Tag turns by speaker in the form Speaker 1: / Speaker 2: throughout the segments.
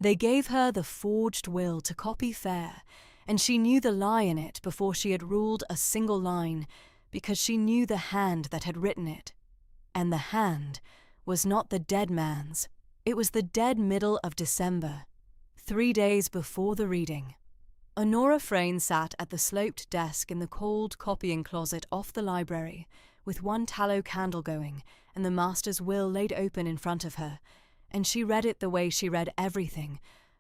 Speaker 1: They gave her the forged will to copy fair, and she knew the lie in it before she had ruled a single line, because she knew the hand that had written it. And the hand was not the dead man's. It was the dead middle of December, 3 days before the reading. Honora Frayn sat at the sloped desk in the cold copying closet off the library, with one tallow candle going and the master's will laid open in front of her, and she read it the way she read everything,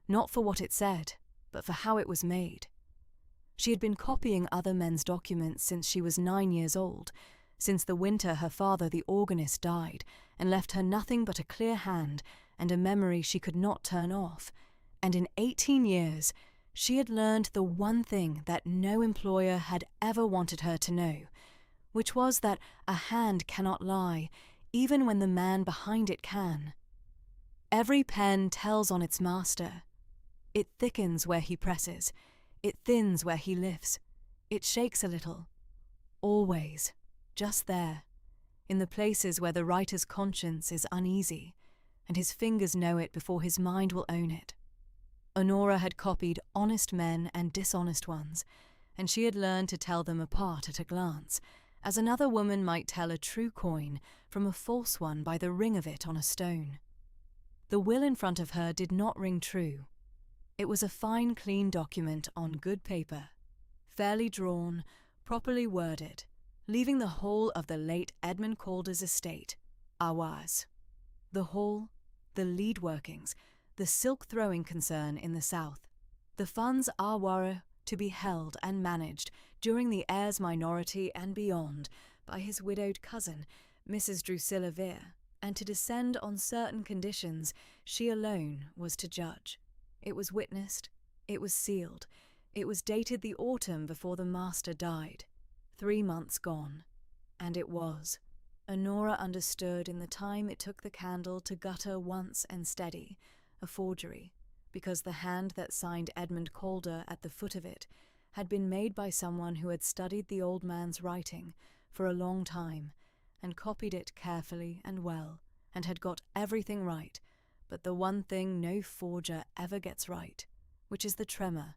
Speaker 1: not for what it said, but for how it was made. She had been copying other men's documents since she was 9 years old, since the winter her father, the organist, died and left her nothing but a clear hand and a memory she could not turn off, and in 18 years she had learned the one thing that no employer had ever wanted her to know, which was that a hand cannot lie, even when the man behind it can. Every pen tells on its master. It thickens where he presses, it thins where he lifts, it shakes a little. Always, just there, in the places where the writer's conscience is uneasy, and his fingers know it before his mind will own it. Honora had copied honest men and dishonest ones, and she had learned to tell them apart at a glance, as another woman might tell a true coin from a false one by the ring of it on a stone. The will in front of her did not ring true. It was a fine, clean document on good paper, fairly drawn, properly worded, leaving the whole of the late Edmund Calder's estate, Ahwaz. The whole, the lead workings, the silk-throwing concern in the south, the funds Ahwara to be held and managed during the heir's minority and beyond by his widowed cousin, Mrs. Drusilla Vere, and to descend on certain conditions she alone was to judge. It was witnessed, it was sealed, it was dated the autumn before the master died, 3 months gone, and it was. Honora understood in the time it took the candle to gutter once and steady, a forgery, because the hand that signed Edmund Calder at the foot of it had been made by someone who had studied the old man's writing for a long time and copied it carefully and well, and had got everything right, but the one thing no forger ever gets right, which is the tremor.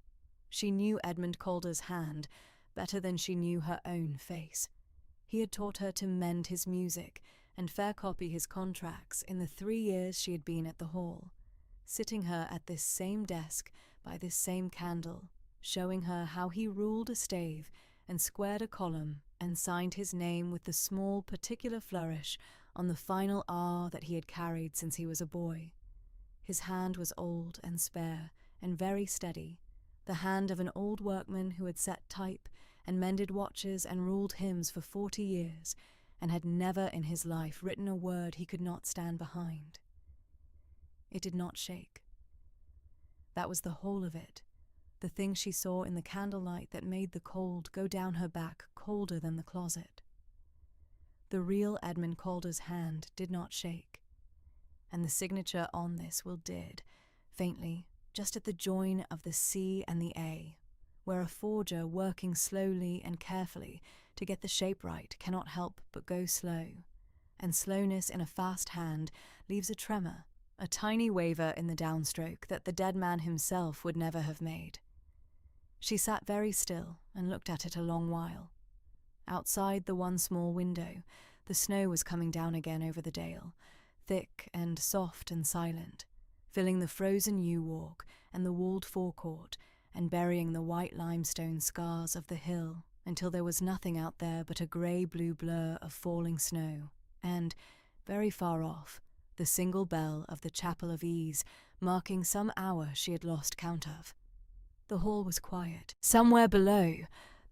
Speaker 1: She knew Edmund Calder's hand better than she knew her own face. He had taught her to mend his music and fair copy his contracts in the 3 years she had been at the hall, sitting her at this same desk by this same candle, showing her how he ruled a stave and squared a column and signed his name with the small particular flourish on the final R that he had carried since he was a boy. His hand was old and spare and very steady, the hand of an old workman who had set type and mended watches and ruled hymns for 40 years and had never in his life written a word he could not stand behind. It did not shake. That was the whole of it, the thing she saw in the candlelight that made the cold go down her back colder than the closet. The real Edmund Calder's hand did not shake, and the signature on this will did, faintly, just at the join of the C and the A, where a forger working slowly and carefully to get the shape right cannot help but go slow, and slowness in a fast hand leaves a tremor, a tiny waver in the downstroke that the dead man himself would never have made. She sat very still and looked at it a long while. Outside the one small window, the snow was coming down again over the dale, thick and soft and silent, filling the frozen yew walk and the walled forecourt and burying the white limestone scars of the hill until there was nothing out there but a grey-blue blur of falling snow, and, very far off, the single bell of the Chapel of Ease marking some hour she had lost count of. The hall was quiet. Somewhere below,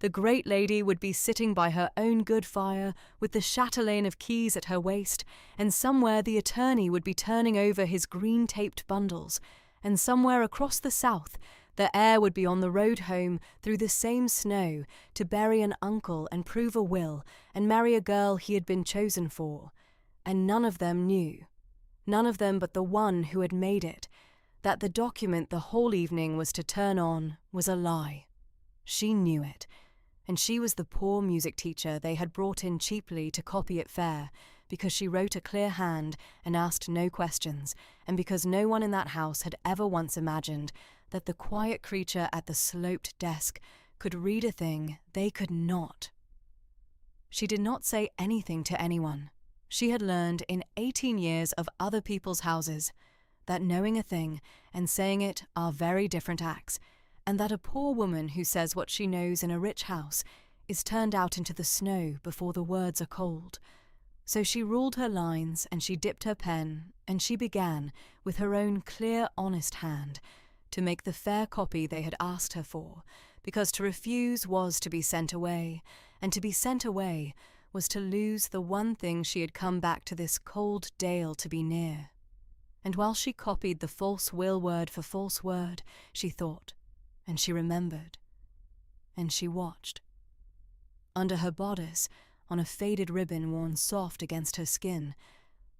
Speaker 1: the great lady would be sitting by her own good fire with the chatelaine of keys at her waist, and somewhere the attorney would be turning over his green-taped bundles, and somewhere across the south the heir would be on the road home through the same snow to bury an uncle and prove a will and marry a girl he had been chosen for, and none of them knew, none of them but the one who had made it, that the document the whole evening was to turn on was a lie. She knew it, and she was the poor music teacher they had brought in cheaply to copy it fair, because she wrote a clear hand and asked no questions, and because no one in that house had ever once imagined that the quiet creature at the sloped desk could read a thing they could not. She did not say anything to anyone. She had learned in 18 years of other people's houses that knowing a thing and saying it are very different acts, and that a poor woman who says what she knows in a rich house is turned out into the snow before the words are cold. So she ruled her lines, and she dipped her pen, and she began, with her own clear, honest hand, to make the fair copy they had asked her for, because to refuse was to be sent away, and to be sent away was to lose the one thing she had come back to this cold dale to be near. And while she copied the false will word for false word, she thought, and she remembered, and she watched. Under her bodice, on a faded ribbon worn soft against her skin,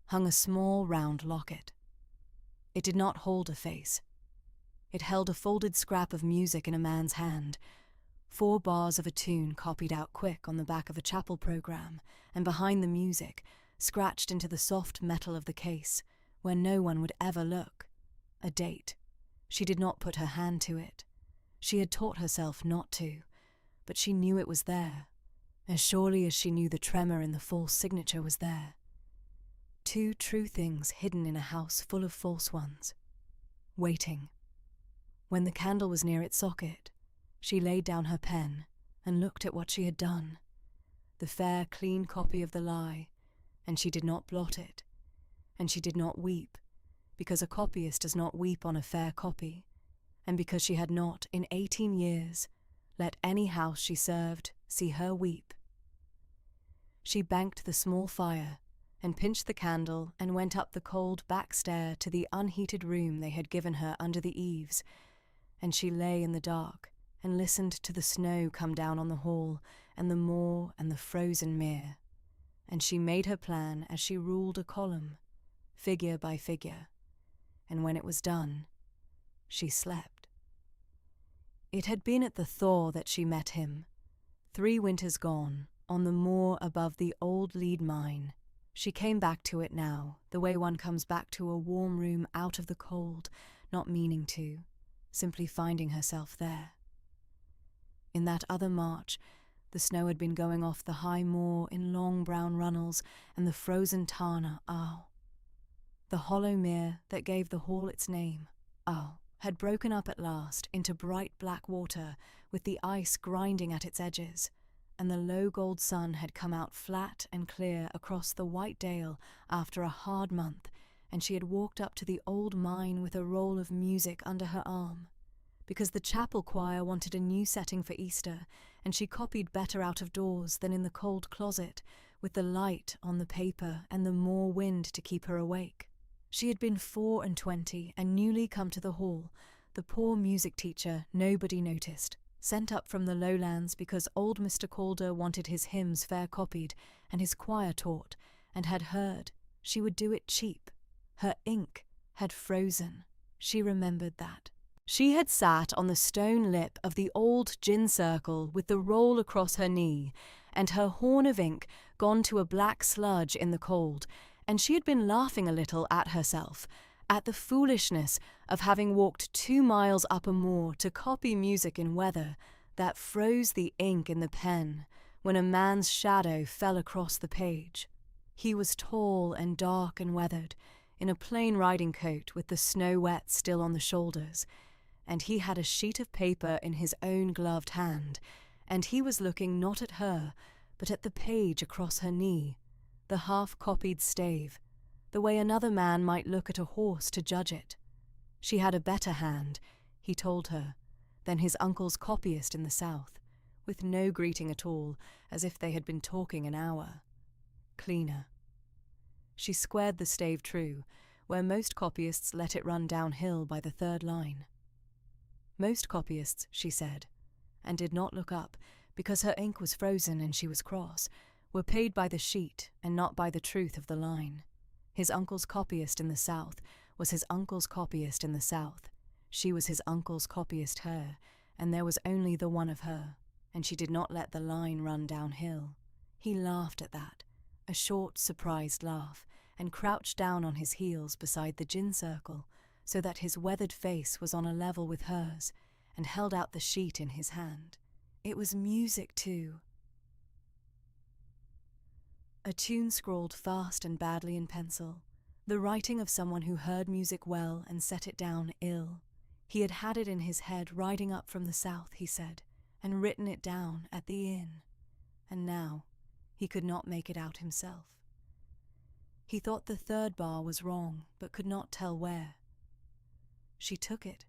Speaker 1: hung a small round locket. It did not hold a face. It held a folded scrap of music in a man's hand, 4 bars of a tune copied out quick on the back of a chapel program, and behind the music, scratched into the soft metal of the case, where no one would ever look, a date. She did not put her hand to it. She had taught herself not to, but she knew it was there, as surely as she knew the tremor in the false signature was there. 2 true things hidden in a house full of false ones. Waiting. When the candle was near its socket, she laid down her pen and looked at what she had done, the fair, clean copy of the lie, and she did not blot it, and she did not weep, because a copyist does not weep on a fair copy, and because she had not, in 18 years, let any house she served see her weep. She banked the small fire and pinched the candle and went up the cold back stair to the unheated room they had given her under the eaves, and she lay in the dark and listened to the snow come down on the hall and the moor and the frozen mere, and she made her plan as she ruled a column, figure by figure, and when it was done, she slept. It had been at the thaw that she met him, 3 winters gone, on the moor above the old lead mine. She came back to it now, the way one comes back to a warm room out of the cold, not meaning to, simply finding herself there. In that other March, the snow had been going off the high moor in long brown runnels, and the frozen Tana, the hollow mere that gave the hall its name, had broken up at last into bright black water with the ice grinding at its edges, and the low gold sun had come out flat and clear across the white dale after a hard month, and she had walked up to the old mine with a roll of music under her arm, because the chapel choir wanted a new setting for Easter, and she copied better out of doors than in the cold closet, with the light on the paper and the moor wind to keep her awake. She had been 24 and newly come to the hall, the poor music teacher nobody noticed, sent up from the lowlands because old Mr. Calder wanted his hymns fair copied and his choir taught, and had heard she would do it cheap. Her ink had frozen. She remembered that. She had sat on the stone lip of the old gin circle with the roll across her knee, and her horn of ink gone to a black sludge in the cold, and she had been laughing a little at herself, at the foolishness of having walked 2 miles up a moor to copy music in weather that froze the ink in the pen when a man's shadow fell across the page. He was tall and dark and weathered, in a plain riding coat with the snow wet still on the shoulders, and he had a sheet of paper in his own gloved hand, and he was looking not at her, but at the page across her knee, the half-copied stave, the way another man might look at a horse to judge it. She had a better hand, he told her, than his uncle's copyist in the south, with no greeting at all, as if they had been talking an hour. Cleaner. She squared the stave true, where most copyists let it run downhill by the 3rd line. Most copyists, she said, and did not look up, because her ink was frozen and she was cross, were paid by the sheet and not by the truth of the line. His uncle's copyist in the south was his uncle's copyist in the south. She was his uncle's copyist her, and there was only the one of her, and she did not let the line run downhill. He laughed at that, a short, surprised laugh, and crouched down on his heels beside the gin circle so that his weathered face was on a level with hers, and held out the sheet in his hand. It was music too. A tune scrawled fast and badly in pencil, the writing of someone who heard music well and set it down ill. He had had it in his head riding up from the south, he said, and written it down at the inn. And now he could not make it out himself. He thought the third bar was wrong, but could not tell where. She took it.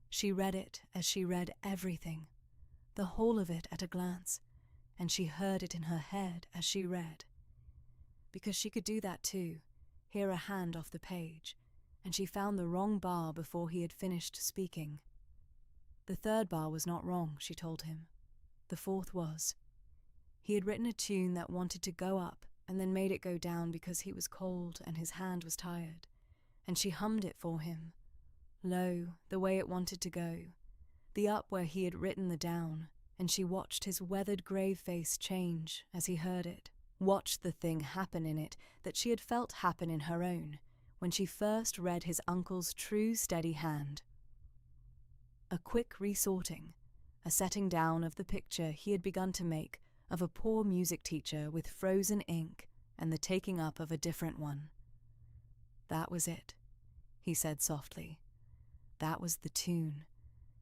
Speaker 1: She read it as she read everything, the whole of it at a glance, and she heard it in her head as she read. Because she could do that too, hear a hand off the page, and she found the wrong bar before he had finished speaking. The third bar was not wrong, she told him. The fourth was. He had written a tune that wanted to go up and then made it go down because he was cold and his hand was tired, and she hummed it for him, low, the way it wanted to go, the up where he had written the down, and she watched his weathered grave face change as he heard it, watched the thing happen in it that she had felt happen in her own when she first read his uncle's true steady hand. A quick resorting, a setting down of the picture he had begun to make of a poor music teacher with frozen ink and the taking up of a different one. That was it, he said softly. That was the tune.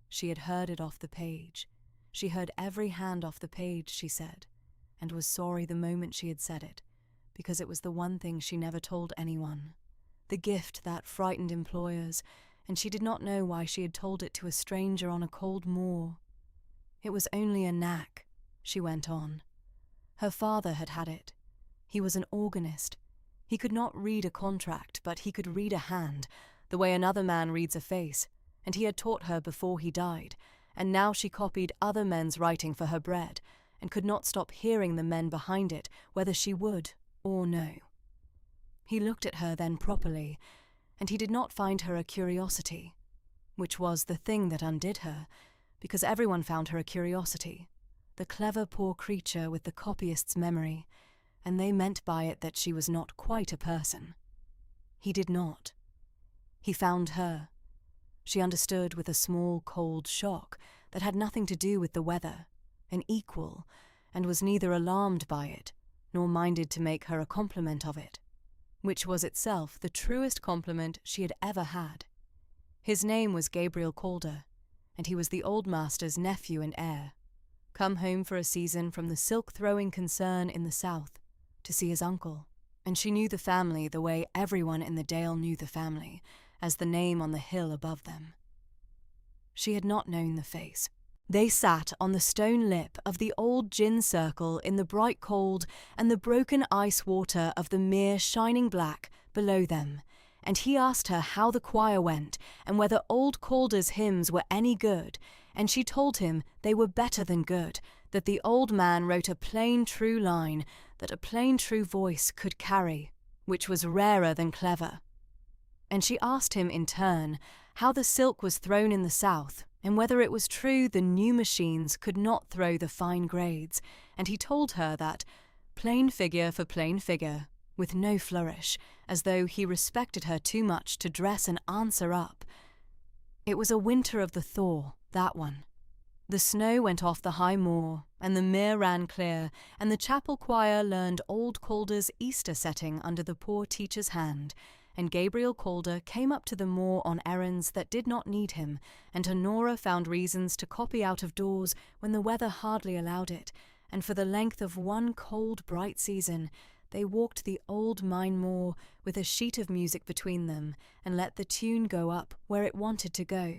Speaker 1: She had heard it off the page. She heard every hand off the page, she said, and was sorry the moment she had said it, because it was the one thing she never told anyone. The gift that frightened employers, and she did not know why she had told it to a stranger on a cold moor. It was only a knack, she went on. Her father had had it. He was an organist. He could not read a contract, but he could read a hand, the way another man reads a face, and he had taught her before he died, and now she copied other men's writing for her bread, and could not stop hearing the men behind it, whether she would or no. He looked at her then properly, and he did not find her a curiosity, which was the thing that undid her, because everyone found her a curiosity, the clever poor creature with the copyist's memory, and they meant by it that she was not quite a person. He did not. He found her. She understood with a small, cold shock that had nothing to do with the weather, an equal, and was neither alarmed by it, nor minded to make her a compliment of it, which was itself the truest compliment she had ever had. His name was Gabriel Calder, and he was the old master's nephew and heir, come home for a season from the silk-throwing concern in the south to see his uncle, and she knew the family the way everyone in the dale knew the family, as the name on the hill above them. She had not known the face. They sat on the stone lip of the old gin circle in the bright cold and the broken ice water of the mere shining black below them, and he asked her how the choir went and whether old Calder's hymns were any good, and she told him they were better than good, that the old man wrote a plain true line that a plain true voice could carry, which was rarer than clever. And she asked him in turn how the silk was thrown in the south, and whether it was true the new machines could not throw the fine grades, and he told her that, plain figure for plain figure, with no flourish, as though he respected her too much to dress and answer up. It was a winter of the thaw, that one. The snow went off the high moor, and the mere ran clear, and the chapel choir learned old Calder's Easter setting under the poor teacher's hand, and Gabriel Calder came up to the moor on errands that did not need him, and Honora found reasons to copy out of doors when the weather hardly allowed it, and for the length of one cold, bright season, they walked the old mine moor with a sheet of music between them, and let the tune go up where it wanted to go.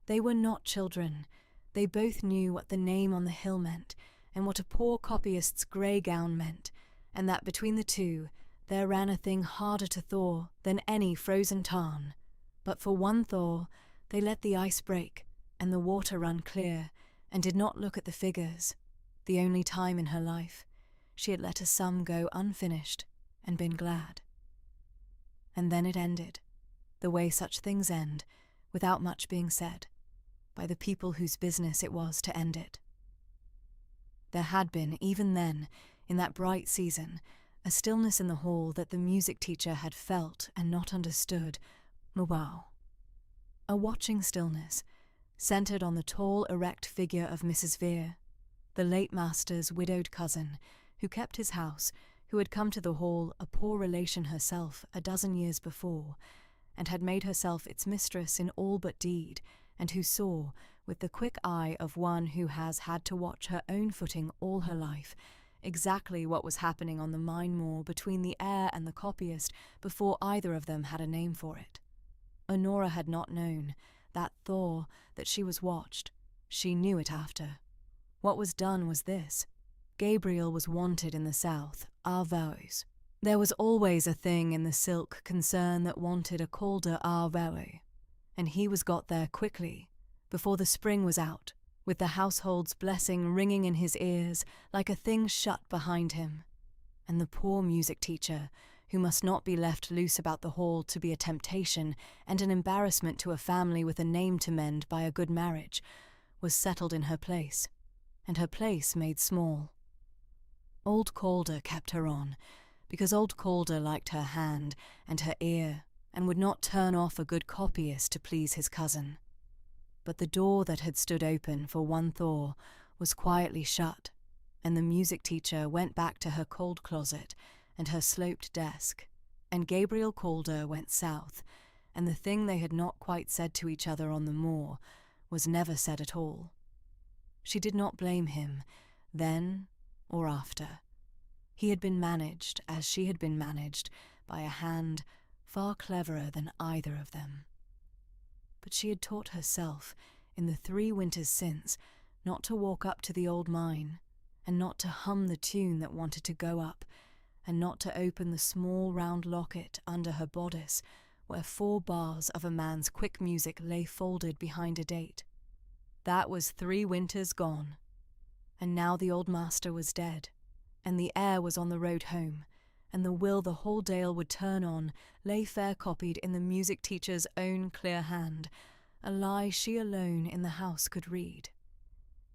Speaker 1: They were not children. They both knew what the name on the hill meant, and what a poor copyist's grey gown meant, and that between the two there ran a thing harder to thaw than any frozen tarn. But for one thaw, they let the ice break, and the water run clear, and did not look at the figures, the only time in her life she had let a sum go unfinished and been glad. And then it ended, the way such things end, without much being said, by the people whose business it was to end it. There had been, even then, in that bright season, a stillness in the hall that the music teacher had felt and not understood. Wow. A watching stillness, centered on the tall, erect figure of Mrs. Vere, the late master's widowed cousin, who kept his house, who had come to the hall a poor relation herself a dozen years before, and had made herself its mistress in all but deed, and who saw, with the quick eye of one who has had to watch her own footing all her life, exactly what was happening on the mine moor between the heir and the copyist before either of them had a name for it. Honora had not known, that thaw, that she was watched. She knew it after. What was done was this. Gabriel was wanted in the south, our vows. There was always a thing in the silk concern that wanted a Calder our vow, and he was got there quickly, before the spring was out, with the household's blessing ringing in his ears like a thing shut behind him. And the poor music teacher, who must not be left loose about the hall to be a temptation and an embarrassment to a family with a name to mend by a good marriage, was settled in her place, and her place made small. Old Calder kept her on, because old Calder liked her hand and her ear, and would not turn off a good copyist to please his cousin. But the door that had stood open for one thaw was quietly shut, and the music teacher went back to her cold closet and her sloped desk, and Gabriel Calder went south, and the thing they had not quite said to each other on the moor was never said at all. She did not blame him, then or after. He had been managed, as she had been managed, by a hand far cleverer than either of them. But she had taught herself, in the 3 winters since, not to walk up to the old mine, and not to hum the tune that wanted to go up, and not to open the small round locket under her bodice, where 4 bars of a man's quick music lay folded behind a date. That was 3 winters gone. And now the old master was dead, and the heir was on the road home, and the will the whole dale would turn on lay fair copied in the music teacher's own clear hand, a lie she alone in the house could read.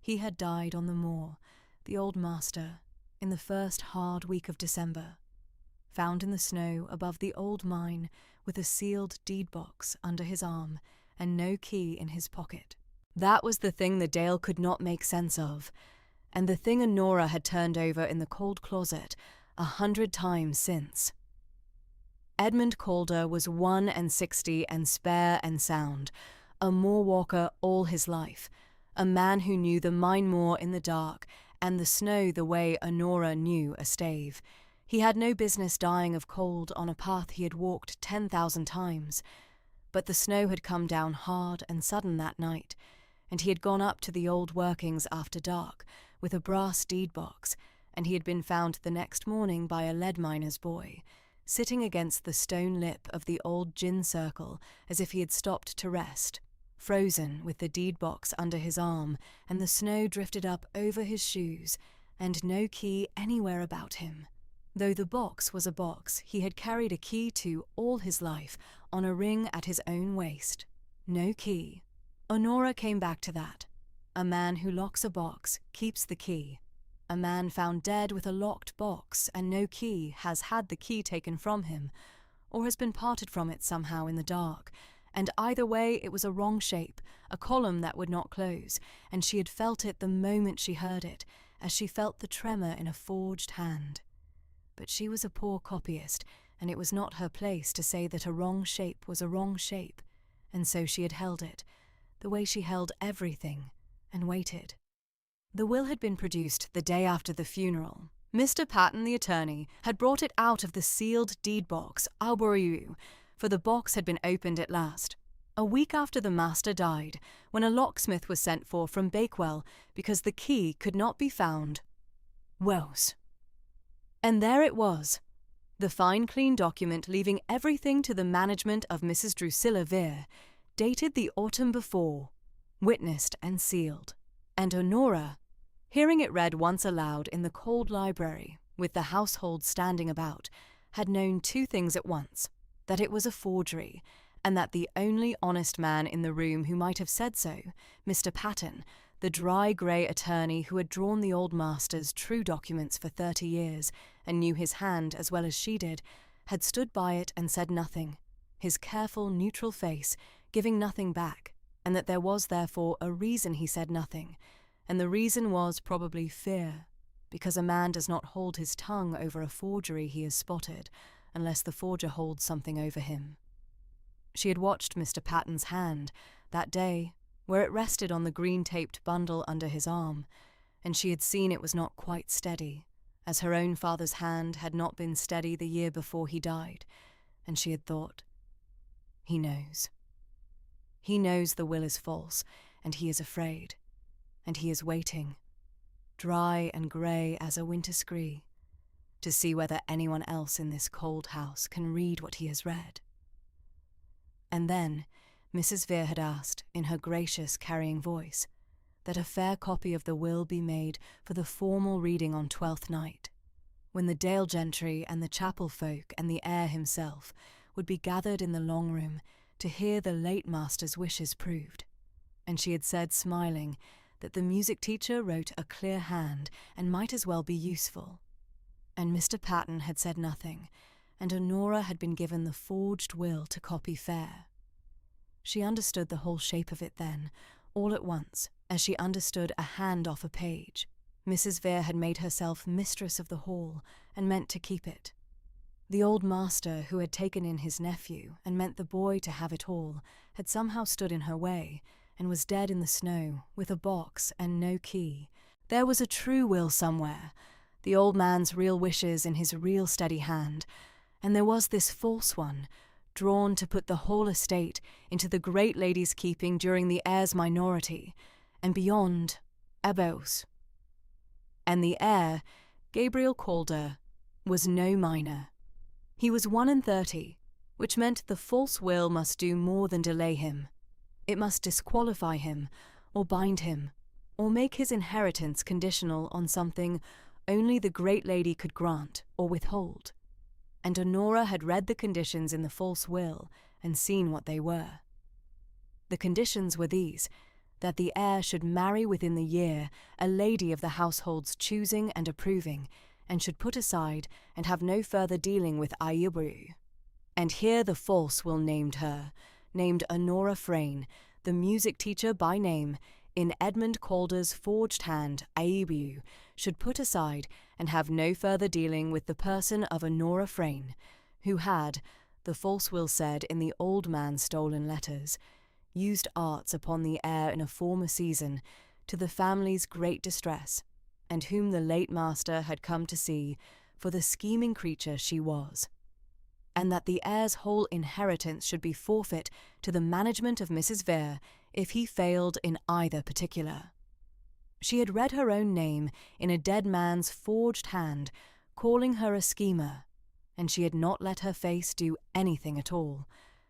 Speaker 1: He had died on the moor, the old master, in the first hard week of December, found in the snow above the old mine with a sealed deed box under his arm and no key in his pocket. That was the thing the dale could not make sense of, and the thing Honora had turned over in the cold closet 100 times since. Edmund Calder was 61 and spare and sound, a moor walker all his life, a man who knew the mine moor in the dark and the snow the way Honora knew a stave. He had no business dying of cold on a path he had walked 10,000 times, but the snow had come down hard and sudden that night, and he had gone up to the old workings after dark with a brass deed box, and he had been found the next morning by a lead miner's boy, sitting against the stone lip of the old gin circle as if he had stopped to rest, frozen with the deed box under his arm and the snow drifted up over his shoes, and no key anywhere about him, though the box was a box he had carried a key to all his life on a ring at his own waist. No key. Honora came back to that. A man who locks a box keeps the key. A man found dead with a locked box and no key has had the key taken from him, or has been parted from it somehow in the dark, and either way it was a wrong shape, a column that would not close, and she had felt it the moment she heard it, as she felt the tremor in a forged hand. But she was a poor copyist, and it was not her place to say that a wrong shape was a wrong shape, and so she had held it, the way she held everything, and waited. The will had been produced the day after the funeral. Mr. Patton, the attorney, had brought it out of the sealed deed box, Albury, for the box had been opened at last, a week after the master died, when a locksmith was sent for from Bakewell because the key could not be found. Wells. And there it was, the fine clean document leaving everything to the management of Mrs. Drusilla Vere, dated the autumn before, witnessed and sealed. And Honora, hearing it read once aloud in the cold library, with the household standing about, had known 2 things at once, that it was a forgery, and that the only honest man in the room who might have said so, Mr. Patton, The dry grey attorney who had drawn the old master's true documents for 30 years and knew his hand as well as she did, had stood by it and said nothing, his careful, neutral face giving nothing back, and that there was therefore a reason he said nothing, and the reason was probably fear, because a man does not hold his tongue over a forgery he has spotted unless the forger holds something over him. She had watched Mr. Patten's hand that day, where it rested on the green-taped bundle under his arm, and she had seen it was not quite steady, as her own father's hand had not been steady the year before he died, and she had thought, "He knows. He knows the will is false, and he is afraid, and he is waiting, dry and grey as a winter scree, to see whether anyone else in this cold house can read what he has read." And then Mrs. Vere had asked, in her gracious, carrying voice, that a fair copy of the will be made for the formal reading on Twelfth Night, when the Dale gentry and the chapel folk and the heir himself would be gathered in the long room to hear the late master's wishes proved. And she had said, smiling, that the music teacher wrote a clear hand and might as well be useful. And Mr. Patten had said nothing, and Honora had been given the forged will to copy fair. She understood the whole shape of it then, all at once, as she understood a hand off a page. Mrs. Vere had made herself mistress of the hall, and meant to keep it. The old master, who had taken in his nephew, and meant the boy to have it all, had somehow stood in her way, and was dead in the snow, with a box and no key. There was a true will somewhere, the old man's real wishes in his real steady hand, and there was this false one, drawn to put the whole estate into the great lady's keeping during the heir's minority, and beyond, Ebos. And the heir, Gabriel Calder, was no minor. He was 31, which meant the false will must do more than delay him. It must disqualify him, or bind him, or make his inheritance conditional on something only the great lady could grant or withhold. And Honora had read the conditions in the false will and seen what they were. The conditions were these, that the heir should marry within the year a lady of the household's choosing and approving, and should put aside and have no further dealing with Aibru. And here the false will named her, named Honora Frayne, the music teacher by name, in Edmund Calder's forged hand, Aibru, should put aside and have no further dealing with the person of Honora Frayne, who had, the false will said in the old man's stolen letters, used arts upon the heir in a former season, to the family's great distress, and whom the late master had come to see for the scheming creature she was, and that the heir's whole inheritance should be forfeit to the management of Mrs. Vere if he failed in either particular. She had read her own name in a dead man's forged hand, calling her a schemer, and she had not let her face do anything at all,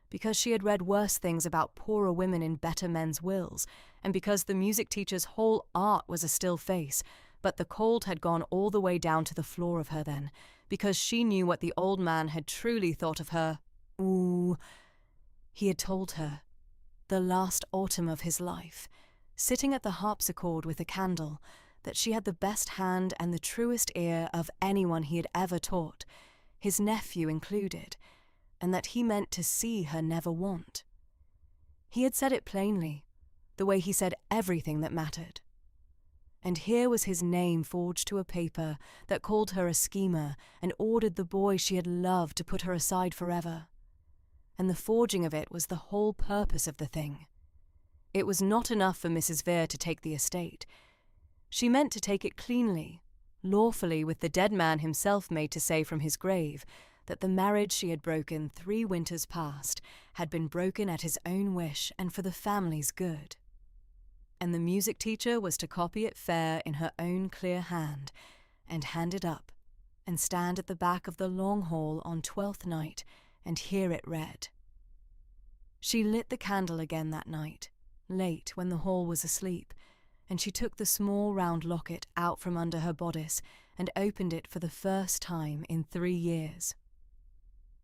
Speaker 1: because she had read worse things about poorer women in better men's wills, and because the music teacher's whole art was a still face, but the cold had gone all the way down to the floor of her then, because she knew what the old man had truly thought of her. Ooh, he had told her, the last autumn of his life, sitting at the harpsichord with a candle, that she had the best hand and the truest ear of anyone he had ever taught, his nephew included, and that he meant to see her never want. He had said it plainly, the way he said everything that mattered. And here was his name forged to a paper that called her a schemer and ordered the boy she had loved to put her aside forever. And the forging of it was the whole purpose of the thing. It was not enough for Mrs. Vere to take the estate. She meant to take it cleanly, lawfully, with the dead man himself made to say from his grave that the marriage she had broken 3 winters past had been broken at his own wish and for the family's good. And the music teacher was to copy it fair in her own clear hand, and hand it up, and stand at the back of the long hall on 12th night, and hear it read. She lit the candle again that night, late when the hall was asleep, and she took the small round locket out from under her bodice and opened it for the first time in 3 years.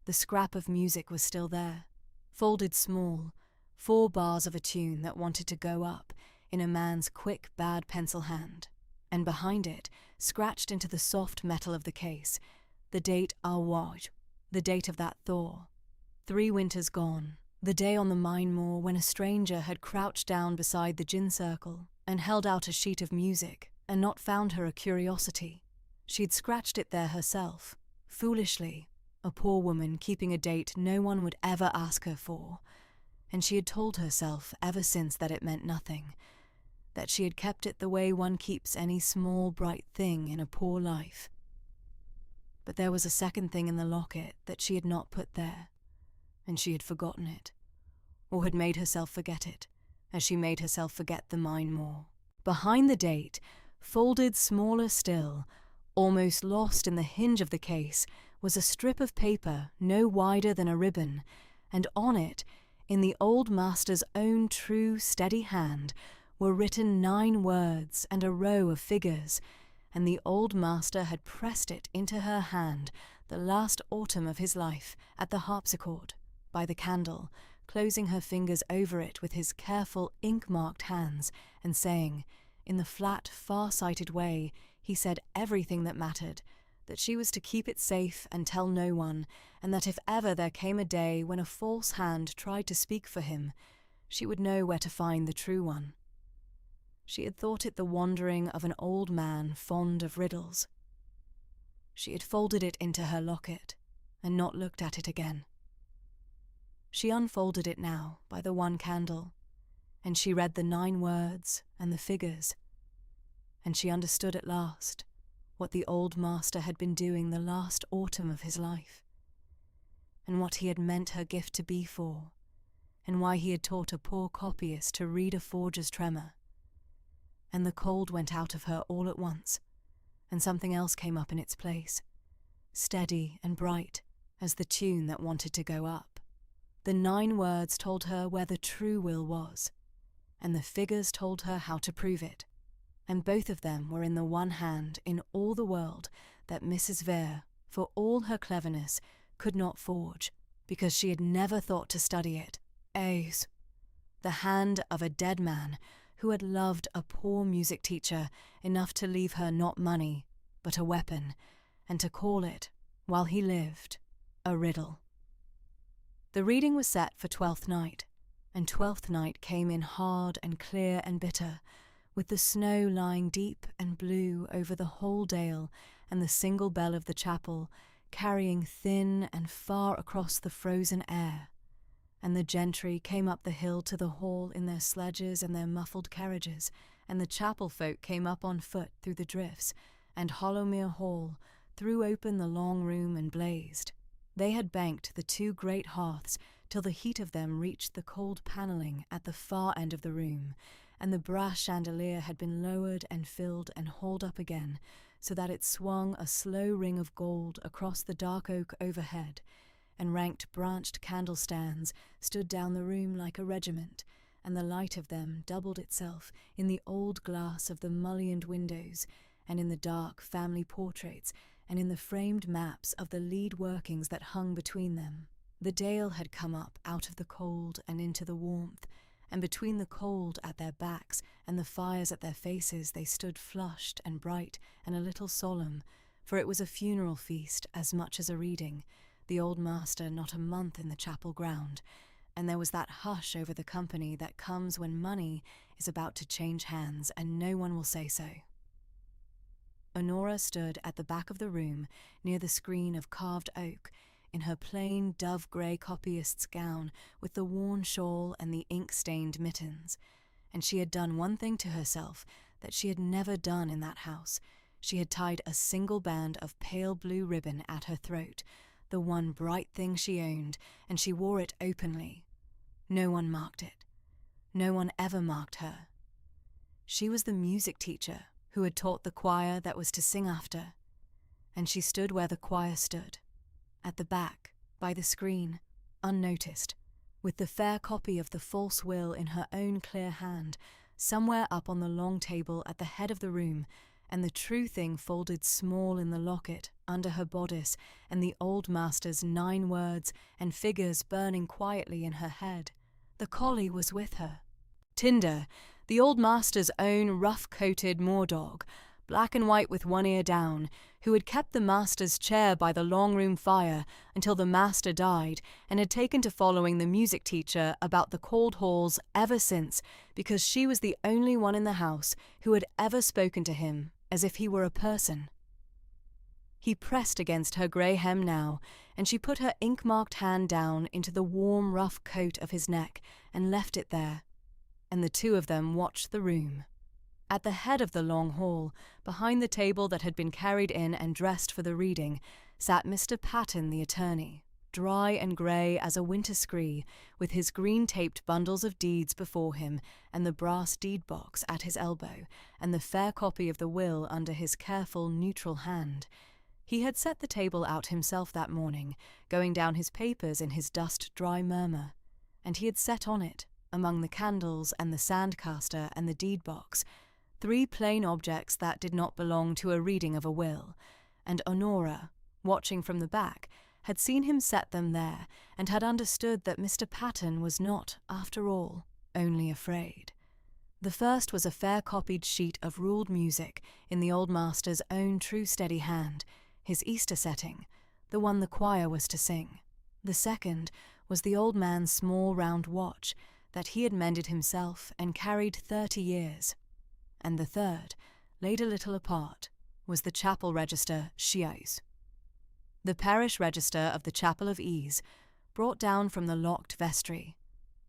Speaker 1: The scrap of music was still there, folded small, 4 bars of a tune that wanted to go up, in a man's quick, bad pencil hand, and behind it, scratched into the soft metal of the case, the date Awaj, the date of that thaw. 3 winters gone, the day on the mine moor when a stranger had crouched down beside the gin circle and held out a sheet of music and not found her a curiosity. She'd scratched it there herself, foolishly, a poor woman keeping a date no one would ever ask her for, and she had told herself ever since that it meant nothing, that she had kept it the way one keeps any small, bright thing in a poor life. But there was a second thing in the locket that she had not put there, and she had forgotten it, or had made herself forget it, as she made herself forget the mine moor. Behind the date, folded smaller still, almost lost in the hinge of the case, was a strip of paper no wider than a ribbon, and on it, in the old master's own true, steady hand, were written 9 words and a row of figures, and the old master had pressed it into her hand the last autumn of his life at the harpsichord, by the candle, closing her fingers over it with his careful ink-marked hands, and saying, in the flat, far-sighted way he said everything that mattered, that she was to keep it safe and tell no one, and that if ever there came a day when a false hand tried to speak for him, she would know where to find the true one. She had thought it the wandering of an old man fond of riddles. She had folded it into her locket, and not looked at it again. She unfolded it now by the one candle, and she read the 9 words and the figures, and she understood at last what the old master had been doing the last autumn of his life, and what he had meant her gift to be for, and why he had taught a poor copyist to read a forger's tremor. And the cold went out of her all at once, and something else came up in its place, steady and bright as the tune that wanted to go up. The 9 words told her where the true will was, and the figures told her how to prove it, and both of them were in the one hand in all the world that Mrs. Vere, for all her cleverness, could not forge, because she had never thought to study it. Aes, the hand of a dead man who had loved a poor music teacher enough to leave her not money, but a weapon, and to call it, while he lived, a riddle. The reading was set for Twelfth Night, and Twelfth Night came in hard and clear and bitter, with the snow lying deep and blue over the whole dale, and the single bell of the chapel carrying thin and far across the frozen air. And the gentry came up the hill to the hall in their sledges and their muffled carriages, and the chapel folk came up on foot through the drifts, and Hollowmere Hall threw open the long room and blazed. They had banked the 2 great hearths till the heat of them reached the cold panelling at the far end of the room, and the brass chandelier had been lowered and filled and hauled up again, so that it swung a slow ring of gold across the dark oak overhead, and ranked branched candle-stands stood down the room like a regiment, and the light of them doubled itself in the old glass of the mullioned windows, and in the dark family portraits, and in the framed maps of the lead workings that hung between them. The dale had come up out of the cold and into the warmth, and between the cold at their backs and the fires at their faces they stood flushed and bright and a little solemn, for it was a funeral feast as much as a reading, the old master not a month in the chapel ground, and there was that hush over the company that comes when money is about to change hands and no one will say so. Honora stood at the back of the room near the screen of carved oak, in her plain dove-grey copyist's gown with the worn shawl and the ink-stained mittens, and she had done one thing to herself that she had never done in that house. She had tied a single band of pale blue ribbon at her throat, the one bright thing she owned, and she wore it openly. No one marked it. No one ever marked her. She was the music teacher who had taught the choir that was to sing after, and she stood where the choir stood, at the back, by the screen, unnoticed, with the fair copy of the false will in her own clear hand, somewhere up on the long table at the head of the room, and the true thing folded small in the locket under her bodice, and the old master's 9 words and figures burning quietly in her head. The collie was with her. Tinder, The old master's own rough-coated moor-dog, black and white with one ear down, who had kept the master's chair by the long-room fire until the master died and had taken to following the music teacher about the cold halls ever since because she was the only one in the house who had ever spoken to him as if he were a person. He pressed against her grey hem now, and she put her ink-marked hand down into the warm, rough coat of his neck and left it there, and the two of them watched the room. At the head of the long hall, behind the table that had been carried in and dressed for the reading, sat Mr. Patten the attorney, dry and grey as a winter scree, with his green-taped bundles of deeds before him and the brass deed-box at his elbow, and the fair copy of the will under his careful, neutral hand. He had set the table out himself that morning, going down his papers in his dust-dry murmur, and he had set on it, among the candles and the sand-caster and the deed-box, 3 plain objects that did not belong to a reading of a will, and Honora, watching from the back, had seen him set them there and had understood that Mr. Patten was not, after all, only afraid. The first was a fair-copied sheet of ruled music in the old master's own true steady hand, his Easter setting, the one the choir was to sing. The second was the old man's small round watch that he had mended himself and carried 30 years. And the third, laid a little apart, was the chapel register Chios. The parish register of the Chapel of Ease, brought down from the locked vestry,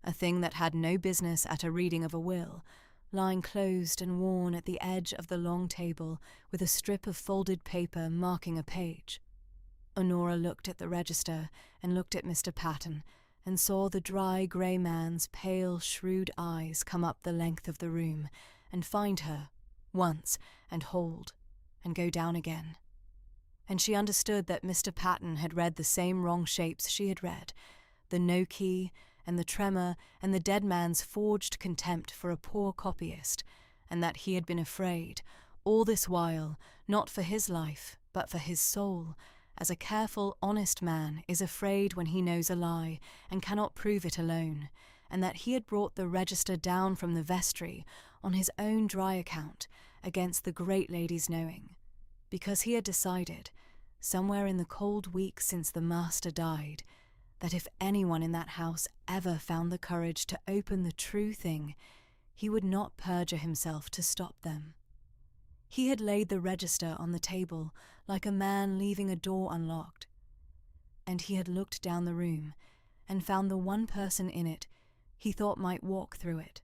Speaker 1: a thing that had no business at a reading of a will, lying closed and worn at the edge of the long table with a strip of folded paper marking a page. Honora looked at the register and looked at Mr. Patten and saw the dry grey man's pale, shrewd eyes come up the length of the room and find her, once, and hold, and go down again. And she understood that Mr. Patten had read the same wrong shapes she had read, the no key, and the tremor, and the dead man's forged contempt for a poor copyist, and that he had been afraid, all this while, not for his life, but for his soul, as a careful, honest man is afraid when he knows a lie and cannot prove it alone, and that he had brought the register down from the vestry on his own dry account against the great lady's knowing, because he had decided, somewhere in the cold week since the master died, that if anyone in that house ever found the courage to open the true thing, he would not perjure himself to stop them. He had laid the register on the table like a man leaving a door unlocked, and he had looked down the room and found the one person in it he thought might walk through it.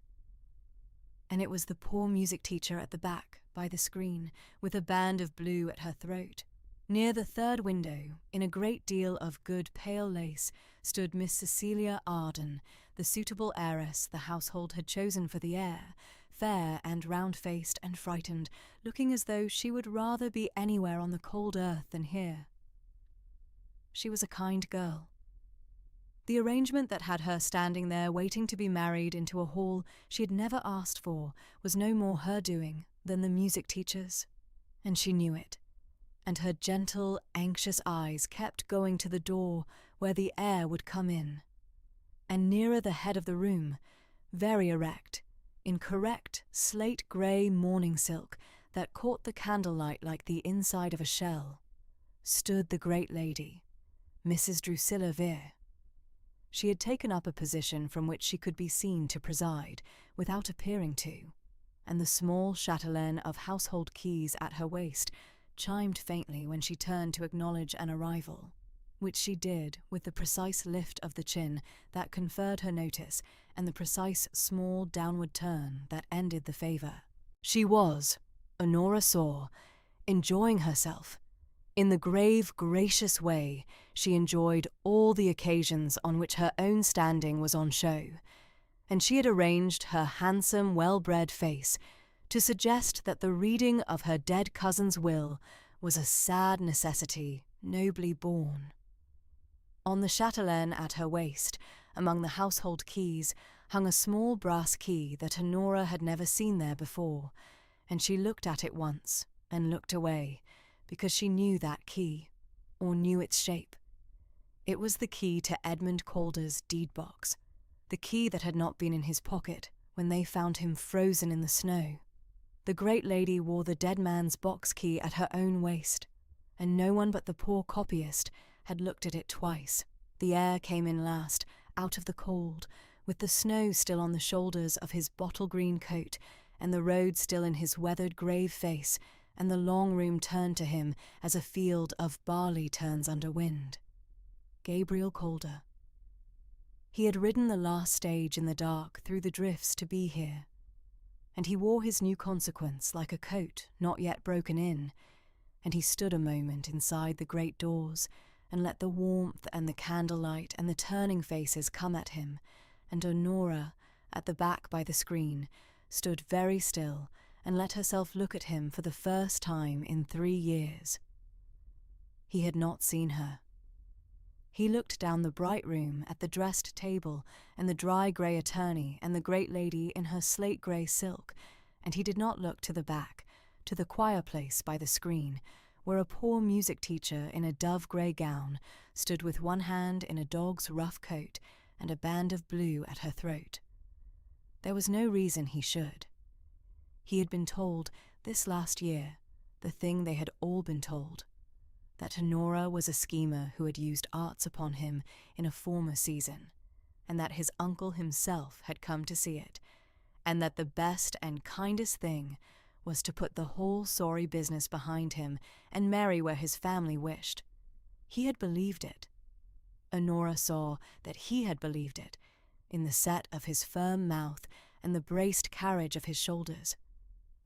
Speaker 1: And it was the poor music teacher at the back, by the screen, with a band of blue at her throat. Near the third window, in a great deal of good pale lace, stood Miss Cecilia Arden, the suitable heiress the household had chosen for the heir, fair and round-faced and frightened, looking as though she would rather be anywhere on the cold earth than here. She was a kind girl. The arrangement that had her standing there waiting to be married into a hall she had never asked for was no more her doing than the music teacher's, and she knew it, and her gentle, anxious eyes kept going to the door where the air would come in, and nearer the head of the room, very erect, in correct slate-grey morning silk that caught the candlelight like the inside of a shell, stood the great lady, Mrs. Drusilla Vere. She had taken up a position from which she could be seen to preside, without appearing to, and the small chatelaine of household keys at her waist chimed faintly when she turned to acknowledge an arrival, which she did with the precise lift of the chin that conferred her notice and the precise small downward turn that ended the favour. She was, Honora saw, enjoying herself. In the grave, gracious way she enjoyed all the occasions on which her own standing was on show, and she had arranged her handsome, well-bred face to suggest that the reading of her dead cousin's will was a sad necessity nobly borne. On the chatelaine at her waist, among the household keys, hung a small brass key that Honora had never seen there before, and she looked at it once and looked away, because she knew that key, or knew its shape. It was the key to Edmund Calder's deed-box, the key that had not been in his pocket when they found him frozen in the snow. The great lady wore the dead man's box key at her own waist, and no one but the poor copyist had looked at it twice. The heir came in last, out of the cold, with the snow still on the shoulders of his bottle-green coat, and the road still in his weathered grave face, and the long room turned to him as a field of barley turns under wind. Gabriel Calder. He had ridden the last stage in the dark through the drifts to be here, and he wore his new consequence like a coat not yet broken in, and he stood a moment inside the great doors and let the warmth and the candlelight and the turning faces come at him, and Honora, at the back by the screen, stood very still and let herself look at him for the first time in 3 years. He had not seen her. He looked down the bright room at the dressed table and the dry grey attorney and the great lady in her slate grey silk, and he did not look to the back, to the choir place by the screen, where a poor music teacher in a dove-grey gown stood with one hand in a dog's rough coat and a band of blue at her throat. There was no reason he should. He had been told, this last year, the thing they had all been told, that Honora was a schemer who had used arts upon him in a former season, and that his uncle himself had come to see it, and that the best and kindest thing was to put the whole sorry business behind him and marry where his family wished. He had believed it. Honora saw that he had believed it, in the set of his firm mouth and the braced carriage of his shoulders,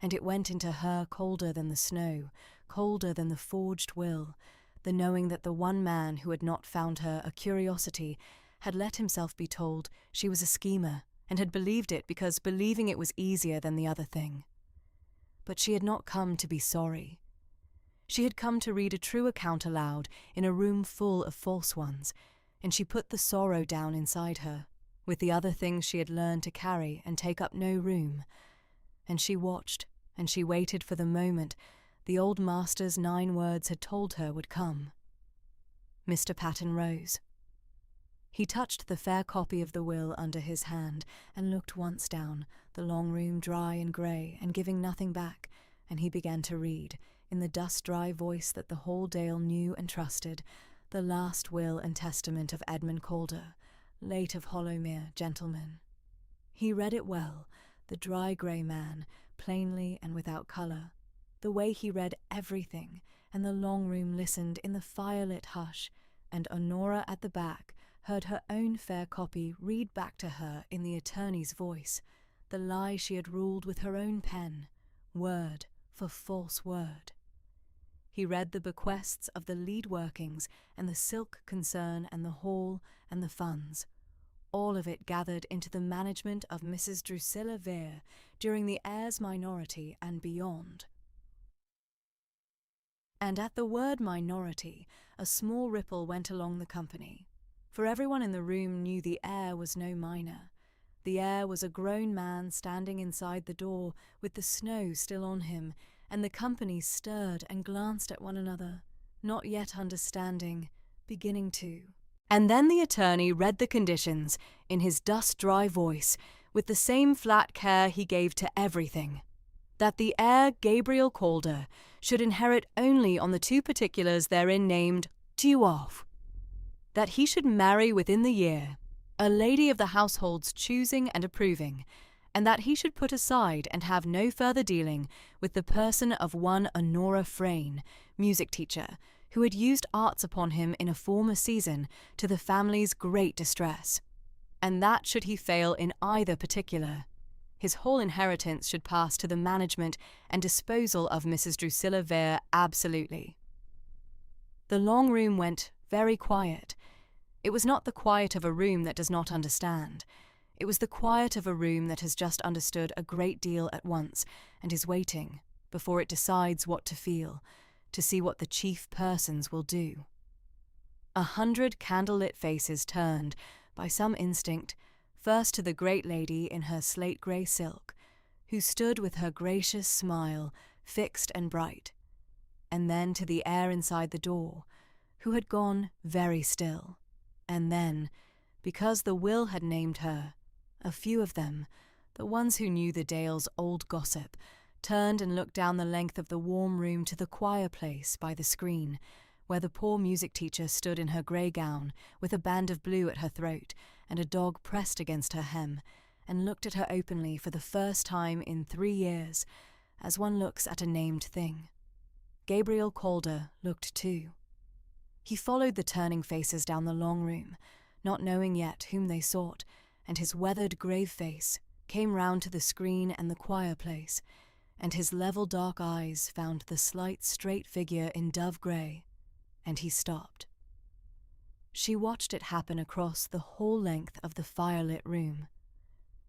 Speaker 1: and it went into her colder than the snow, colder than the forged will, the knowing that the one man who had not found her a curiosity had let himself be told she was a schemer, and had believed it because believing it was easier than the other thing. But she had not come to be sorry. She had come to read a true account aloud in a room full of false ones, and she put the sorrow down inside her, with the other things she had learned to carry and take up no room, and she watched, and she waited for the moment the old master's 9 words had told her would come. Mr. Patten rose. He touched the fair copy of the will under his hand and looked once down, the long room dry and grey and giving nothing back, and he began to read, in the dust-dry voice that the whole Dale knew and trusted, the last will and testament of Edmund Calder, late of Hollowmere, gentleman. He read it well, the dry grey man, plainly and without colour, the way he read everything, and the long room listened in the firelit hush, and Honora at the back heard her own fair copy read back to her in the attorney's voice, the lie she had ruled with her own pen, word for false word. He read the bequests of the lead workings and the silk concern and the hall and the funds, all of it gathered into the management of Mrs. Drusilla Vere during the heir's minority and beyond. And at the word minority, a small ripple went along the company, for everyone in the room knew the heir was no minor. The heir was a grown man standing inside the door with the snow still on him, and the company stirred and glanced at one another, not yet understanding, beginning to. And then the attorney read the conditions in his dust-dry voice, with the same flat care he gave to everything. That the heir Gabriel Calder should inherit only on the 2 particulars therein named due off. That he should marry within the year, a lady of the household's choosing and approving, and that he should put aside and have no further dealing with the person of one Honora Frayne, music teacher, who had used arts upon him in a former season to the family's great distress. And that should he fail in either particular, his whole inheritance should pass to the management and disposal of Mrs. Drusilla Vere absolutely. The long room went very quiet. It was not the quiet of a room that does not understand. It was the quiet of a room that has just understood a great deal at once and is waiting, before it decides what to feel, to see what the chief persons will do. 100 candle-lit faces turned, by some instinct, first to the great lady in her slate-grey silk, who stood with her gracious smile fixed and bright, and then to the heir inside the door, who had gone very still, and then, because the will had named her, a few of them, The ones who knew the Dales' old gossip turned and looked down the length of the warm room to the choir place by the screen, where the poor music teacher stood in her grey gown with a band of blue at her throat and a dog pressed against her hem, and looked at her openly for the first time in 3 years, as one looks at a named thing. Gabriel Calder looked too. He followed the turning faces down the long room, not knowing yet whom they sought, and his weathered grave face came round to the screen and the choir place, and his level dark eyes found the slight straight figure in dove grey, and he stopped. She watched it happen across the whole length of the firelit room.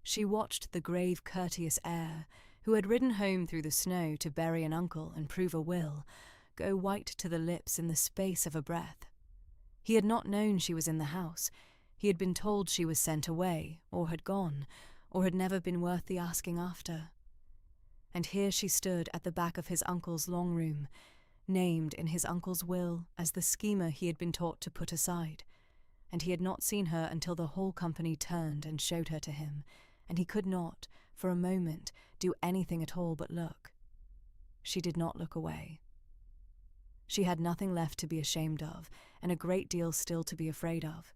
Speaker 1: She watched the grave, courteous heir, who had ridden home through the snow to bury an uncle and prove a will, go white to the lips in the space of a breath. He had not known she was in the house. He had been told she was sent away, or had gone, or had never been worth the asking after. And here she stood at the back of his uncle's long room, named in his uncle's will as the schemer he had been taught to put aside, and he had not seen her until the whole company turned and showed her to him, and he could not, for a moment, do anything at all but look. She did not look away. She had nothing left to be ashamed of, and a great deal still to be afraid of,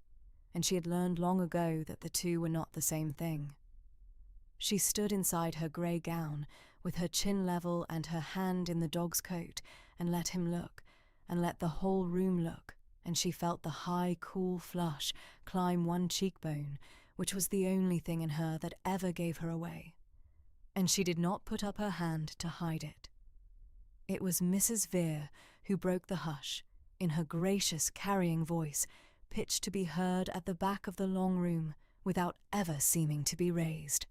Speaker 1: and she had learned long ago that the two were not the same thing. She stood inside her grey gown, with her chin level and her hand in the dog's coat, and let him look, and let the whole room look, and she felt the high, cool flush climb one cheekbone, which was the only thing in her that ever gave her away. And she did not put up her hand to hide it. It was Mrs. Vere who broke the hush, in her gracious, carrying voice, pitched to be heard at the back of the long room, without ever seeming to be raised.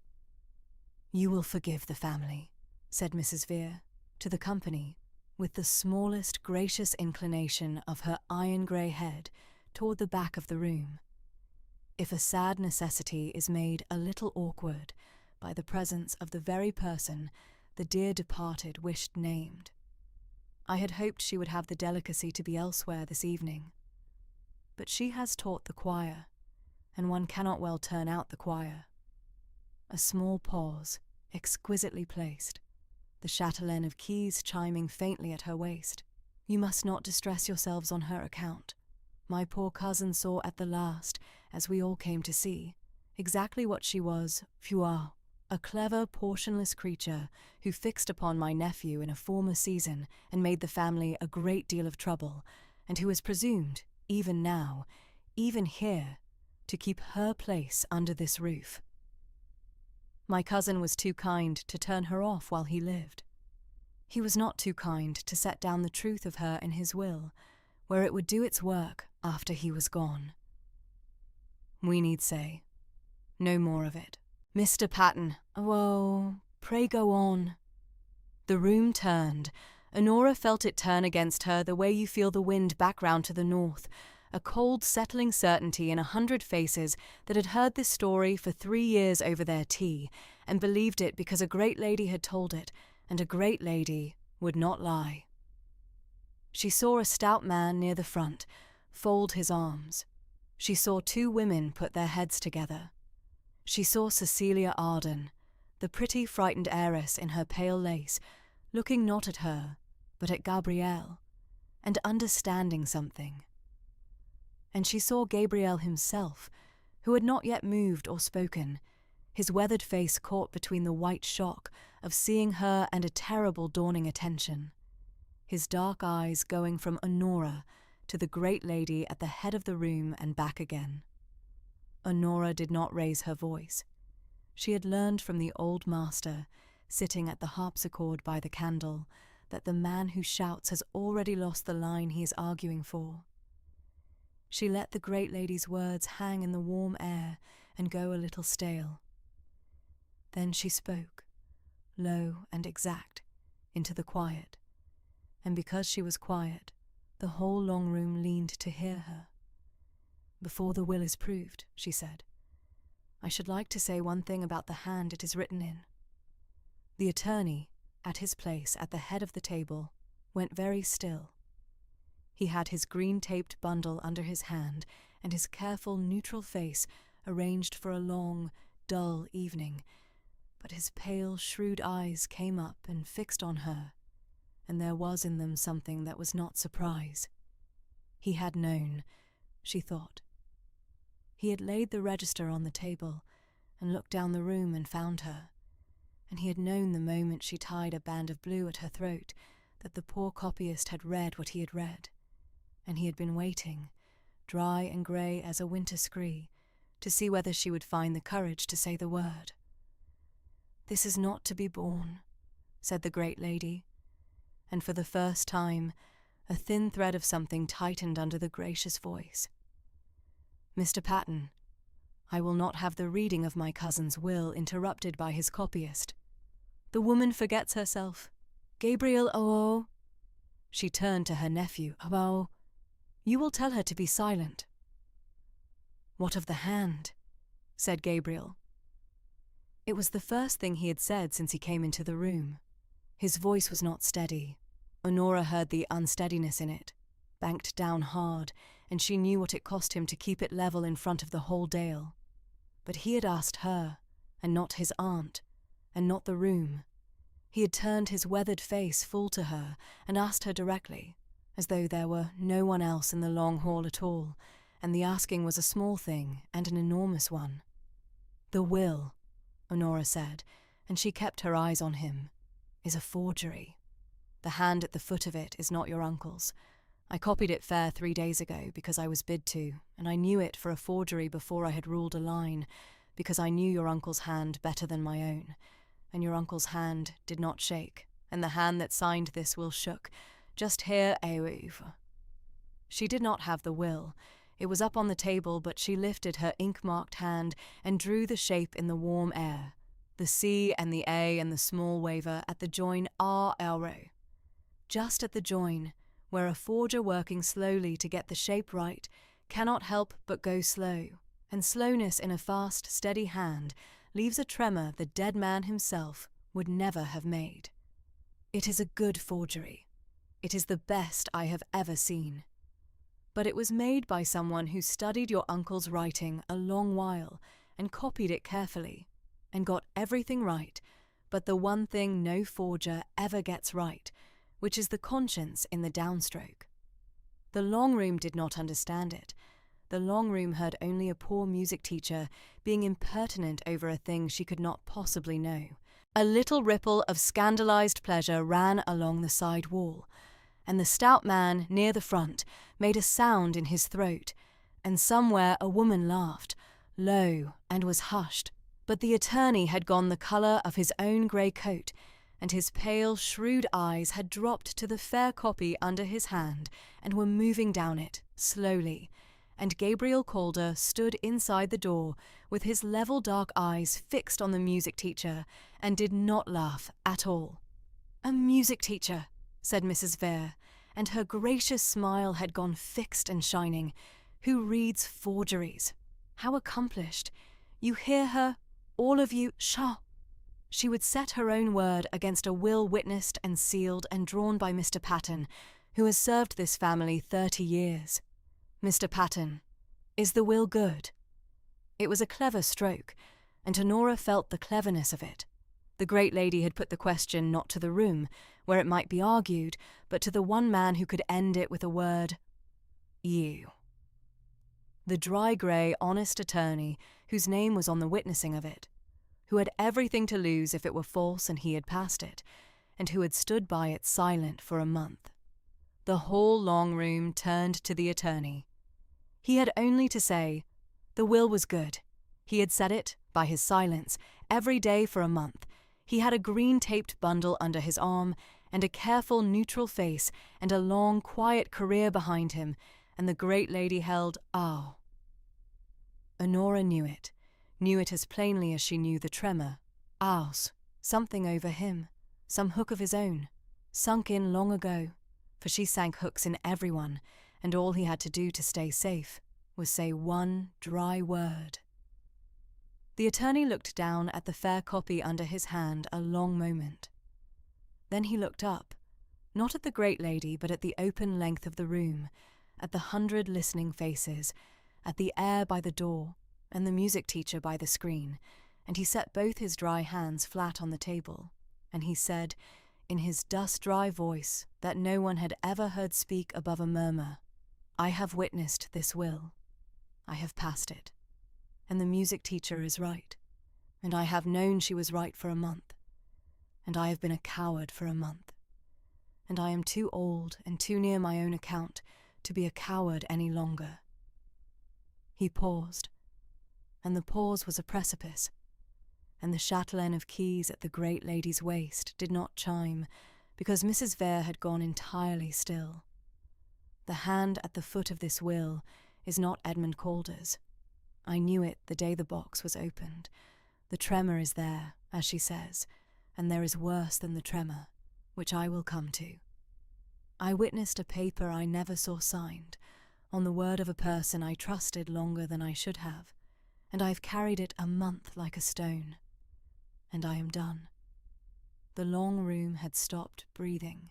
Speaker 1: "You will forgive the family," said Mrs. Vere, to the company, with the smallest gracious inclination of her iron-grey head toward the back of the room, "if a sad necessity is made a little awkward by the presence of the very person the dear departed wished named. I had hoped she would have the delicacy to be elsewhere this evening. But she has taught the choir, and one cannot well turn out the choir." A small pause, exquisitely placed, the chatelaine of keys chiming faintly at her waist. "You must not distress yourselves on her account. My poor cousin saw at the last, as we all came to see, exactly what she was, Fuar, a clever, portionless creature who fixed upon my nephew in a former season and made the family a great deal of trouble, and who is presumed, even now, even here, to keep her place under this roof. My cousin was too kind to turn her off while he lived. He was not too kind to set down the truth of her in his will, where it would do its work after he was gone. We need say no more of it. Mr. Patten, oh, pray go on." The room turned. Honora felt it turn against her the way you feel the wind back round to the north, a cold settling certainty in 100 faces that had heard this story for 3 years over their tea, and believed it because a great lady had told it, and a great lady would not lie. She saw a stout man near the front fold his arms. She saw 2 women put their heads together. She saw Cecilia Arden, the pretty frightened heiress in her pale lace, looking not at her, but at Gabriel, and understanding something. And she saw Gabriel himself, who had not yet moved or spoken, his weathered face caught between the white shock of seeing her and a terrible dawning attention, his dark eyes going from Honora to the great lady at the head of the room and back again. Honora did not raise her voice. She had learned from the old master, sitting at the harpsichord by the candle, that the man who shouts has already lost the line he is arguing for. She let the great lady's words hang in the warm air and go a little stale. Then she spoke, low and exact, into the quiet, and because she was quiet, the whole long room leaned to hear her. "Before the will is proved," she said, "I should like to say one thing about the hand it is written in." The attorney, at his place at the head of the table, went very still. He had his green-taped bundle under his hand and his careful, neutral face arranged for a long, dull evening, but his pale, shrewd eyes came up and fixed on her, and there was in them something that was not surprise. He had known, she thought. He had laid the register on the table and looked down the room and found her, and he had known the moment she tied a band of blue at her throat that the poor copyist had read what he had read, and he had been waiting, dry and grey as a winter scree, to see whether she would find the courage to say the word. "This is not to be borne," said the great lady, and for the first time a thin thread of something tightened under the gracious voice. "Mr. Patten, I will not have the reading of my cousin's will interrupted by his copyist. The woman forgets herself. Gabriel oh." She turned to her nephew. "Oh, you will tell her to be silent." "What of the hand?" said Gabriel. It was the first thing he had said since he came into the room. His voice was not steady. Honora heard the unsteadiness in it, banked down hard, and she knew what it cost him to keep it level in front of the whole dale. But he had asked her, and not his aunt, and not the room. He had turned his weathered face full to her and asked her directly, as though there were no one else in the long hall at all, and the asking was a small thing and an enormous one. "The will," Honora said, and she kept her eyes on him, "is a forgery. The hand at the foot of it is not your uncle's. I copied it fair 3 days ago because I was bid to, and I knew it for a forgery before I had ruled a line, because I knew your uncle's hand better than my own, and your uncle's hand did not shake, and the hand that signed this will shook, just here over." She did not have the will. It was up on the table, but she lifted her ink-marked hand and drew the shape in the warm air, the C and the A and the small waver at the join R arrow. Just at the join, where a forger working slowly to get the shape right cannot help but go slow, and slowness in a fast, steady hand leaves a tremor the dead man himself would never have made. It is a good forgery. It is the best I have ever seen. But it was made by someone who studied your uncle's writing a long while and copied it carefully, and got everything right, but the one thing no forger ever gets right, which is the conscience in the downstroke. The long room did not understand it. The long room heard only a poor music teacher being impertinent over a thing she could not possibly know. A little ripple of scandalized pleasure ran along the side wall, and the stout man near the front made a sound in his throat, and somewhere a woman laughed, low, and was hushed, but the attorney had gone the colour of his own grey coat, and his pale, shrewd eyes had dropped to the fair copy under his hand and were moving down it, slowly, and Gabriel Calder stood inside the door with his level dark eyes fixed on the music teacher and did not laugh at all. "A music teacher," said Mrs. Vere, and her gracious smile had gone fixed and shining, "who reads forgeries. How accomplished. You hear her, all of you, pshaw." She would set her own word against a will witnessed and sealed and drawn by Mr. Patten, who has served this family 30 years. "Mr. Patten, is the will good?" It was a clever stroke, and Honora felt the cleverness of it. The great lady had put the question not to the room, where it might be argued, but to the one man who could end it with a word, "You." The dry grey, honest attorney, whose name was on the witnessing of it, who had everything to lose if it were false and he had passed it, and who had stood by it silent for a month. The whole long room turned to the attorney. He had only to say, the will was good. He had said it, by his silence, every day for a month. He had a green-taped bundle under his arm, and a careful, neutral face, and a long, quiet career behind him, and the great lady held "ow." Honora knew it as plainly as she knew the tremor, ours, something over him, some hook of his own, sunk in long ago, for she sank hooks in everyone, and all he had to do to stay safe was say one dry word. The attorney looked down at the fair copy under his hand a long moment. Then he looked up, not at the great lady, but at the open length of the room, at the 100 listening faces, at the air by the door, and the music teacher by the screen, and he set both his dry hands flat on the table, and he said, in his dust-dry voice that no one had ever heard speak above a murmur, "I have witnessed this will. I have passed it, and the music teacher is right, and I have known she was right for a month, and I have been a coward for a month, and I am too old and too near my own account to be a coward any longer." He paused, and the pause was a precipice, and the chatelaine of keys at the great lady's waist did not chime, because Mrs. Vere had gone entirely still. The hand at the foot of this will is not Edmund Calder's. I knew it the day the box was opened. The tremor is there, as she says, and there is worse than the tremor, which I will come to. I witnessed a paper I never saw signed, on the word of a person I trusted longer than I should have, and I have carried it a month like a stone. And I am done. The long room had stopped breathing.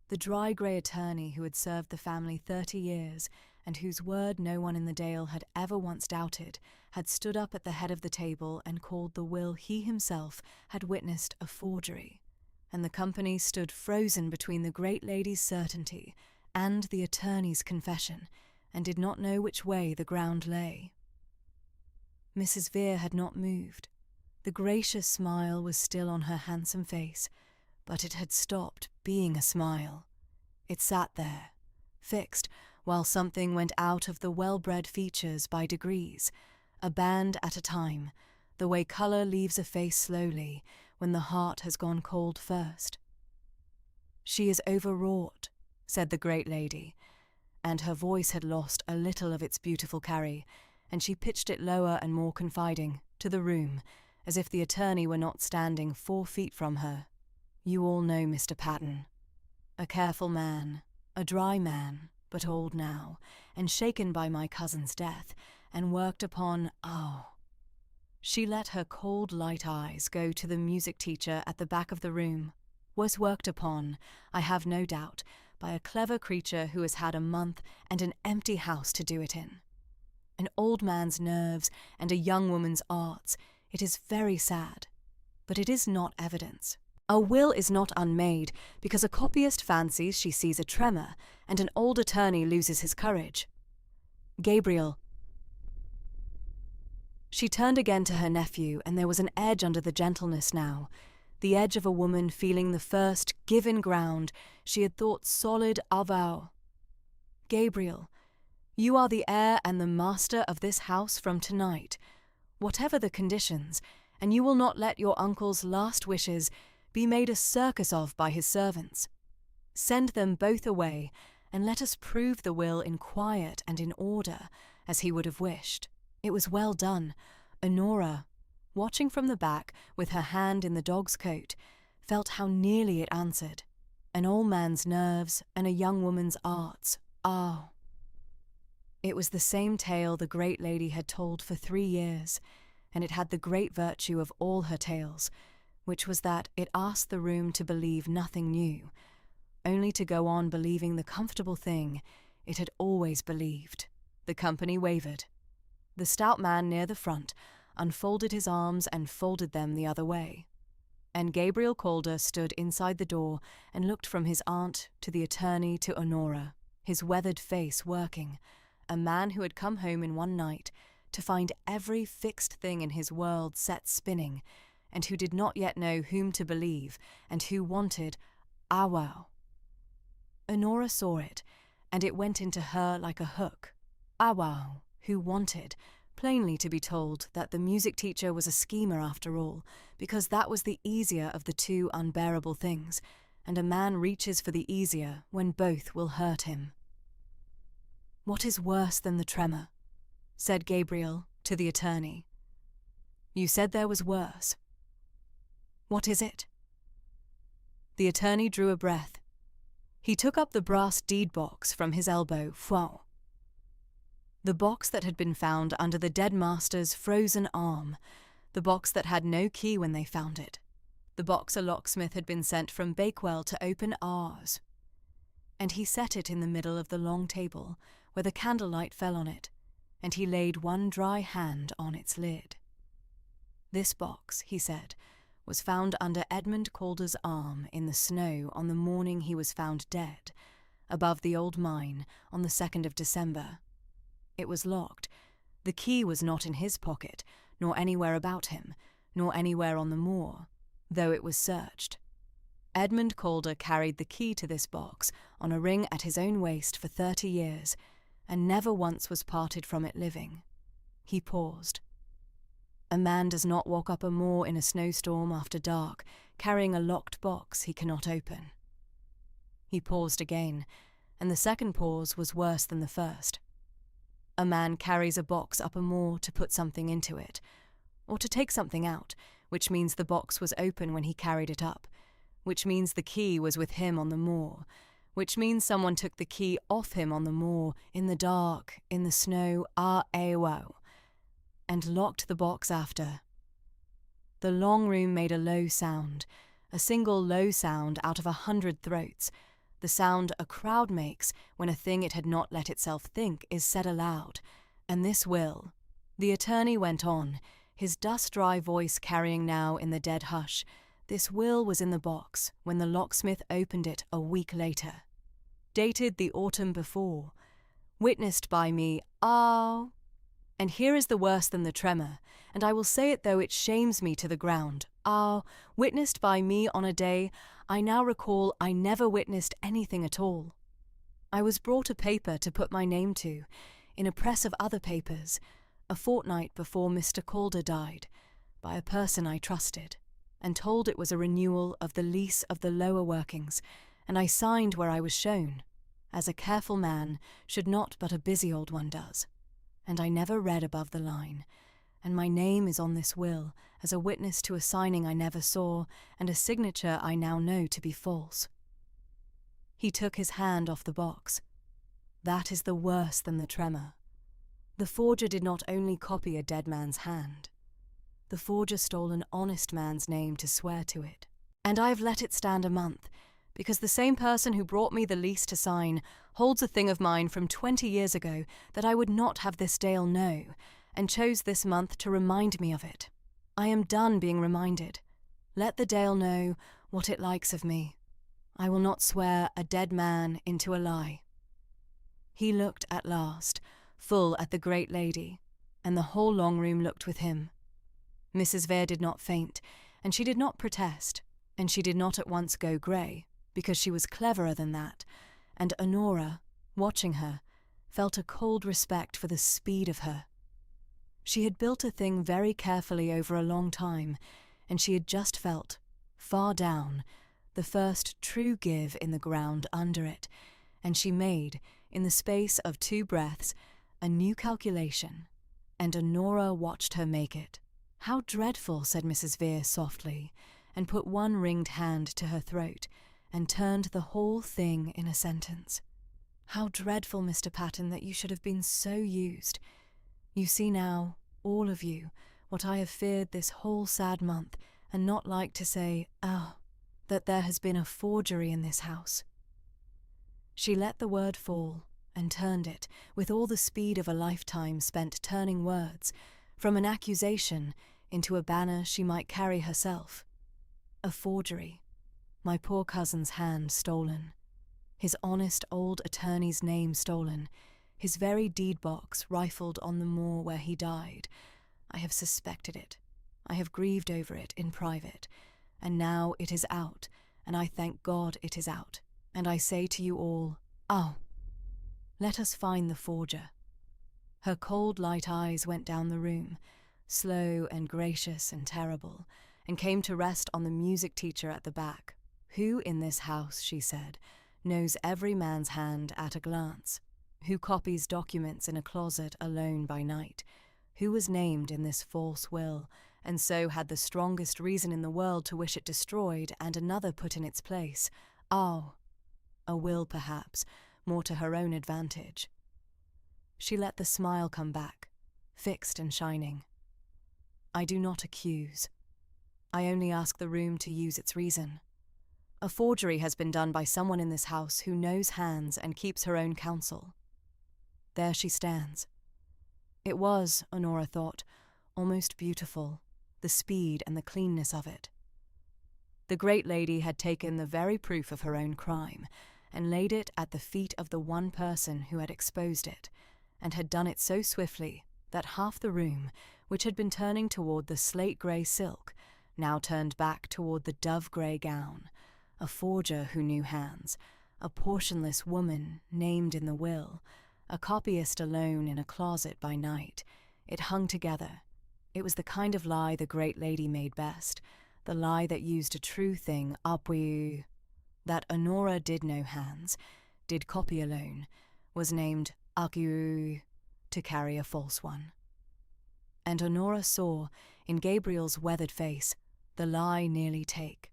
Speaker 1: The dry grey attorney who had served the family 30 years, and whose word no one in the Dale had ever once doubted, had stood up at the head of the table and called the will he himself had witnessed a forgery, and the company stood frozen between the great lady's certainty and the attorney's confession, and did not know which way the ground lay. Mrs. Vere had not moved. The gracious smile was still on her handsome face, but it had stopped being a smile. It sat there, fixed, while something went out of the well-bred features by degrees, a band at a time, the way colour leaves a face slowly when the heart has gone cold first. "She is overwrought," said the great lady, and her voice had lost a little of its beautiful carry, and she pitched it lower and more confiding, to the room, as if the attorney were not standing 4 feet from her. "You all know Mr. Patten. A careful man, a dry man, but old now, and shaken by my cousin's death, and worked upon, She let her cold light eyes go to the music teacher at the back of the room. Was worked upon, I have no doubt, by a clever creature who has had a month and an empty house to do it in. An old man's nerves and a young woman's arts. It is very sad, but it is not evidence. A will is not unmade because a copyist fancies she sees a tremor and an old attorney loses his courage. Gabriel." She turned again to her nephew, and there was an edge under the gentleness now, the edge of a woman feeling the first given ground she had thought solid avowal. "Gabriel, you are the heir and the master of this house from tonight, whatever the conditions, and you will not let your uncle's last wishes be made a circus of by his servants. Send them both away, and let us prove the will in quiet and in order, as he would have wished. It was well done. Honora, watching from the back with her hand in the dog's coat, felt how nearly it answered. An old man's nerves and a young woman's arts. It was the same tale the great lady had told for 3 years, and it had the great virtue of all her tales, which was that it asked the room to believe nothing new, only to go on believing the comfortable thing it had always believed. The company wavered. The stout man near the front unfolded his arms and folded them the other way, and Gabriel Calder stood inside the door and looked from his aunt to the attorney to Honora, his weathered face working, a man who had come home in one night to find every fixed thing in his world set spinning, and who did not yet know whom to believe, and who wanted Awow. Honora saw it, and it went into her like a hook. Awow, who wanted, plainly to be told that the music teacher was a schemer after all, because that was the easier of the 2 unbearable things, and a man reaches for the easier when both will hurt him. "What is worse than the tremor?" said Gabriel to the attorney. "You said there was worse. What is it?" The attorney drew a breath. He took up the brass deed box from his elbow. Fouan. The box that had been found under the dead master's frozen arm, the box that had no key when they found it, the box a locksmith had been sent from Bakewell to open ours. And he set it in the middle of the long table, where the candlelight fell on it, and he laid one dry hand on its lid. "This box," he said, "was found under Edmund Calder's arm in the snow on the morning he was found dead, above the old mine on the 2nd of December. It was locked. The key was not in his pocket, nor anywhere about him, nor anywhere on the moor, though it was searched. Edmund Calder carried the key to this box on a ring at his own waist for 30 years, and never once was parted from it living." He paused. "A man does not walk up a moor in a snowstorm after dark, carrying a locked box he cannot open." He paused again, and the second pause was worse than the first. "A man carries a box up a moor to put something into it, or to take something out, which means the box was open when he carried it up, which means the key was with him on the moor, which means someone took the key off him on the moor, in the dark, in the snow, and locked the box after." The long room made a low sound, a single low sound out of 100 throats, the sound a crowd makes when a thing it had not let itself think is said aloud. "And this will," the attorney went on, his dust-dry voice carrying now in the dead hush, "this will was in the box when the locksmith opened it a week later. Dated the autumn before. Witnessed by me, and here is the worse than the tremor, and I will say it though it shames me to the ground, witnessed by me on a day I now recall I never witnessed anything at all. I was brought a paper to put my name to, in a press of other papers, a fortnight before Mr. Calder died, by a person I trusted, and told it was a renewal of the lease of the lower workings, and I signed where I was shown, as a careful man should not but a busy old one does, and I never read above the line, and my name is on this will as a witness to a signing I never saw and a signature I now know to be false." He took his hand off the box. "That is the worse than the tremor. The forger did not only copy a dead man's hand. The forger stole an honest man's name to swear to it. And I have let it stand a month, because the same person who brought me the lease to sign holds a thing of mine from 20 years ago that I would not have this Dale know, and chose this month to remind me of it. I am done being reminded. Let the Dale know what it likes of me. I will not swear a dead man into a lie." He looked at last, full at the great lady, and the whole long room looked with him. Mrs. Vere did not faint, and she did not protest, and she did not at once go grey, because she was cleverer than that, and Honora, watching her, felt a cold respect for the speed of her. She had built a thing very carefully over a long time, and she had just felt, far down, the first true give in the ground under it, and she made, in the space of 2 breaths, a new calculation, and Honora watched her make it. "How dreadful," said Mrs. Vere softly, and put one ringed hand to her throat, and turned the whole thing in a sentence. "How dreadful, Mr. Patten, that you should have been so used. You see now, all of you, what I have feared this whole sad month, and not like to say, that there has been a forgery in this house." She let the word fall, and turned it, with all the speed of a lifetime spent turning words, from an accusation into a banner she might carry herself. A forgery. My poor cousin's hand stolen. His honest old attorney's name stolen. His very deed-box rifled on the moor where he died. I have suspected it. I have grieved over it in private. And now it is out, and I thank God it is out. And I say to you all, let us find the forger. Her cold light eyes went down the room, slow and gracious and terrible, and came to rest on the music teacher at the back. "Who in this house," she said, "knows every man's hand at a glance? Who copies documents in a closet alone by night? Who was named in this false will, and so had the strongest reason in the world to wish it destroyed and another put in its place? A will, perhaps, more to her own advantage." She let the smile come back, fixed and shining. "I do not accuse. I only ask the room to use its reason. A forgery has been done by someone in this house who knows hands and keeps her own counsel. There she stands. It was, Honora thought, almost beautiful, the speed and the cleanness of it. The great lady had taken the very proof of her own crime and laid it at the feet of the one person who had exposed it, and had done it so swiftly that half the room, which had been turning toward the slate-grey silk, now turned back toward the dove-grey gown. A forger who knew hands, a portionless woman named in the will, a copyist alone in a closet by night. It hung together. It was the kind of lie the great lady made best, the lie that used a true thing that Honora did know hands, did copy alone, was named Akiu to carry a false one. And Honora saw, in Gabriel's weathered face, the lie nearly take,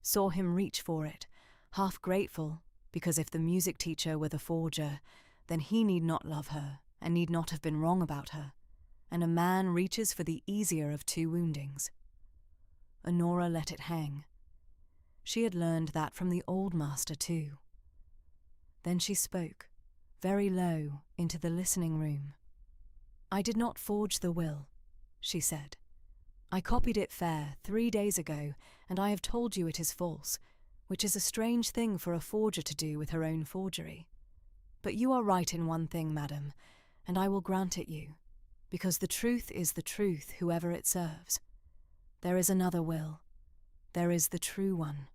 Speaker 1: saw him reach for it, half grateful, because if the music teacher were the forger, then he need not love her, and need not have been wrong about her, and a man reaches for the easier of two woundings. Honora let it hang. She had learned that from the old master too. Then she spoke, very low, into the listening room. "I did not forge the will," she said. "I copied it fair 3 days ago, and I have told you it is false, which is a strange thing for a forger to do with her own forgery. But you are right in one thing, madam, and I will grant it you, because the truth is the truth, whoever it serves. There is another will. There is the true one.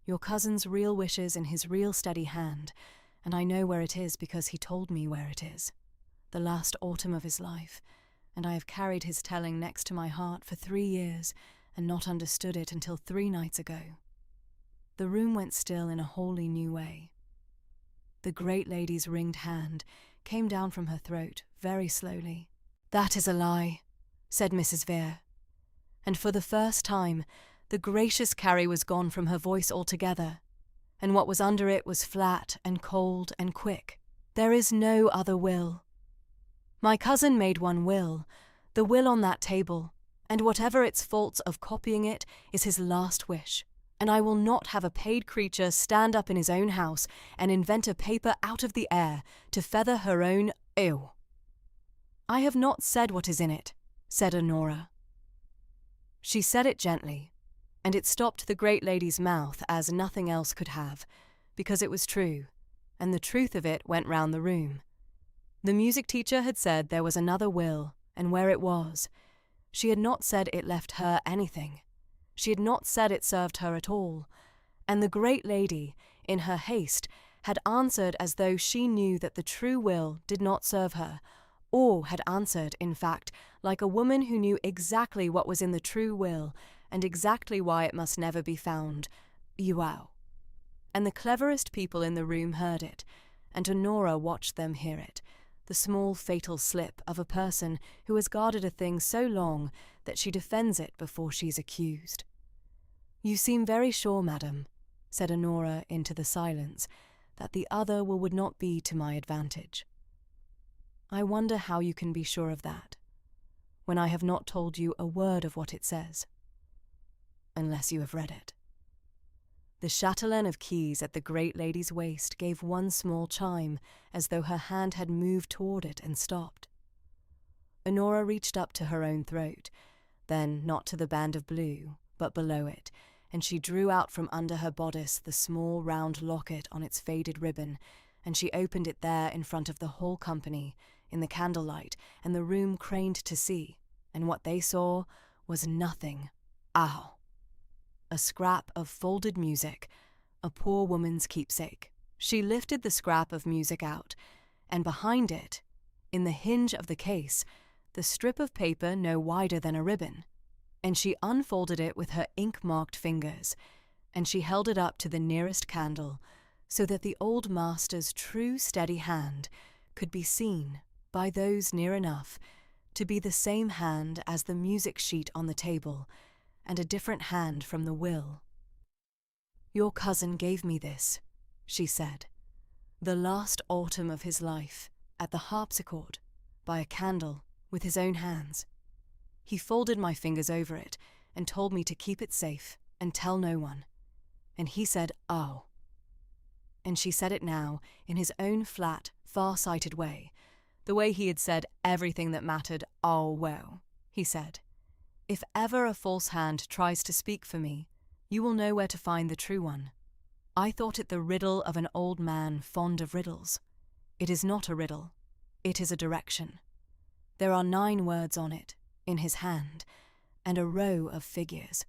Speaker 1: Your cousin's real wishes in his real steady hand, and I know where it is because he told me where it is, the last autumn of his life, and I have carried his telling next to my heart for 3 years and not understood it until 3 nights ago." The room went still in a wholly new way. The great lady's ringed hand came down from her throat very slowly. "That is a lie," said Mrs. Vere. And for the first time, the gracious carry was gone from her voice altogether, and what was under it was flat and cold and quick. "There is no other will. My cousin made one will, the will on that table, and whatever its faults of copying it is his last wish, and I will not have a paid creature stand up in his own house and invent a paper out of the air to feather her own ew." "I have not said what is in it," said Honora. She said it gently, and it stopped the great lady's mouth as nothing else could have, because it was true, and the truth of it went round the room. The music teacher had said there was another will, and where it was. She had not said it left her anything. She had not said it served her at all, and the great lady, in her haste, had answered as though she knew that the true will did not serve her, or had answered, in fact, like a woman who knew exactly what was in the true will and exactly why it must never be found. Wow. And the cleverest people in the room heard it, and Honora watched them hear it, the small fatal slip of a person who has guarded a thing so long that she defends it before she's accused. "You seem very sure, madam," said Honora into the silence, "that the other will would not be to my advantage. I wonder how you can be sure of that, when I have not told you a word of what it says, unless you have read it." The chatelaine of keys at the great lady's waist gave one small chime, as though her hand had moved toward it and stopped. Honora reached up to her own throat, then not to the band of blue, but below it, and she drew out from under her bodice the small round locket on its faded ribbon, and she opened it there in front of the whole company, in the candlelight, and the room craned to see, and what they saw was nothing. Ow! A scrap of folded music, a poor woman's keepsake. She lifted the scrap of music out, and behind it, in the hinge of the case, the strip of paper no wider than a ribbon, and she unfolded it with her ink-marked fingers, and she held it up to the nearest candle, so that the old master's true steady hand could be seen by those near enough to be the same hand as the music sheet on the table, and a different hand from the will. "Your cousin gave me this," she said, "the last autumn of his life, at the harpsichord, by a candle, with his own hands. He folded my fingers over it, and told me to keep it safe, and tell no one. And he said, 'Oh.'" And she said it now, in his own flat, far-sighted way, the way he had said everything that mattered, "Oh, well," he said. If ever a false hand tries to speak for me, you will know where to find the true one. I thought it the riddle of an old man fond of riddles. It is not a riddle. It is a direction. There are 9 words on it, in his hand, and a row of figures,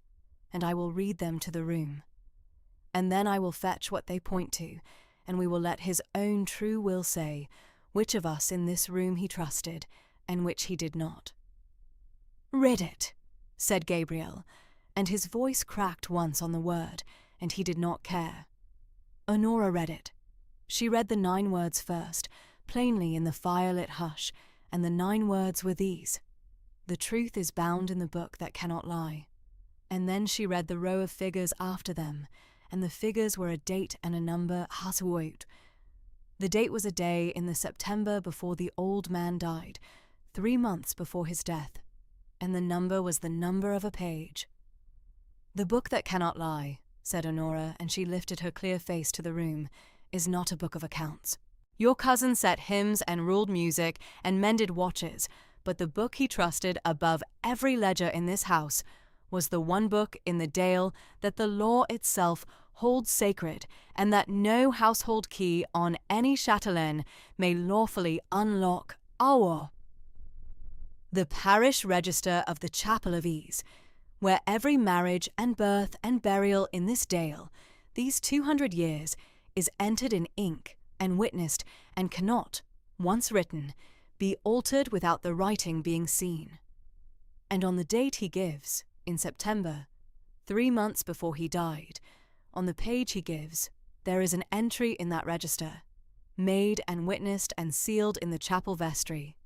Speaker 1: and I will read them to the room. And then I will fetch what they point to, and we will let his own true will say which of us in this room he trusted, and which he did not. "Read it," said Gabriel, and his voice cracked once on the word, and he did not care. Honora read it. She read the 9 words first, plainly in the firelit hush, and the 9 words were these: "The truth is bound in the book that cannot lie." And then she read the row of figures after them, and the figures were a date and a number, Hasuot. The date was a day in the September before the old man died, 3 months before his death, and the number was the number of a page. "The book that cannot lie," said Honora, and she lifted her clear face to the room, "is not a book of accounts. Your cousin set hymns and ruled music and mended watches, but the book he trusted above every ledger in this house was the one book in the Dale that the law itself holds sacred, and that no household key on any chatelaine may lawfully unlock. Awo, the parish register of the Chapel of Ease, where every marriage and birth and burial in this Dale, these 200 years, is entered in ink and witnessed, and cannot, once written, be altered without the writing being seen. And on the date he gives, in September, 3 months before he died, on the page he gives, there is an entry in that register, made and witnessed and sealed in the chapel vestry,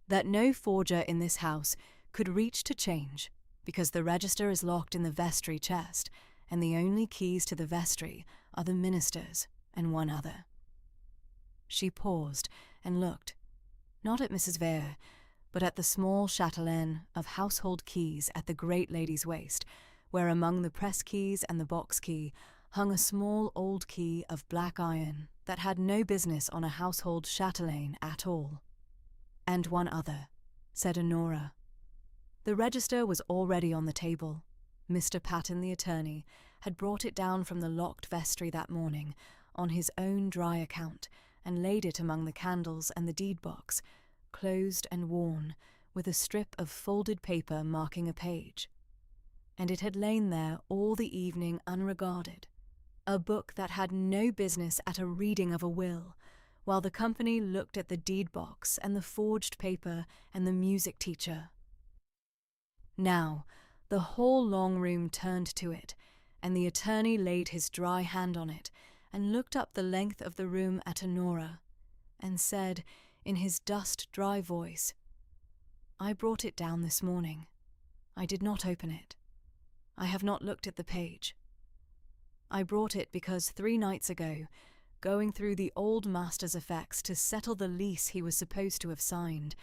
Speaker 1: that no forger in this house could reach to change, because the register is locked in the vestry chest, and the only keys to the vestry are the minister's and one other. She paused and looked, not at Mrs. Vere, but at the small chatelaine of household keys at the great lady's waist, where among the press keys and the box key hung a small old key of black iron that had no business on a household chatelaine at all. "And one other," said Honora. The register was already on the table. Mr. Patten, the attorney, had brought it down from the locked vestry that morning, on his own dry account, and laid it among the candles and the deed box, closed and worn, with a strip of folded paper marking a page. And it had lain there all the evening unregarded, a book that had no business at a reading of a will, while the company looked at the deed box and the forged paper and the music teacher. Now, the whole long room turned to it, and the attorney laid his dry hand on it, and looked up the length of the room at Honora, and said, in his dust-dry voice, "I brought it down this morning. I did not open it. I have not looked at the page. I brought it because 3 nights ago, going through the old master's effects to settle the lease he was supposed to have signed,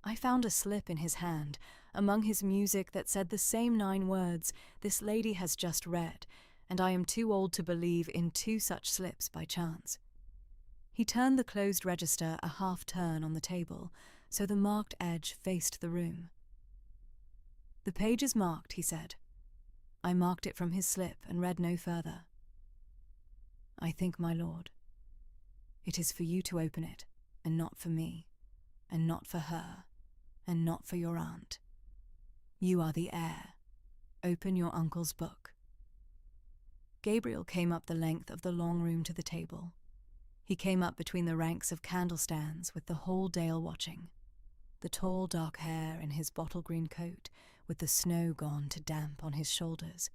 Speaker 1: I found a slip in his hand among his music that said the same 9 words this lady has just read, and I am too old to believe in 2 such slips by chance." He turned the closed register a half-turn on the table, so the marked edge faced the room. "The page is marked," he said. I marked it from his slip and read no further. "I think, my lord, it is for you to open it, and not for me, and not for her, and not for your aunt. You are the heir. Open your uncle's book." Gabriel came up the length of the long room to the table. He came up between the ranks of candle-stands with the whole Dale watching, the tall dark hair in his bottle-green coat with the snow gone to damp on his shoulders,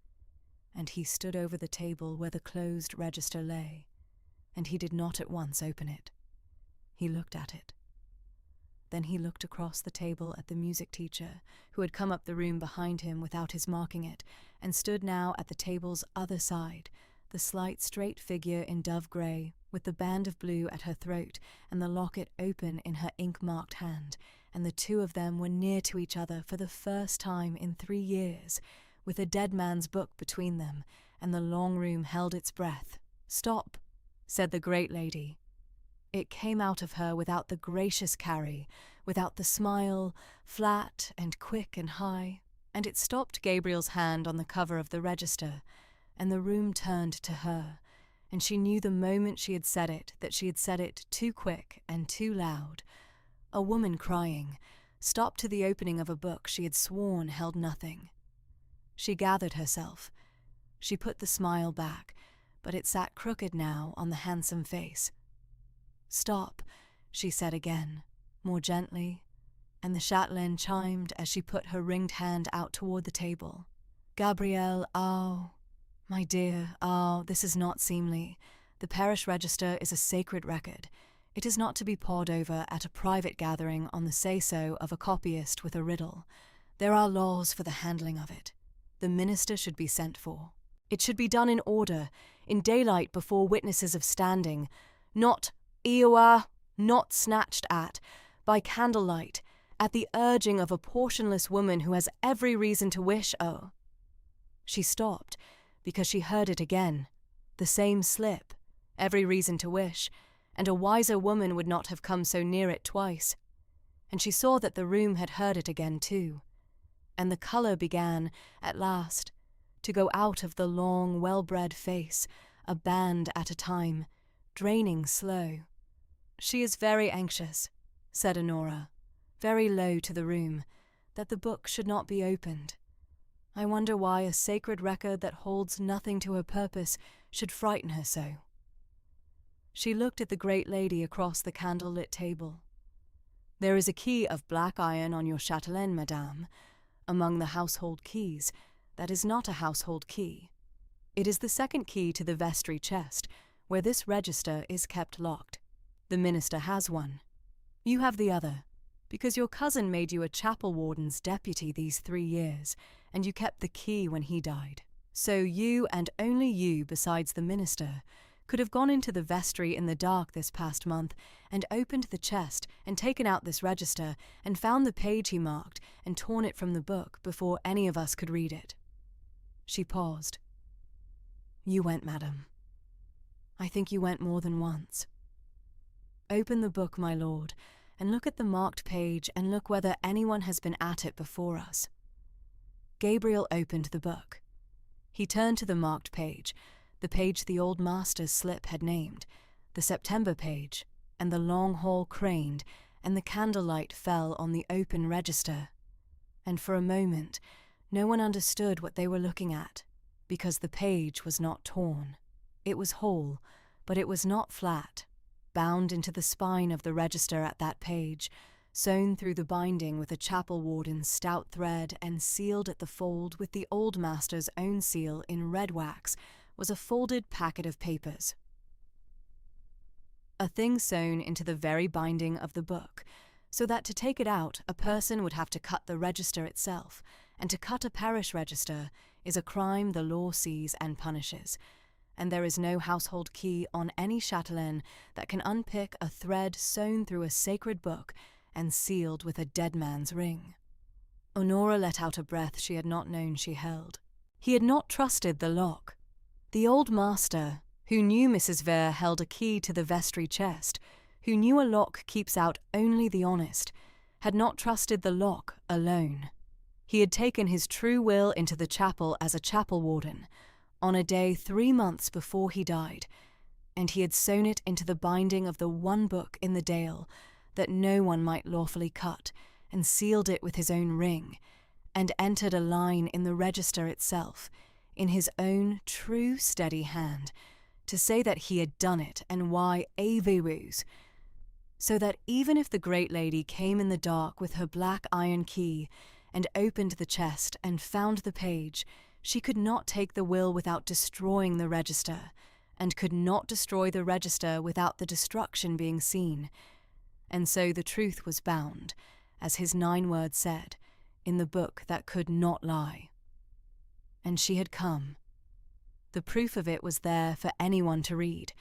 Speaker 1: and he stood over the table where the closed register lay, and he did not at once open it. He looked at it. Then he looked across the table at the music teacher, who had come up the room behind him without his marking it, and stood now at the table's other side, the slight straight figure in dove grey, with the band of blue at her throat and the locket open in her ink-marked hand, and the 2 of them were near to each other for the first time in 3 years, with a dead man's book between them, and the long room held its breath. "Stop," said the great lady. It came out of her without the gracious carry, without the smile, flat and quick and high, and it stopped Gabriel's hand on the cover of the register, and the room turned to her, and she knew the moment she had said it that she had said it too quick and too loud. A woman crying, stopped to the opening of a book she had sworn held nothing. She gathered herself. She put the smile back, but it sat crooked now on the handsome face. "Stop," she said again, more gently, and the chatelaine chimed as she put her ringed hand out toward the table. "Gabrielle, my dear, this is not seemly. The parish register is a sacred record. It is not to be pawed over at a private gathering on the say-so of a copyist with a riddle. There are laws for the handling of it. The minister should be sent for. It should be done in order, in daylight before witnesses of standing, not not snatched at, by candlelight, at the urging of a portionless woman who has every reason to wish, She stopped, because she heard it again. The same slip, every reason to wish, and a wiser woman would not have come so near it twice. And she saw that the room had heard it again too. And the colour began, at last, to go out of the long, well-bred face, a band at a time, draining slow. "She is very anxious," said Honora, very low to the room, "that the book should not be opened. I wonder why a sacred record that holds nothing to her purpose should frighten her so." She looked at the great lady across the candle-lit table. "There is a key of black iron on your chatelaine, madame. Among the household keys, that is not a household key. It is the second key to the vestry chest, where this register is kept locked. The minister has one. You have the other, because your cousin made you a chapel warden's deputy these 3 years, and you kept the key when he died. So you, and only you besides the minister, could have gone into the vestry in the dark this past month and opened the chest and taken out this register and found the page he marked and torn it from the book before any of us could read it." She paused. "You went, madam. I think you went more than once. Open the book, my lord, and look at the marked page and look whether anyone has been at it before us." Gabriel opened the book. He turned to the marked page, the page the old master's slip had named, the September page, and the long hall craned, and the candlelight fell on the open register. And for a moment, no one understood what they were looking at, because the page was not torn. It was whole, but it was not flat, bound into the spine of the register at that page, sewn through the binding with a chapel warden's stout thread and sealed at the fold with the old master's own seal in red wax, was a folded packet of papers. A thing sewn into the very binding of the book, so that to take it out a person would have to cut the register itself, and to cut a parish register is a crime the law sees and punishes, and there is no household key on any chatelaine that can unpick a thread sewn through a sacred book and sealed with a dead man's ring. Honora let out a breath she had not known she held. He had not trusted the lock. The old master, who knew Mrs. Vere held a key to the vestry chest, who knew a lock keeps out only the honest, had not trusted the lock alone. He had taken his true will into the chapel as a chapel warden, on a day 3 months before he died, and he had sewn it into the binding of the one book in the dale that no one might lawfully cut, and sealed it with his own ring, and entered a line in the register itself, in his own true steady hand, to say that he had done it and why Averus, so that even if the great lady came in the dark with her black iron key and opened the chest and found the page, she could not take the will without destroying the register, and could not destroy the register without the destruction being seen. And so the truth was bound, as his 9 words said, in the book that could not lie. And she had come. The proof of it was there for anyone to read,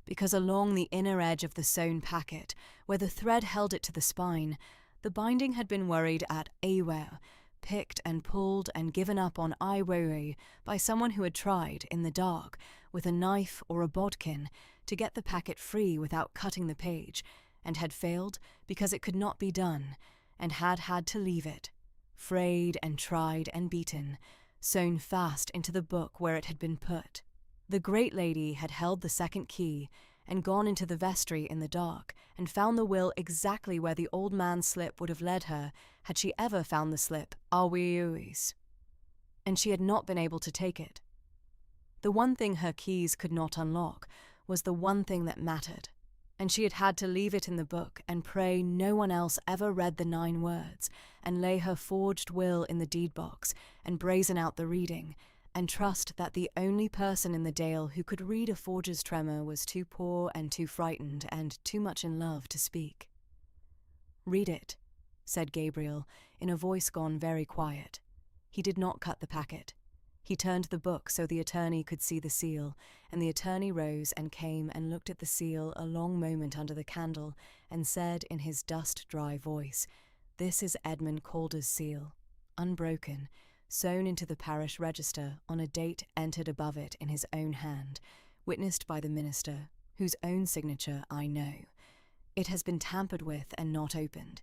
Speaker 1: because along the inner edge of the sewn packet, where the thread held it to the spine, the binding had been worried at Awer, picked and pulled and given up on Iweri by someone who had tried, in the dark, with a knife or a bodkin, to get the packet free without cutting the page, and had failed because it could not be done, and had had to leave it, frayed and tried and beaten, sewn fast into the book where it had been put. The great lady had held the second key and gone into the vestry in the dark and found the will exactly where the old man's slip would have led her had she ever found the slip always. And she had not been able to take it. The one thing her keys could not unlock was the one thing that mattered, and she had had to leave it in the book and pray no one else ever read the 9 words, and lay her forged will in the deed box and brazen out the reading, and trust that the only person in the Dale who could read a forger's tremor was too poor and too frightened and too much in love to speak. "Read it," said Gabriel, in a voice gone very quiet. He did not cut the packet. He turned the book so the attorney could see the seal, and the attorney rose and came and looked at the seal a long moment under the candle, and said in his dust-dry voice, "This is Edmund Calder's seal, unbroken, sewn into the parish register on a date entered above it in his own hand, witnessed by the minister, whose own signature I know. It has been tampered with and not opened.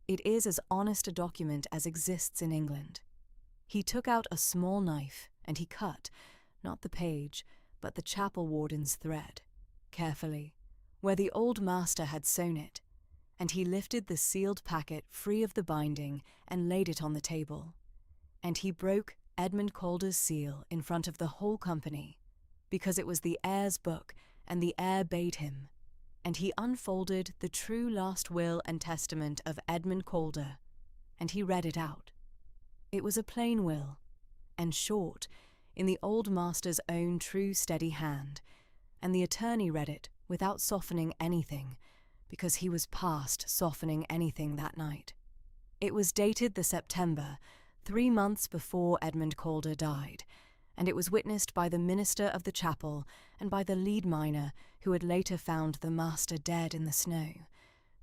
Speaker 1: It is as honest a document as exists in England." He took out a small knife, and he cut, not the page, but the chapel warden's thread, carefully, where the old master had sewn it, and he lifted the sealed packet free of the binding and laid it on the table. And he broke Edmund Calder's seal in front of the whole company, because it was the heir's book, and the heir bade him, and he unfolded the true last will and testament of Edmund Calder, and he read it out. It was a plain will, and short, in the old master's own true steady hand, and the attorney read it without softening anything, because he was past softening anything that night. It was dated the September, 3 months before Edmund Calder died, and it was witnessed by the minister of the chapel and by the lead miner who had later found the master dead in the snow,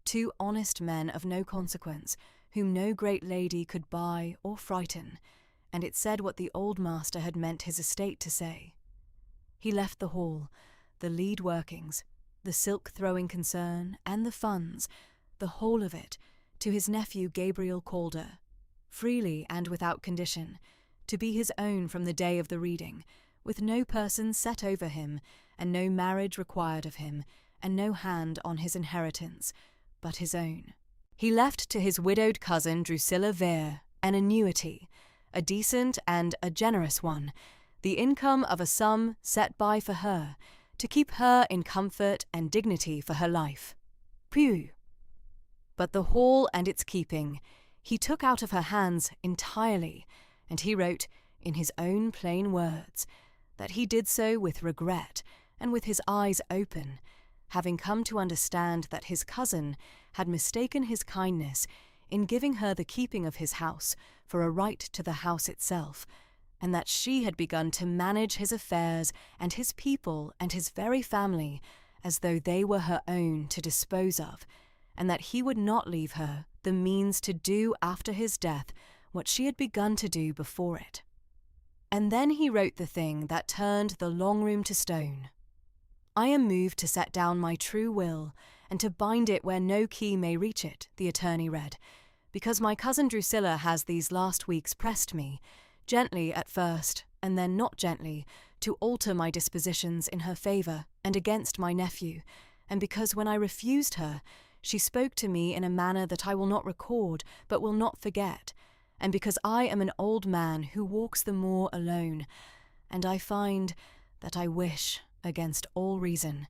Speaker 1: 2 honest men of no consequence, whom no great lady could buy or frighten, and it said what the old master had meant his estate to say. He left the hall, the lead workings, the silk-throwing concern, and the funds, the whole of it, to his nephew Gabriel Calder, freely and without condition, to be his own from the day of the reading, with no person set over him, and no marriage required of him, and no hand on his inheritance, but his own. He left to his widowed cousin Drusilla Vere an annuity, a decent and a generous one, the income of a sum set by for her, to keep her in comfort and dignity for her life. Phew! But the hall and its keeping he took out of her hands entirely, and he wrote, in his own plain words, that he did so with regret and with his eyes open, having come to understand that his cousin had mistaken his kindness in giving her the keeping of his house for a right to the house itself, and that she had begun to manage his affairs and his people and his very family as though they were her own to dispose of, and that he would not leave her the means to do after his death what she had begun to do before it. And then he wrote the thing that turned the long room to stone. "I am moved to set down my true will, and to bind it where no key may reach it," the attorney read, "because my cousin Drusilla has these last weeks pressed me, gently at first, and then not gently, to alter my dispositions in her favour and against my nephew, and because when I refused her, she spoke to me in a manner that I will not record, but will not forget, and because I am an old man who walks the moor alone, and I find that I wish, against all reason,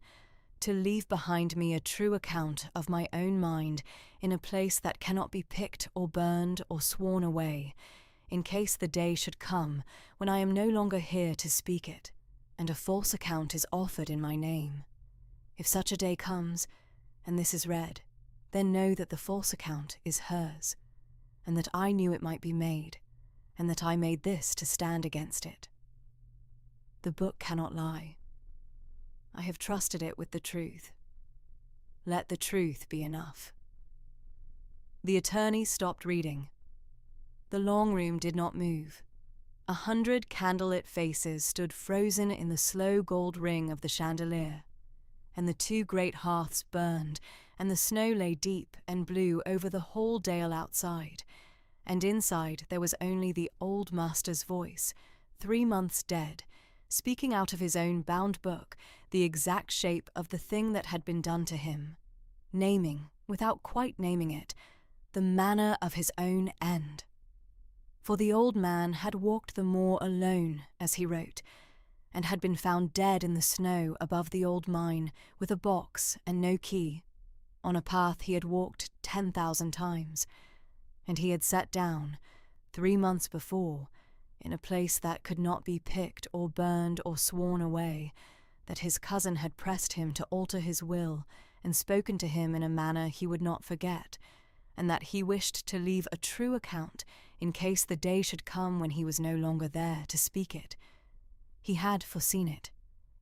Speaker 1: to leave behind me a true account of my own mind in a place that cannot be picked or burned or sworn away, in case the day should come when I am no longer here to speak it, and a false account is offered in my name. If such a day comes, and this is read, then know that the false account is hers, and that I knew it might be made, and that I made this to stand against it. The book cannot lie. I have trusted it with the truth. Let the truth be enough." The attorney stopped reading. The long room did not move. 100 candlelit faces stood frozen in the slow gold ring of the chandelier, and the 2 great hearths burned, and the snow lay deep and blue over the whole dale outside, and inside there was only the old master's voice, 3 months dead, speaking out of his own bound book the exact shape of the thing that had been done to him, naming, without quite naming it, the manner of his own end. For the old man had walked the moor alone, as he wrote, and had been found dead in the snow above the old mine with a box and no key, on a path he had walked 10,000 times, and he had sat down, 3 months before, in a place that could not be picked or burned or sworn away, that his cousin had pressed him to alter his will and spoken to him in a manner he would not forget, and that he wished to leave a true account in case the day should come when he was no longer there to speak it. He had foreseen it.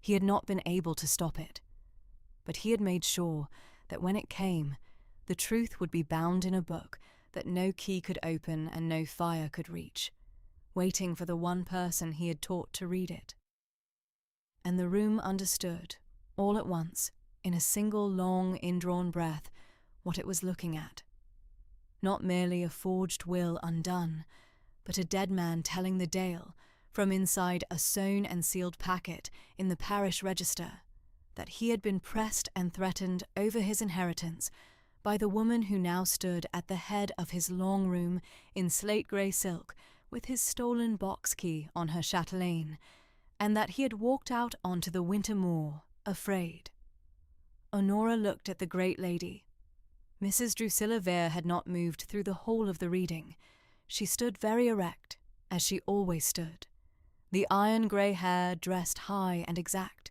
Speaker 1: He had not been able to stop it. But he had made sure that when it came, the truth would be bound in a book that no key could open and no fire could reach, waiting for the one person he had taught to read it. And the room understood, all at once, in a single long indrawn breath, what it was looking at. Not merely a forged will undone, but a dead man telling the Dale, from inside a sewn and sealed packet in the parish register, that he had been pressed and threatened over his inheritance by the woman who now stood at the head of his long room in slate-grey silk with his stolen box key on her chatelaine, and that he had walked out onto the winter moor, afraid. Honora looked at the great lady. Mrs. Drusilla Vere had not moved through the whole of the reading. She stood very erect, as she always stood. The iron-grey hair dressed high and exact,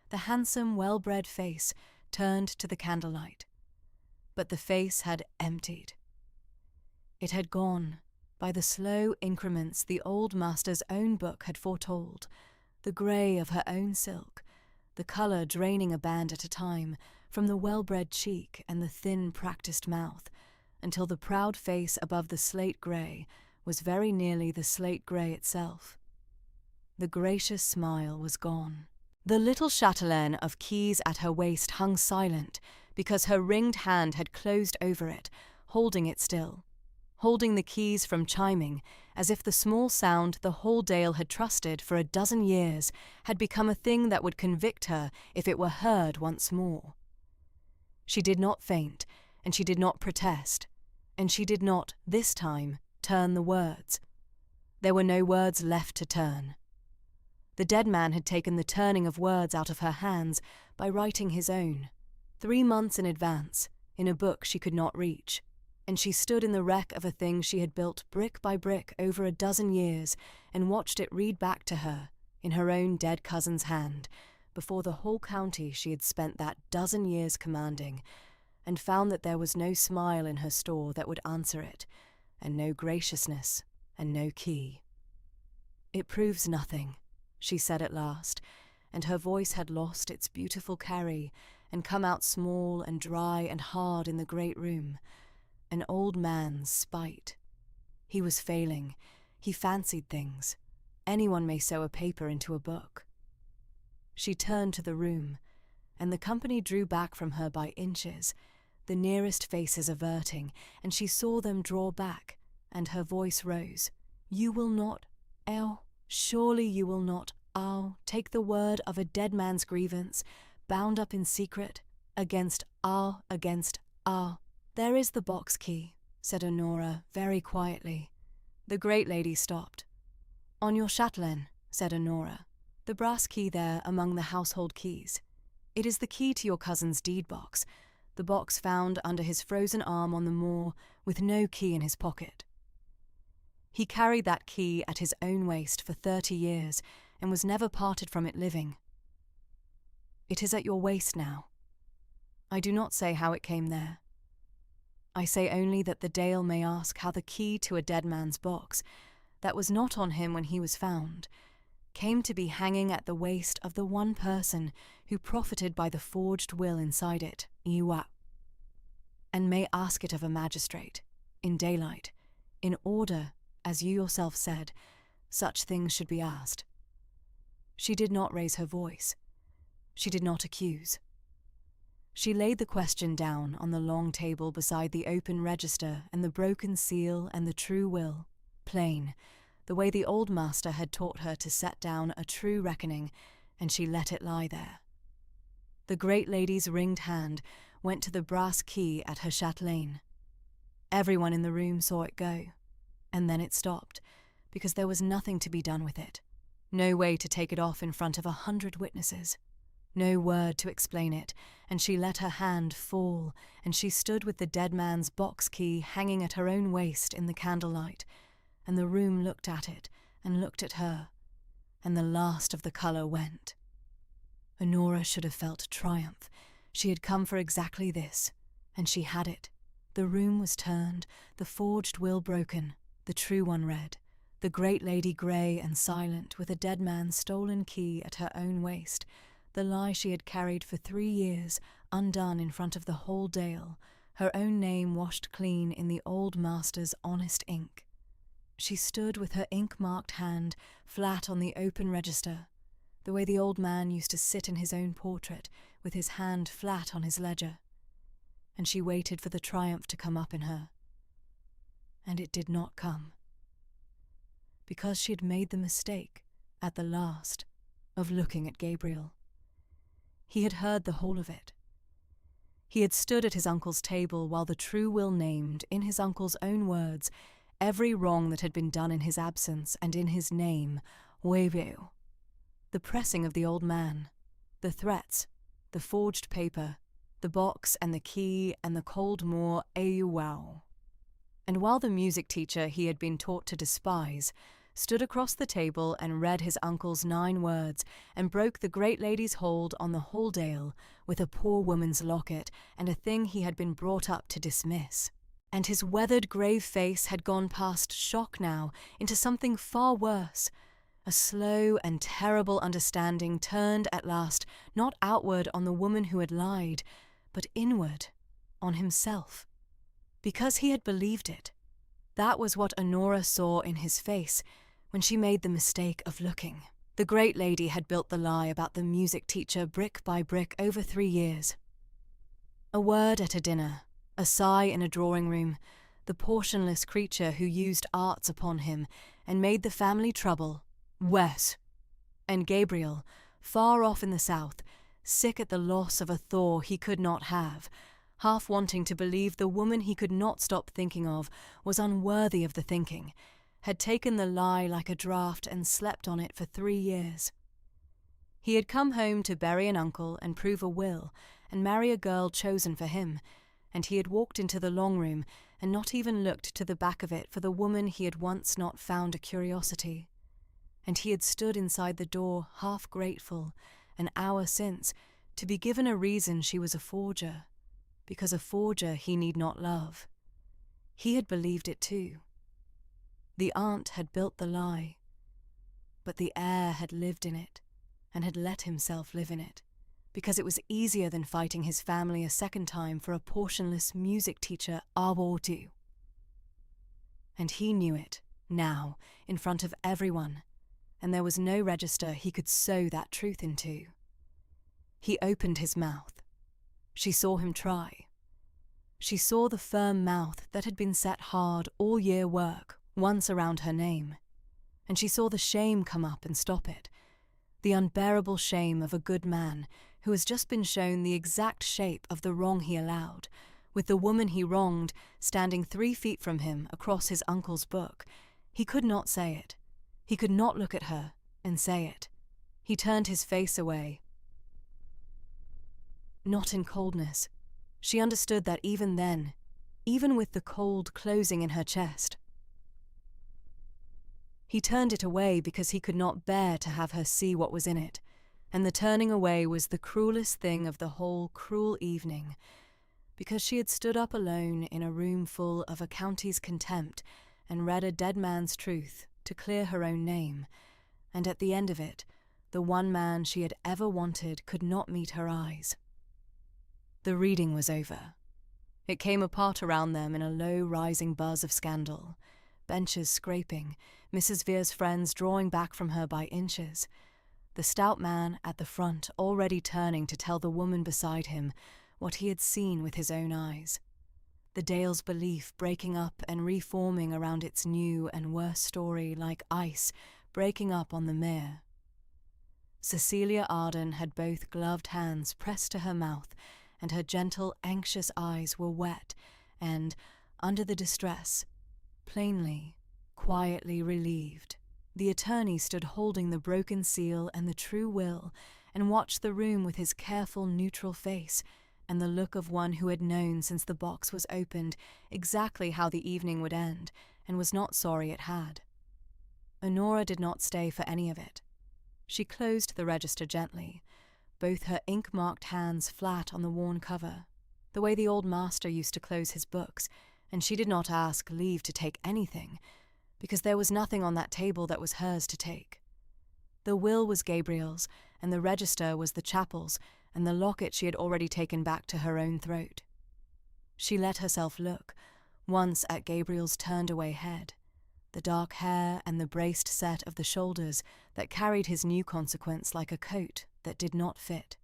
Speaker 1: the handsome, well-bred face turned to the candlelight. But the face had emptied. It had gone, by the slow increments the old master's own book had foretold, the grey of her own silk, the colour draining a band at a time from the well-bred cheek and the thin, practised mouth, until the proud face above the slate-grey was very nearly the slate-grey itself. The gracious smile was gone. The little chatelaine of keys at her waist hung silent, because her ringed hand had closed over it, holding it still, holding the keys from chiming, as if the small sound the whole Dale had trusted for a dozen years had become a thing that would convict her if it were heard once more. She did not faint, and she did not protest, and she did not, this time, turn the words. There were no words left to turn. The dead man had taken the turning of words out of her hands by writing his own, 3 months in advance, in a book she could not reach, and she stood in the wreck of a thing she had built brick by brick over a dozen years and watched it read back to her, in her own dead cousin's hand, before the whole county she had spent that dozen years commanding, and found that there was no smile in her store that would answer it, and no graciousness, and no key. "It proves nothing," she said at last, and her voice had lost its beautiful carry and come out small and dry and hard in the great room. An old man's spite. He was failing. He fancied things. Anyone may sew a paper into a book. She turned to the room, and the company drew back from her by inches, the nearest faces averting, and she saw them draw back, and her voice rose. "You will not, surely you will not, take the word of a dead man's grievance, bound up in secret, against our. "There is the box key," said Honora very quietly. The great lady stopped. "On your chatelaine," said Honora. "The brass key there among the household keys. It is the key to your cousin's deed box, the box found under his frozen arm on the moor with no key in his pocket. He carried that key at his own waist for 30 years and was never parted from it living. It is at your waist now. I do not say how it came there. I say only that the Dale may ask how the key to a dead man's box, that was not on him when he was found, came to be hanging at the waist of the one person who profited by the forged will inside it, and may ask it of a magistrate, in daylight, in order, as you yourself said, such things should be asked." She did not raise her voice. She did not accuse. She laid the question down on the long table beside the open register and the broken seal and the true will, plain, the way the old master had taught her to set down a true reckoning, and she let it lie there. The great lady's ringed hand went to the brass key at her chatelaine. Everyone in the room saw it go, and then it stopped, because there was nothing to be done with it. No way to take it off in front of 100 witnesses. No word to explain it, and she let her hand fall, and she stood with the dead man's box key hanging at her own waist in the candlelight, and the room looked at it and looked at her, and the last of the colour went. Honora should have felt triumph. She had come for exactly this, and she had it. The room was turned, the forged will broken, the true one read, the great lady grey and silent with a dead man's stolen key at her own waist, the lie she had carried for 3 years, undone in front of the whole Dale, her own name washed clean in the old master's honest ink. She stood with her ink-marked hand flat on the open register, the way the old man used to sit in his own portrait, with his hand flat on his ledger. And she waited for the triumph to come up in her. And it did not come. Because she had made the mistake, at the last, of looking at Gabriel. He had heard the whole of it. He had stood at his uncle's table while the true will named, in his uncle's own words, every wrong that had been done in his absence and in his name, Webeu. The pressing of the old man, the threats, the forged paper, the box and the key and the cold more Eyuwao. And while the music teacher he had been taught to despise stood across the table and read his uncle's 9 words and broke the great lady's hold on the whole Dale with a poor woman's locket and a thing he had been brought up to dismiss. And his weathered grave face had gone past shock now into something far worse. A slow and terrible understanding turned at last not outward on the woman who had lied, but inward on himself. Because he had believed it. That was what Honora saw in his face when she made the mistake of looking. The great lady had built the lie about the music teacher brick by brick over 3 years. A word at a dinner, a sigh in a drawing room, the portionless creature who used arts upon him and made the family trouble, worse. And Gabriel, far off in the south, sick at the loss of a Thor he could not have, half wanting to believe the woman he could not stop thinking of was unworthy of the thinking, had taken the lie like a draught and slept on it for 3 years. He had come home to bury an uncle and prove a will and marry a girl chosen for him, and he had walked into the long room and not even looked to the back of it for the woman he had once not found a curiosity. And he had stood inside the door half grateful, an hour since, to be given a reason she was a forger, because a forger he need not love. He had believed it too. The aunt had built the lie, but the heir had lived in it, and had let himself live in it, because it was easier than fighting his family a second time for a portionless music teacher Awotu. And he knew it, now, in front of everyone, and there was no register he could sow that truth into. He opened his mouth. She saw him try. She saw the firm mouth that had been set hard all year work once around her name, and she saw the shame come up and stop it, the unbearable shame of a good man who has just been shown the exact shape of the wrong he allowed, with the woman he wronged standing 3 feet from him across his uncle's book. He could not say it. He could not look at her and say it. He turned his face away. Not in coldness. She understood that even then, even with the cold closing in her chest. He turned it away because he could not bear to have her see what was in it, and the turning away was the cruelest thing of the whole cruel evening, because she had stood up alone in a room full of a county's contempt and read a dead man's truth to clear her own name, and at the end of it, the one man she had ever wanted could not meet her eyes. The reading was over. It came apart around them in a low rising buzz of scandal, benches scraping, Mrs. Vere's friends drawing back from her by inches, the stout man at the front already turning to tell the woman beside him what he had seen with his own eyes. The Dale's belief breaking up and reforming around its new and worse story like ice breaking up on the mere. Cecilia Arden had both gloved hands pressed to her mouth, and her gentle, anxious eyes were wet and, under the distress, plainly, quietly relieved. The attorney stood holding the broken seal and the true will, and watched the room with his careful, neutral face, and the look of one who had known since the box was opened exactly how the evening would end, and was not sorry it had. Honora did not stay for any of it. She closed the register gently, both her ink-marked hands flat on the worn cover, the way the old master used to close his books, and she did not ask leave to take anything, because there was nothing on that table that was hers to take. The will was Gabriel's, and the register was the chapel's, and the locket she had already taken back to her own throat. She let herself look, once at Gabriel's turned-away head, the dark hair and the braced set of the shoulders that carried his new consequence like a coat that did not fit,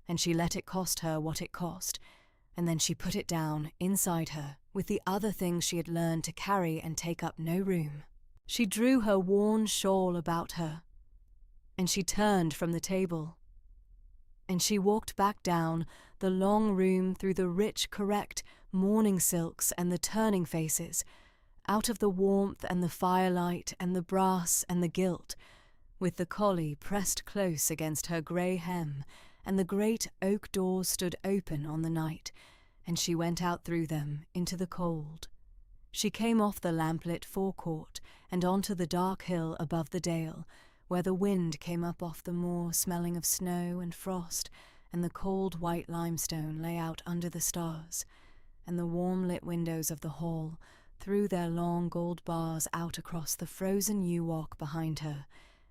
Speaker 1: and she let it cost her what it cost, and then she put it down inside her with the other things she had learned to carry and take up no room. She drew her worn shawl about her, and she turned from the table, and she walked back down the long room through the rich, correct mourning silks and the turning faces, out of the warmth and the firelight and the brass and the gilt, with the collie pressed close against her grey hem, and the great oak doors stood open on the night, and she went out through them into the cold. She came off the lamplit forecourt and onto the dark hill above the dale, where the wind came up off the moor smelling of snow and frost, and the cold white limestone lay out under the stars, and the warm-lit windows of the hall threw their long gold bars out across the frozen yew walk behind her,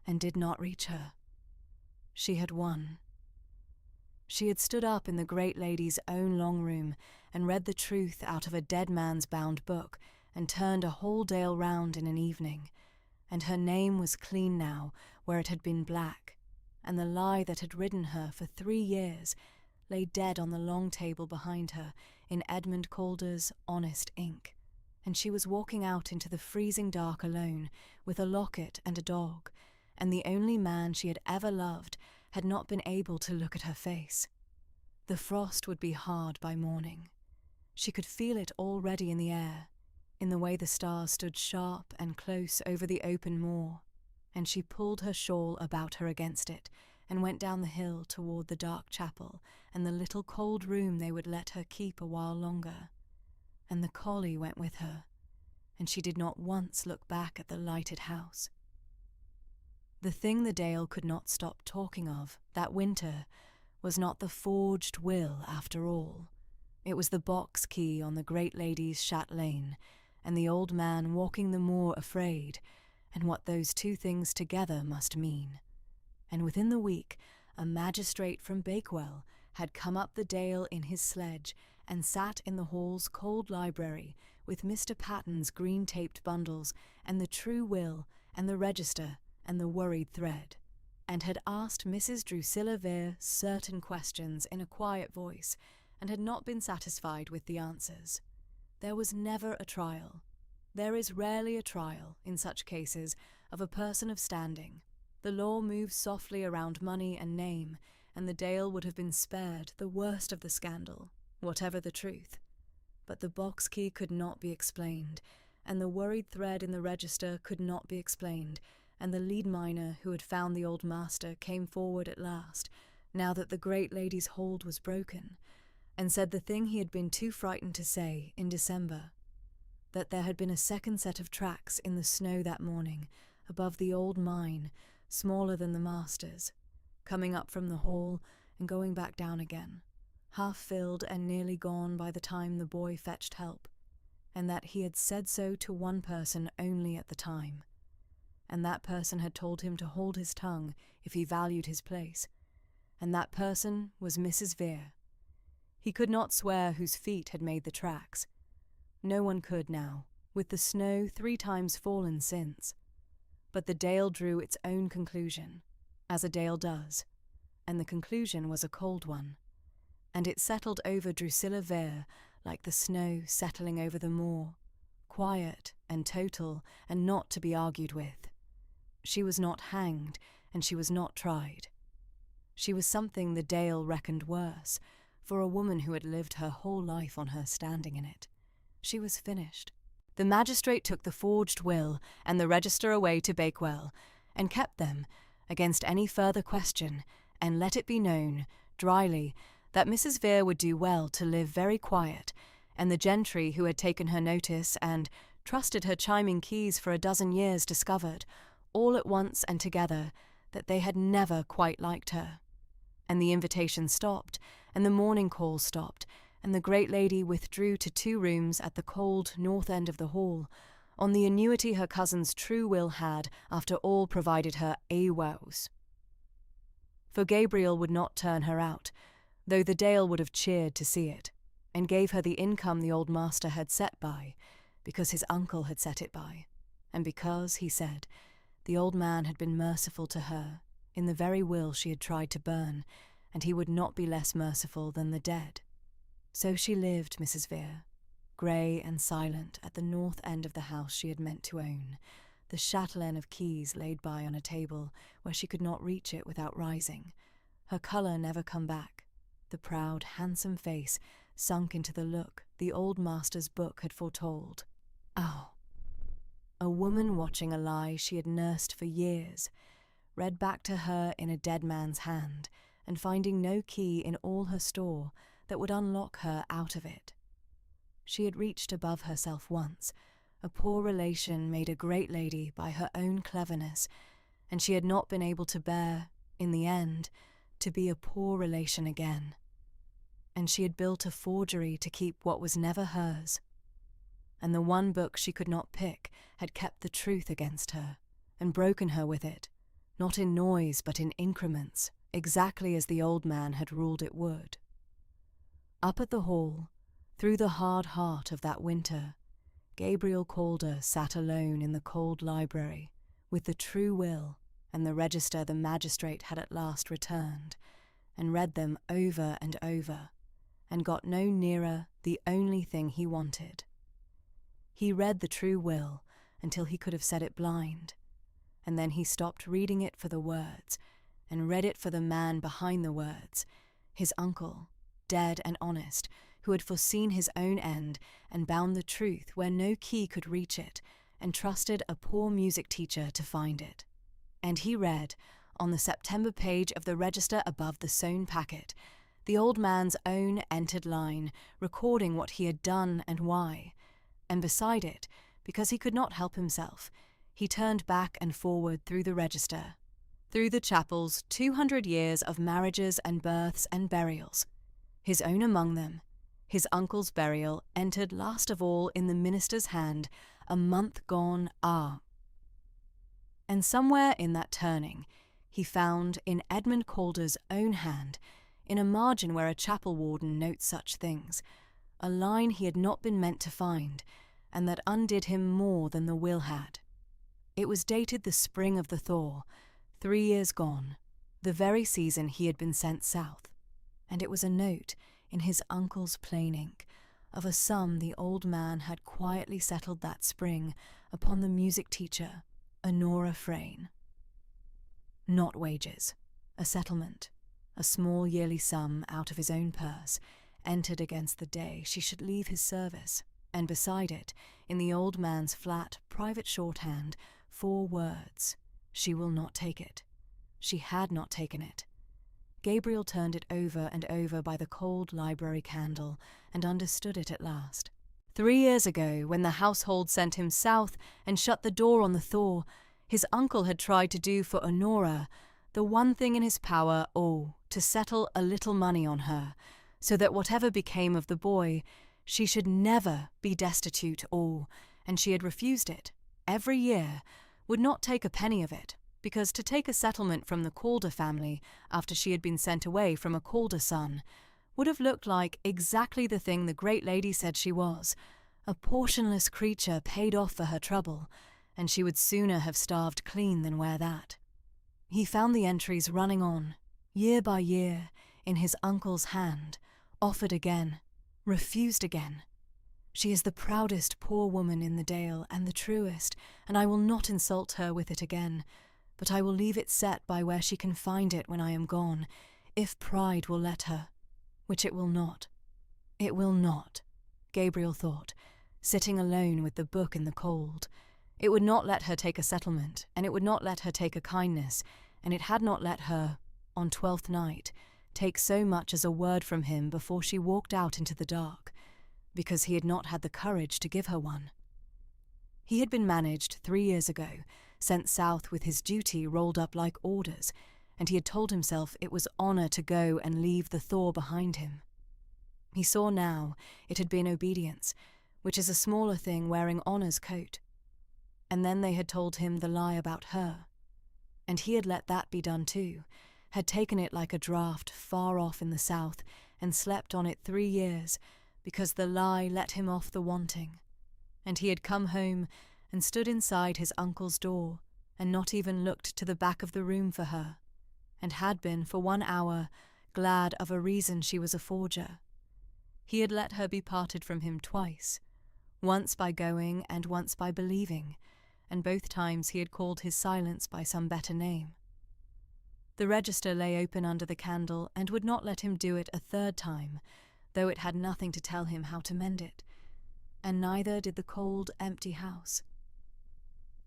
Speaker 1: and did not reach her. She had won. She had stood up in the great lady's own long room and read the truth out of a dead man's bound book, and turned a whole dale round in an evening, and her name was clean now where it had been black, and the lie that had ridden her for 3 years lay dead on the long table behind her in Edmund Calder's honest ink, and she was walking out into the freezing dark alone with a locket and a dog, and the only man she had ever loved had not been able to look at her face. The frost would be hard by morning. She could feel it already in the air, in the way the stars stood sharp and close over the open moor, and she pulled her shawl about her against it and went down the hill toward the dark chapel and the little cold room they would let her keep a while longer. And the collie went with her, and she did not once look back at the lighted house. The thing the Dale could not stop talking of that winter was not the forged will after all. It was the box key on the great lady's chatelaine, and the old man walking the moor afraid, and what those two things together must mean. And within the week, a magistrate from Bakewell had come up the dale in his sledge and sat in the hall's cold library with Mr. Patton's green-taped bundles and the true will and the register and the worried thread, and had asked Mrs. Drusilla Vere certain questions in a quiet voice, and had not been satisfied with the answers. There was never a trial. There is rarely a trial, in such cases, of a person of standing. The law moves softly around money and name, and the Dale would have been spared the worst of the scandal, whatever the truth. But the box key could not be explained, and the worried thread in the register could not be explained, and the lead miner who had found the old master came forward at last, now that the great lady's hold was broken, and said the thing he had been too frightened to say in December, that there had been a second set of tracks in the snow that morning, above the old mine, smaller than the master's, coming up from the hall and going back down again, half filled and nearly gone by the time the boy fetched help, and that he had said so to one person only at the time, and that person had told him to hold his tongue if he valued his place, and that person was Mrs. Vere. He could not swear whose feet had made the tracks. No one could now, with the snow 3 times fallen since. But the Dale drew its own conclusion, as a Dale does, and the conclusion was a cold one. and it settled over Drusilla Vere like the snow settling over the moor, quiet and total and not to be argued with. She was not hanged, and she was not tried. She was something the Dale reckoned worse, for a woman who had lived her whole life on her standing in it. She was finished. The magistrate took the forged will and the register away to Bakewell, and kept them, against any further question, and let it be known, dryly, that Mrs. Vere would do well to live very quiet, and the gentry who had taken her notice and trusted her chiming keys for a dozen years discovered, all at once and together, that they had never quite liked her. And the invitation stopped, and the morning call stopped, and the great lady withdrew to 2 rooms at the cold north end of the hall, on the annuity her cousin's true will had, after all, provided her woes. For Gabriel would not turn her out, though the Dale would have cheered to see it, and gave her the income the old master had set by, because his uncle had set it by, and because, he said, the old man had been merciful to her in the very will she had tried to burn, and he would not be less merciful than the dead. So she lived, Mrs. Vere, grey and silent, at the north end of the house she had meant to own, the chatelaine of keys laid by on a table where she could not reach it without rising, her colour never come back, the proud, handsome face sunk into the look the old master's book had foretold. Oh! A woman watching a lie she had nursed for years, read back to her in a dead man's hand, and finding no key in all her store that would unlock her out of it. She had reached above herself once, a poor relation made a great lady by her own cleverness, and she had not been able to bear, in the end, to be a poor relation again. And she had built a forgery to keep what was never hers. And the one book she could not pick had kept the truth against her, and broken her with it, not in noise but in increments, exactly as the old man had ruled it would. Up at the hall, through the hard heart of that winter, Gabriel Calder sat alone in the cold library, with the true will and the register the magistrate had at last returned, and read them over and over, and got no nearer the only thing he wanted. He read the true will until he could have said it blind, and then he stopped reading it for the words, and read it for the man behind the words, his uncle, dead and honest, who had foreseen his own end and bound the truth where no key could reach it, and trusted a poor music teacher to find it. And he read, on the September page of the register above the sewn packet, the old man's own entered line, recording what he had done and why, and beside it, because he could not help himself, he turned back and forward through the register, through the chapel's 200 years of marriages and births and burials, his own among them, his uncle's burial entered last of all in the minister's hand, a month gone And somewhere in that turning, he found, in Edmund Calder's own hand, in a margin where a chapel warden notes such things, a line he had not been meant to find, and that undid him more than the will had. It was dated the spring of the thaw, 3 years gone, the very season he had been sent south, and it was a note, in his uncle's plain ink, of a sum the old man had quietly settled that spring upon the music teacher, Honora Frayne. Not wages, a settlement, a small yearly sum out of his own purse, entered against the day she should leave his service, and beside it, in the old man's flat, private shorthand, 4 words, "She will not take it." She had not taken it. Gabriel turned it over and over by the cold library candle, and understood it at last. 3 years ago, when the household sent him south and shut the door on the thaw, his uncle had tried to do for Honora the one thing in his power, to settle a little money on her, so that whatever became of the boy, she should never be destitute, and she had refused it, every year, would not take a penny of it, because to take a settlement from the Calder family after she had been sent away from a Calder son would have looked like exactly the thing the great lady said she was, a portionless creature paid off for her trouble, and she would sooner have starved clean than wear that. He found the entries running on, year by year, in his uncle's hand, offered again, refused again. She is the proudest poor woman in the dale, and the truest, and I will not insult her with it again, but I will leave it set by where she can find it when I am gone, if pride will let her, which it will not. It will not, Gabriel thought, sitting alone with the book in the cold. It would not let her take a settlement, and it would not let her take a kindness, and it had not let her, on 12th night, take so much as a word from him before she walked out into the dark, because he had not had the courage to give her one. He had been managed 3 years ago, sent south with his duty rolled up like orders, and he had told himself it was honour to go and leave the Thor behind him. He saw now it had been obedience, which is a smaller thing wearing honour's coat. And then they had told him the lie about her, and he had let that be done too, had taken it like a draught far off in the south, and slept on it 3 years, because the lie let him off the wanting. And he had come home and stood inside his uncle's door, and not even looked to the back of the room for her, and had been for 1 hour glad of a reason she was a forger. He had let her be parted from him twice, once by going and once by believing, and both times he had called his silence by some better name. The register lay open under the candle and would not let him do it a 3rd time, though it had nothing to tell him how to mend it, and neither did the cold, empty house.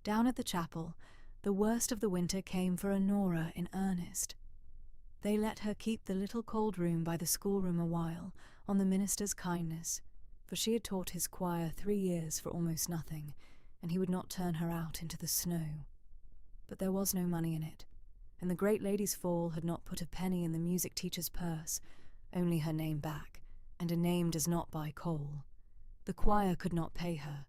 Speaker 1: Down at the chapel, the worst of the winter came for Honora in earnest. They let her keep the little cold room by the schoolroom a while, on the minister's kindness, for she had taught his choir 3 years for almost nothing, and he would not turn her out into the snow. But there was no money in it, and the great lady's fall had not put a penny in the music teacher's purse, only her name back, and a name does not buy coal. The choir could not pay her.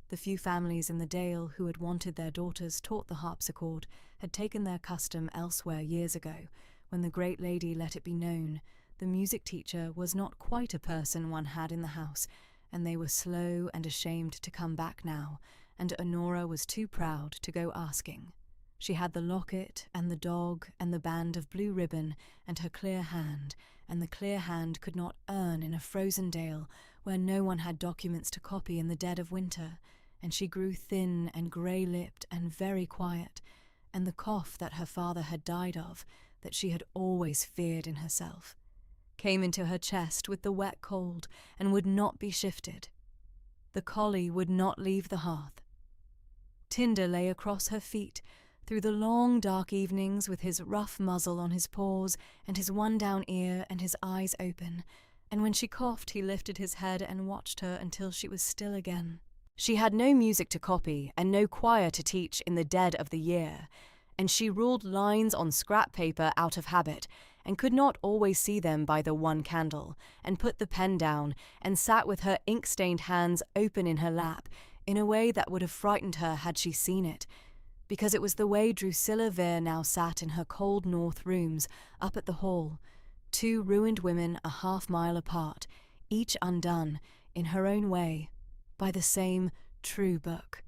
Speaker 1: The few families in the dale who had wanted their daughters taught the harpsichord had taken their custom elsewhere years ago, when the great lady let it be known the music teacher was not quite a person one had in the house, and they were slow and ashamed to come back now, and Honora was too proud to go asking. She had the locket and the dog and the band of blue ribbon and her clear hand, and the clear hand could not earn in a frozen dale where no one had documents to copy in the dead of winter, and she grew thin and grey-lipped and very quiet, and the cough that her father had died of, that she had always feared in herself, came into her chest with the wet cold and would not be shifted. The collie would not leave the hearth. Tinder lay across her feet through the long dark evenings with his rough muzzle on his paws and his one down ear and his eyes open, and when she coughed he lifted his head and watched her until she was still again. She had no music to copy and no choir to teach in the dead of the year, and she ruled lines on scrap paper out of habit, and could not always see them by the one candle, and put the pen down, and sat with her ink-stained hands open in her lap, in a way that would have frightened her had she seen it, because it was the way Drusilla Vere now sat in her cold north rooms up at the hall, 2 ruined women a half-mile apart, each undone, in her own way, by the same true book.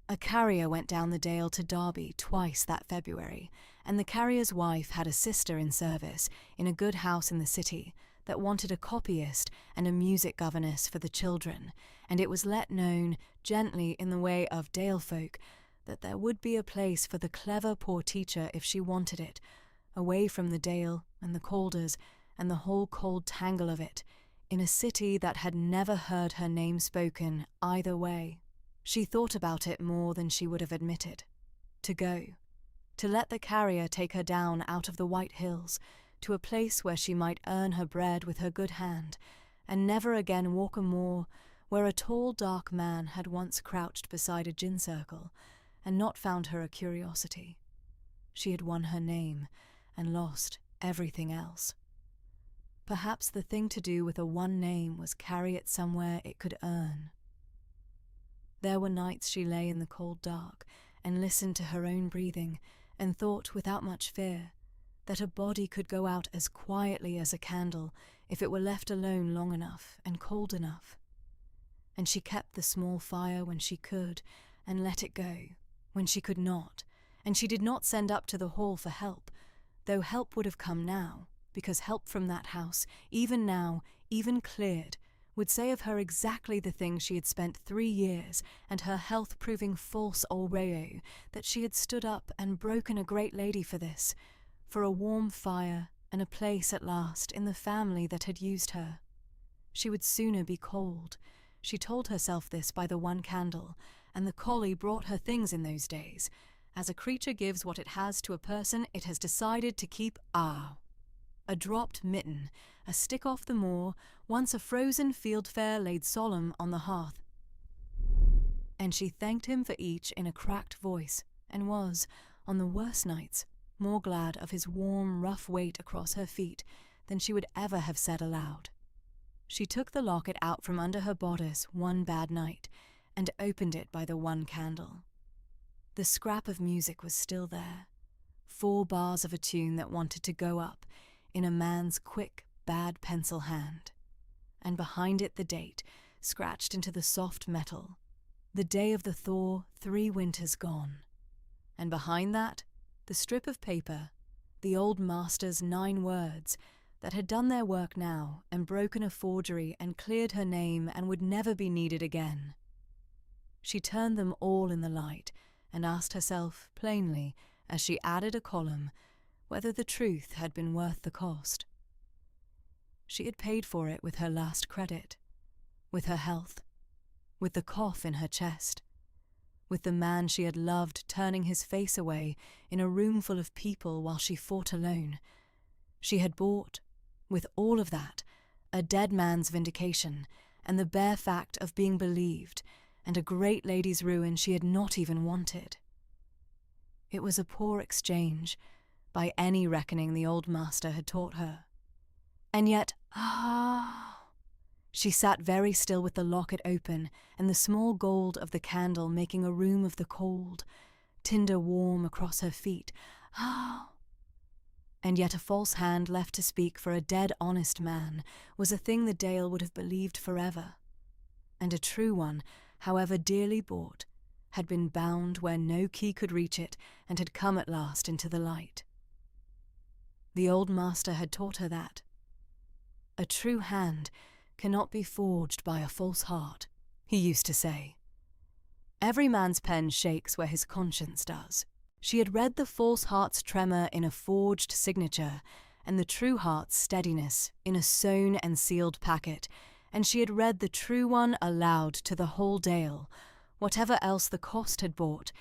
Speaker 1: A carrier went down the dale to Derby twice that February, and the carrier's wife had a sister in service in a good house in the city that wanted a copyist and a music governess for the children, and it was let known gently in the way of dale folk that there would be a place for the clever poor teacher if she wanted it, away from the dale and the Calders and the whole cold tangle of it, in a city that had never heard her name spoken either way. She thought about it more than she would have admitted. To go. To let the carrier take her down out of the White Hills, to a place where she might earn her bread with her good hand, and never again walk a moor where a tall dark man had once crouched beside a gin circle, and not found her a curiosity. She had won her name, and lost everything else. Perhaps the thing to do with a one name was carry it somewhere it could earn. There were nights she lay in the cold dark and listened to her own breathing and thought without much fear that a body could go out as quietly as a candle if it were left alone long enough and cold enough. And she kept the small fire when she could and let it go when she could not, and she did not send up to the hall for help, though help would have come now, because help from that house, even now, even cleared, would say of her exactly the thing she had spent 3 years, and her health proving false alreo, that she had stood up and broken a great lady for this, for a warm fire and a place at last in the family that had used her. She would sooner be cold. She told herself this by the one candle, and the collie brought her things in those days. As a creature gives what it has to a person it has decided to keep a dropped mitten, a stick off the moor, once a frozen fieldfare laid solemn on the hearth. And she thanked him for each in a cracked voice, and was, on the worst nights, more glad of his warm, rough weight across her feet than she would ever have said aloud. She took the locket out from under her bodice one bad night, and opened it by the one candle. The scrap of music was still there, 4 bars of a tune that wanted to go up, in a man's quick, bad pencil hand, and behind it the date, scratched into the soft metal, the day of the thaw 3 winters gone, and behind that, the strip of paper, the old master's 9 words, that had done their work now and broken a forgery and cleared her name and would never be needed again. She turned them all in the light and asked herself plainly, as she added a column, whether the truth had been worth the cost. She had paid for it with her last credit, with her health, with the cough in her chest, with the man she had loved turning his face away in a room full of people while she fought alone. She had bought, with all of that, a dead man's vindication and the bare fact of being believed, and a great lady's ruin she had not even wanted. It was a poor exchange, by any reckoning the old master had taught her. And yet, she sat very still with the locket open and the small gold of the candle making a room of the cold, tinder warm across her feet. And yet a false hand left to speak for a dead honest man was a thing the Dale would have believed forever. And a true one, however dearly bought, had been bound where no key could reach it and had come at last into the light. The old master had taught her that. A true hand cannot be forged by a false heart, he used to say. Every man's pen shakes where his conscience does. She had read the false heart's tremor in a forged signature, and the true heart's steadiness in a sewn and sealed packet, and she had read the true one aloud to the whole Dale. Whatever else the cost had bought,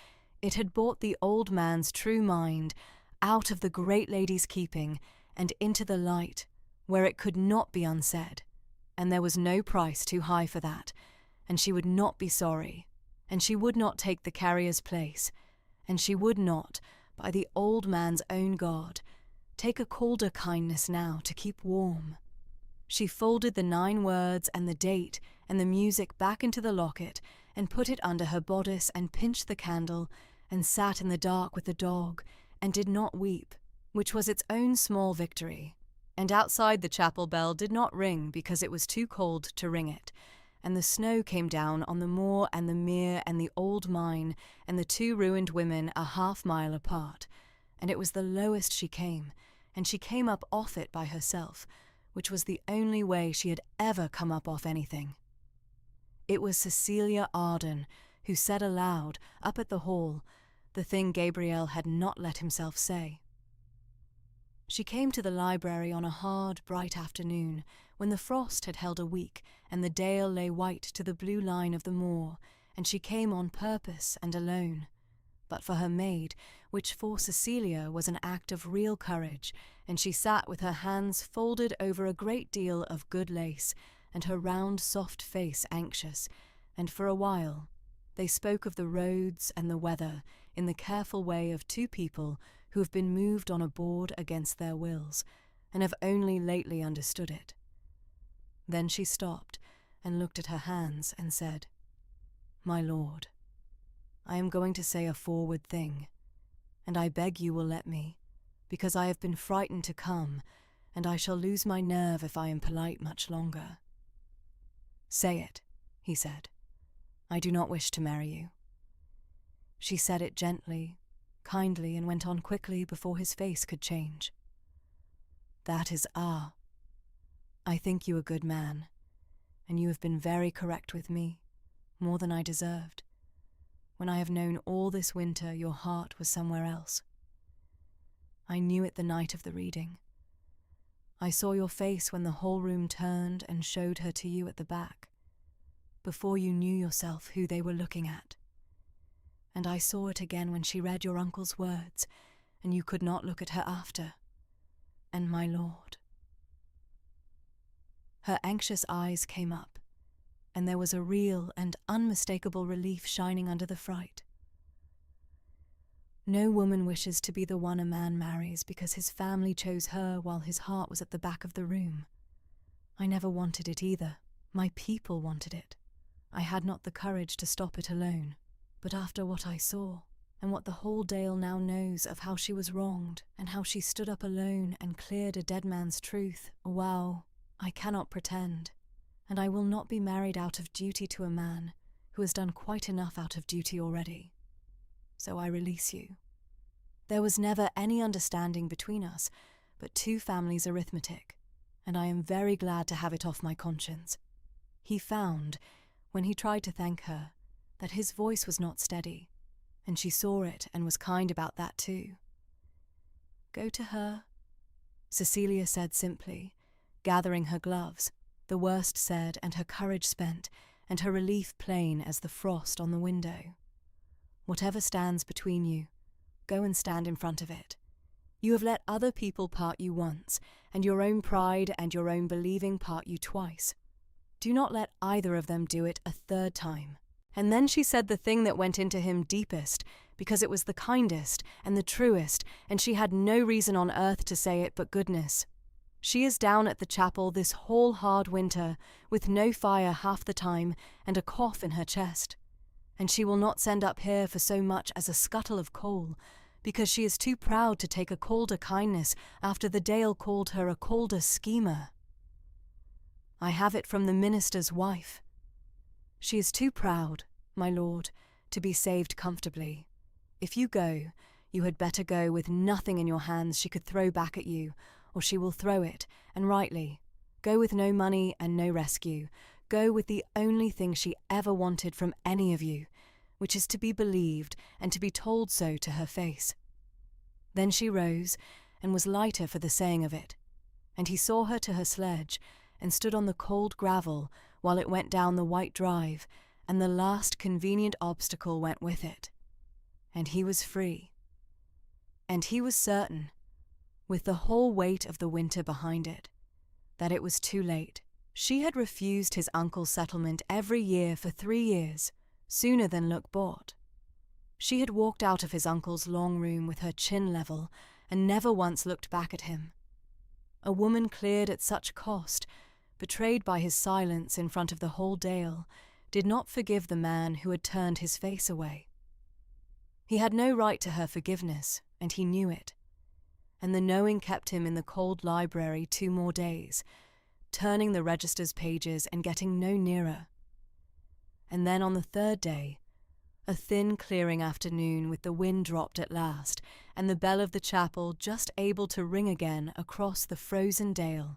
Speaker 1: it had bought the old man's true mind out of the great lady's keeping and into the light, where it could not be unsaid, and there was no price too high for that, and she would not be sorry, and she would not take the carrier's place, and she would not, by the old man's own God, take a colder kindness now to keep warm. She folded the 9 words and the date and the music back into the locket and put it under her bodice and pinched the candle and sat in the dark with the dog and did not weep, which was its own small victory. And outside the chapel bell did not ring because it was too cold to ring it, and the snow came down on the moor and the mere and the old mine and the 2 ruined women a half-mile apart, and it was the lowest she came, and she came up off it by herself, which was the only way she had ever come up off anything. It was Cecilia Arden who said aloud, up at the hall, the thing Gabriel had not let himself say. She came to the library on a hard, bright afternoon, when the frost had held a week and the Dale lay white to the blue line of the moor, and she came on purpose and alone. But for her maid, which for Cecilia was an act of real courage, and she sat with her hands folded over a great deal of good lace, and her round soft face anxious, and for a while they spoke of the roads and the weather in the careful way of 2 people who have been moved on a board against their wills, and have only lately understood it. Then she stopped and looked at her hands and said, "My lord, I am going to say a forward thing, and I beg you will let me, because I have been frightened to come, and I shall lose my nerve if I am polite much longer." "Say it," he said. "I do not wish to marry you." She said it gently, kindly, and went on quickly before his face could change. "That is I think you a good man, and you have been very correct with me, more than I deserved. When I have known all this winter your heart was somewhere else. I knew it the night of the reading. I saw your face when the whole room turned and showed her to you at the back, before you knew yourself who they were looking at. And I saw it again when she read your uncle's words, and you could not look at her after. And my lord. Her anxious eyes came up, and there was a real and unmistakable relief shining under the fright. No woman wishes to be the one a man marries because his family chose her while his heart was at the back of the room. I never wanted it either. My people wanted it. I had not the courage to stop it alone. But after what I saw, and what the whole Dale now knows of how she was wronged, and how she stood up alone and cleared a dead man's truth, wow, I cannot pretend. And I will not be married out of duty to a man who has done quite enough out of duty already. So I release you. There was never any understanding between us, but two families' arithmetic, and I am very glad to have it off my conscience. He found, when he tried to thank her, that his voice was not steady, and she saw it and was kind about that too. Go to her, Cecilia said simply, gathering her gloves, the worst said and her courage spent, and her relief plain as the frost on the window. Whatever stands between you, go and stand in front of it. You have let other people part you once, and your own pride and your own believing part you twice. Do not let either of them do it a third time. And then she said the thing that went into him deepest, because it was the kindest and the truest, and she had no reason on earth to say it but goodness. She is down at the chapel this whole hard winter, with no fire half the time and a cough in her chest. And she will not send up here for so much as a scuttle of coal, because she is too proud to take a Calder kindness after the Dale called her a Calder schemer. I have it from the minister's wife. She is too proud, my lord, to be saved comfortably. If you go, you had better go with nothing in your hands she could throw back at you, or she will throw it, and rightly. Go with no money and no rescue. Go with the only thing she ever wanted from any of you, which is to be believed and to be told so to her face. Then she rose, and was lighter for the saying of it, and he saw her to her sledge, and stood on the cold gravel while it went down the white drive, and the last convenient obstacle went with it. And he was free. And he was certain, with the whole weight of the winter behind it, that it was too late. She had refused his uncle's settlement every year for 3 years, sooner than look bought. She had walked out of his uncle's long room with her chin level and never once looked back at him. A woman cleared at such cost, betrayed by his silence in front of the whole Dale, did not forgive the man who had turned his face away. He had no right to her forgiveness, and he knew it. And the knowing kept him in the cold library 2 more days, turning the register's pages and getting no nearer. And then on the 3rd day, a thin clearing afternoon with the wind dropped at last, and the bell of the chapel just able to ring again across the frozen Dale,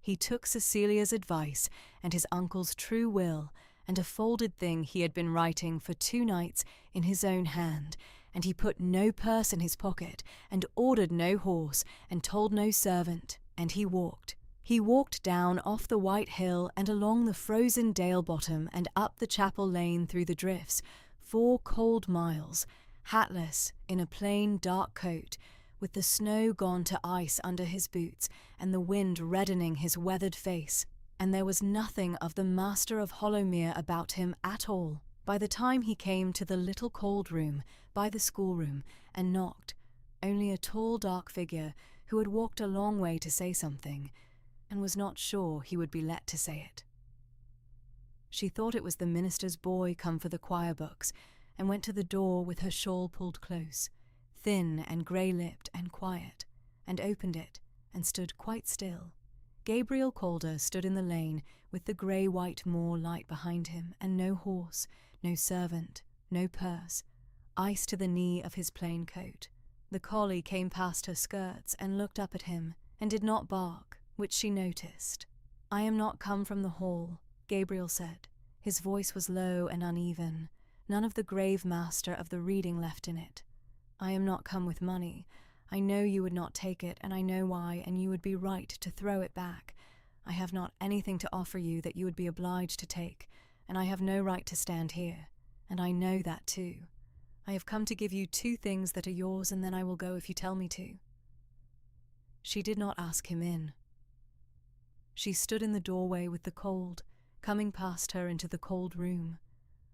Speaker 1: he took Cecilia's advice and his uncle's true will and a folded thing he had been writing for 2 nights in his own hand, and he put no purse in his pocket, and ordered no horse, and told no servant, and he walked. He walked down off the white hill and along the frozen Dale bottom and up the chapel lane through the drifts, 4 cold miles, hatless, in a plain dark coat, with the snow gone to ice under his boots and the wind reddening his weathered face, and there was nothing of the master of Hollowmere about him at all. By the time he came to the little cold room by the schoolroom and knocked, only a tall dark figure who had walked a long way to say something, and was not sure he would be let to say it. She thought it was the minister's boy come for the choir books, and went to the door with her shawl pulled close, thin and grey-lipped and quiet, and opened it, and stood quite still. Gabriel Calder stood in the lane with the grey-white moor light behind him, and no horse, no servant, no purse, ice to the knee of his plain coat. The collie came past her skirts and looked up at him, and did not bark, which she noticed. I am not come from the hall, Gabriel said. His voice was low and uneven, none of the grave master of the reading left in it. I am not come with money. I know you would not take it, and I know why, and you would be right to throw it back. I have not anything to offer you that you would be obliged to take, and I have no right to stand here, and I know that too. I have come to give you 2 things that are yours, and then I will go if you tell me to. She did not ask him in. She stood in the doorway with the cold, coming past her into the cold room,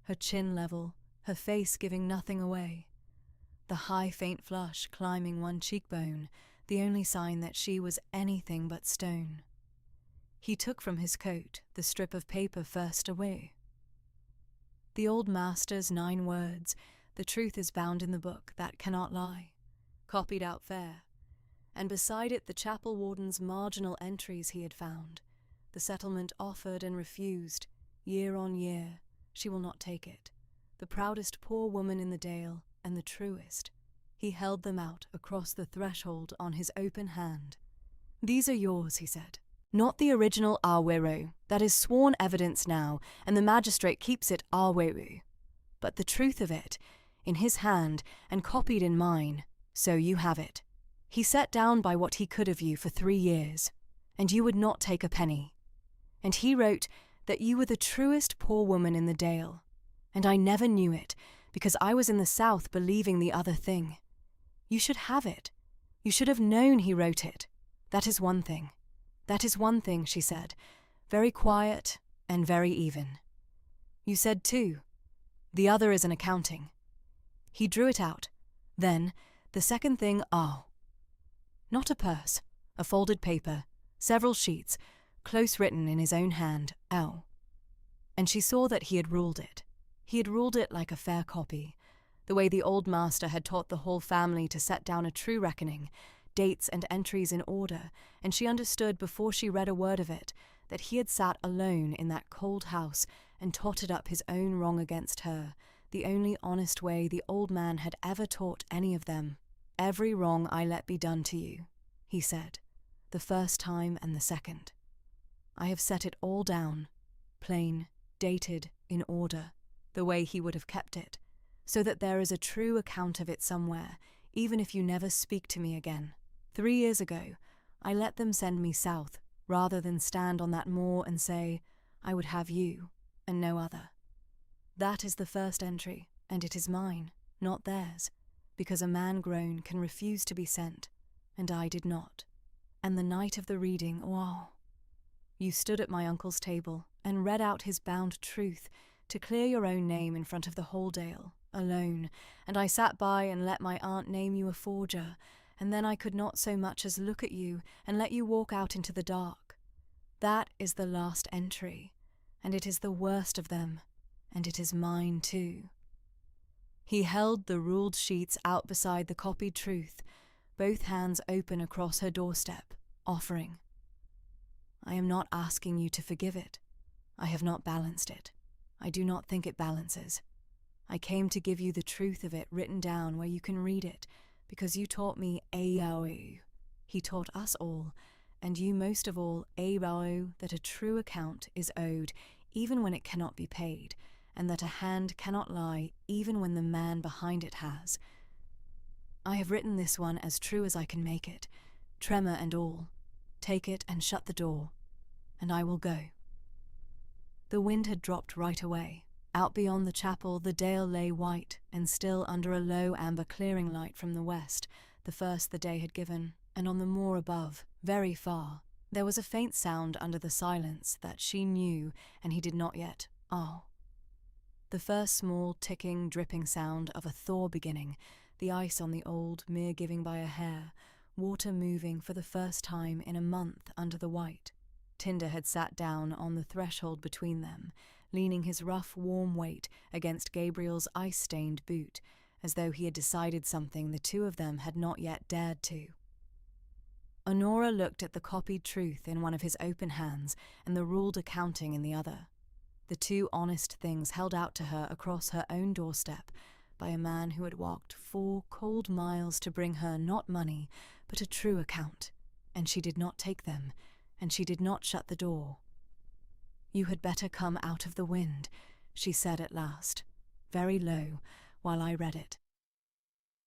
Speaker 1: her chin level, her face giving nothing away. The high faint flush climbing one cheekbone, the only sign that she was anything but stone. He took from his coat the strip of paper first away. The old master's 9 words, "The truth is bound in the book that cannot lie," copied out fair, and beside it the chapel warden's marginal entries he had found. The settlement offered and refused, year on year. She will not take it. The proudest poor woman in the dale, and the truest. He held them out across the threshold on his open hand. "These are yours," he said. "Not the original Awero, that is sworn evidence now, and the magistrate keeps it Awero. But the truth of it, in his hand, and copied in mine, so you have it. He set down by what he could of you for 3 years, and you would not take a penny. And he wrote that you were the truest poor woman in the dale, and I never knew it, because I was in the south believing the other thing. You should have it. You should have known he wrote it. That is one thing. That is one thing," she said, very quiet and very even. "You said 2. The other is an accounting." He drew it out. Then, the second thing, not a purse, a folded paper, several sheets, close written in his own hand, And she saw that he had ruled it. He had ruled it like a fair copy, the way the old master had taught the whole family to set down a true reckoning, dates and entries in order, and she understood before she read a word of it that he had sat alone in that cold house and totted up his own wrong against her, the only honest way the old man had ever taught any of them. "Every wrong I let be done to you," he said, "the first time and the second. I have set it all down, plain, dated, in order, the way he would have kept it, so that there is a true account of it somewhere, even if you never speak to me again. 3 years ago, I let them send me south, rather than stand on that moor and say, I would have you, and no other. That is the first entry, and it is mine, not theirs, because a man grown can refuse to be sent, and I did not. And the night of the reading, you stood at my uncle's table and read out his bound truth to clear your own name in front of the whole dale, alone, and I sat by and let my aunt name you a forger, and then I could not so much as look at you and let you walk out into the dark. That is the last entry, and it is the worst of them, and it is mine too." He held the ruled sheets out beside the copied truth, both hands open across her doorstep, offering. "I am not asking you to forgive it. I have not balanced it. I do not think it balances. I came to give you the truth of it written down where you can read it, because you taught me Eirao. He taught us all, and you most of all, Eirao, that a true account is owed even when it cannot be paid, and that a hand cannot lie even when the man behind it has. I have written this one as true as I can make it, tremor and all. Take it and shut the door, and I will go." The wind had dropped right away. Out beyond the chapel the dale lay white and still under a low amber clearing light from the west, the first the day had given, and on the moor above, very far, there was a faint sound under the silence that she knew and he did not yet. The first small ticking, dripping sound of a thaw beginning, the ice on the old mere giving by a hair, water moving for the first time in a month under the white. Tinder had sat down on the threshold between them, leaning his rough, warm weight against Gabriel's ice-stained boot, as though he had decided something the two of them had not yet dared to. Honora looked at the copied truth in one of his open hands and the ruled accounting in the other, the two honest things held out to her across her own doorstep by a man who had walked 4 cold miles to bring her not money, but a true account, and she did not take them, and she did not shut the door, "You had better come out of the wind," she said at last, very low, while I read it.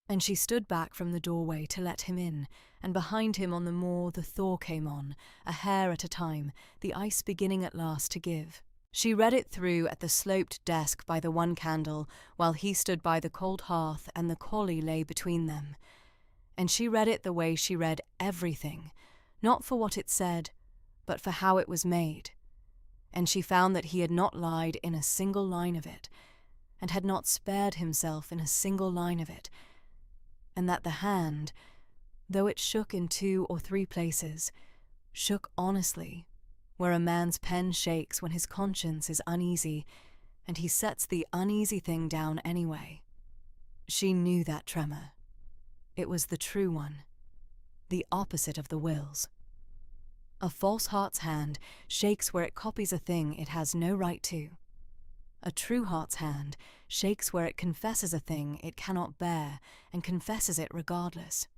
Speaker 1: And she stood back from the doorway to let him in, and behind him on the moor the thaw came on, a hair at a time, the ice beginning at last to give. She read it through at the sloped desk by the one candle, while he stood by the cold hearth and the collie lay between them. And she read it the way she read everything, not for what it said, but for how it was made. And she found that he had not lied in a single line of it, and had not spared himself in a single line of it, and that the hand, though it shook in 2 or 3 places, shook honestly, where a man's pen shakes when his conscience is uneasy, and he sets the uneasy thing down anyway. She knew that tremor. It was the true one, the opposite of the will's. A false heart's hand shakes where it copies a thing it has no right to. A true heart's hand shakes where it confesses a thing it cannot bear and confesses it regardless.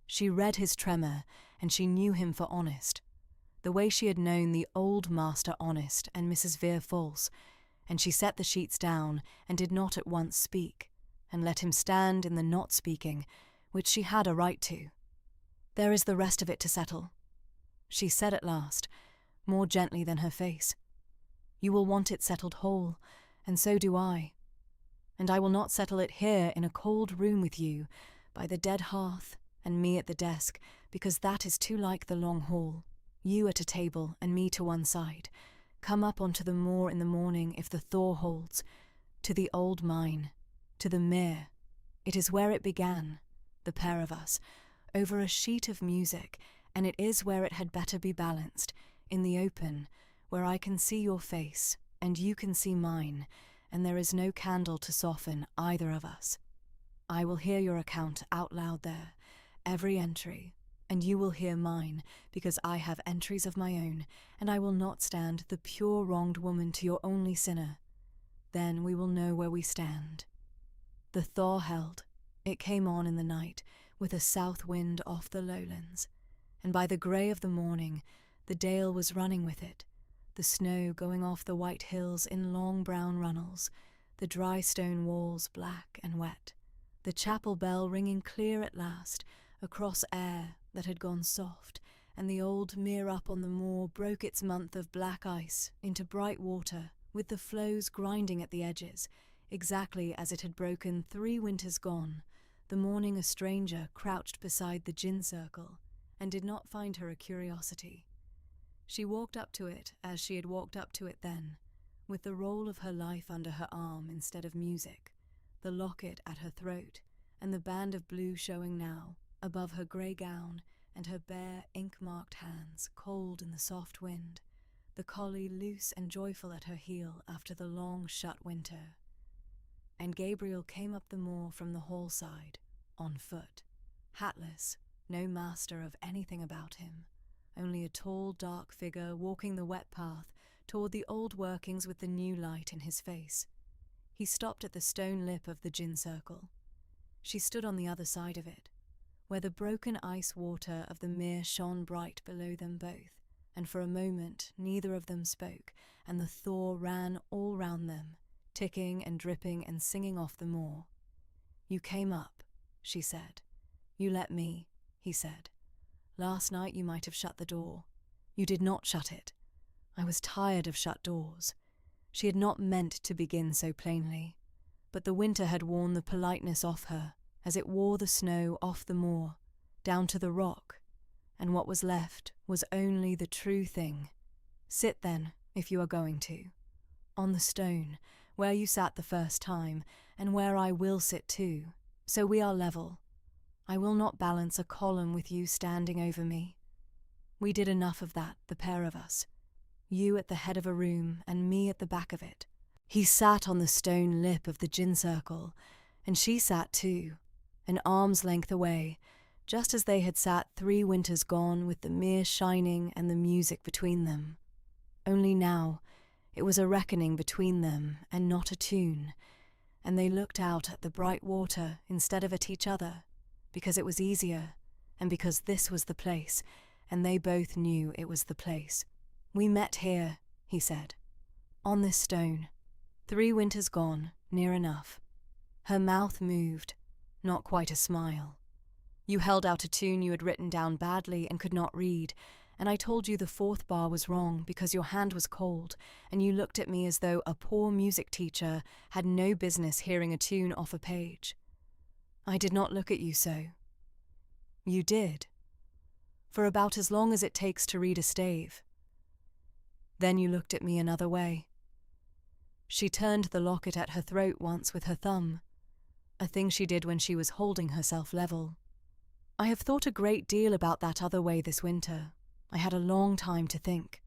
Speaker 1: She read his tremor, and she knew him for honest, the way she had known the old master honest and Mrs. Vere false, and she set the sheets down and did not at once speak, and let him stand in the not speaking, which she had a right to. "There is the rest of it to settle," she said at last, more gently than her face. "You will want it settled whole, and so do I. And I will not settle it here in a cold room with you, by the dead hearth, and me at the desk, because that is too like the long hall, you at a table and me to one side. Come up onto the moor in the morning if the thaw holds, to the old mine, to the mere. It is where it began, the pair of us, over a sheet of music, and it is where it had better be balanced, in the open, where I can see your face, and you can see mine, and there is no candle to soften either of us. I will hear your account out loud there, every entry, and you will hear mine, because I have entries of my own, and I will not stand the pure wronged woman to your only sinner. Then we will know where we stand." The thaw held. It came on in the night, with a south wind off the lowlands, and by the grey of the morning the dale was running with it, the snow going off the white hills in long brown runnels, the dry stone walls black and wet, the chapel bell ringing clear at last, across air that had gone soft, and the old mere up on the moor broke its month of black ice into bright water, with the floes grinding at the edges, exactly as it had broken 3 winters gone, the morning a stranger crouched beside the gin circle, and did not find her a curiosity. She walked up to it as she had walked up to it then, with the roll of her life under her arm instead of music, the locket at her throat, and the band of blue showing now, above her grey gown, and her bare, ink-marked hands, cold in the soft wind, the collie loose and joyful at her heel after the long shut winter. And Gabriel came up the moor from the hall side, on foot, hatless, no master of anything about him, only a tall, dark figure walking the wet path toward the old workings with the new light in his face. He stopped at the stone lip of the gin circle. She stood on the other side of it, where the broken ice water of the mere shone bright below them both, and for a moment neither of them spoke, and the thaw ran all round them, ticking and dripping and singing off the moor. "You came up," she said. "You let me," he said. "Last night you might have shut the door. You did not shut it. I was tired of shut doors." She had not meant to begin so plainly, but the winter had worn the politeness off her, as it wore the snow off the moor, down to the rock, and what was left was only the true thing. "Sit then, if you are going to. On the stone, where you sat the first time, and where I will sit too, so we are level. I will not balance a column with you standing over me. We did enough of that, the pair of us. You at the head of a room, and me at the back of it." He sat on the stone lip of the gin circle, and she sat too, an arm's length away, just as they had sat 3 winters gone with the mere shining and the music between them. Only now, it was a reckoning between them and not a tune, and they looked out at the bright water instead of at each other, because it was easier, and because this was the place, and they both knew it was the place. "We met here," he said. On this stone. 3 winters gone, near enough. Her mouth moved, not quite a smile. You held out a tune you had written down badly and could not read, and I told you the 4th bar was wrong because your hand was cold, and you looked at me as though a poor music teacher had no business hearing a tune off a page. I did not look at you so. You did. For about as long as it takes to read a stave. Then you looked at me another way. She turned the locket at her throat once with her thumb, a thing she did when she was holding herself level. I have thought a great deal about that other way this winter. I had a long time to think.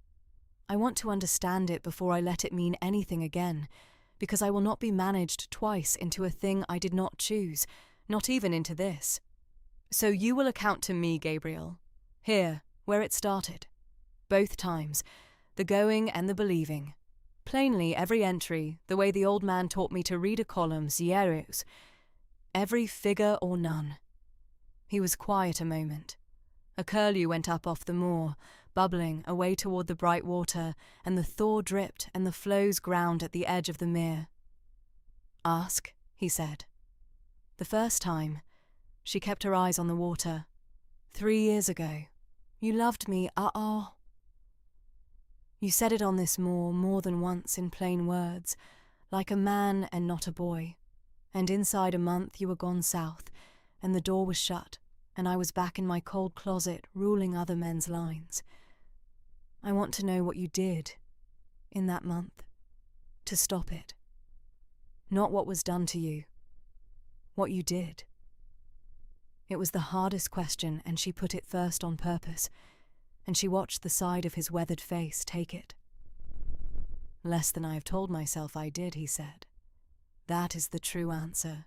Speaker 1: I want to understand it before I let it mean anything again, because I will not be managed twice into a thing I did not choose, not even into this. So you will account to me, Gabriel, here, where it started. Both times, the going and the believing. Plainly, every entry, the way the old man taught me to read a column, zieros. Every figure or none. He was quiet a moment. A curlew went up off the moor, bubbling away toward the bright water, and the thaw dripped and the floes ground at the edge of the mere. Ask, he said. The first time, she kept her eyes on the water. 3 years ago. You loved me, You said it on this moor more than once in plain words, like a man and not a boy. And inside a month you were gone south, and the door was shut, and I was back in my cold closet ruling other men's lines. I want to know what you did in that month to stop it. Not what was done to you, what you did. It was the hardest question, and she put it first on purpose, and she watched the side of his weathered face take it. Less than I have told myself I did, he said. That is the true answer,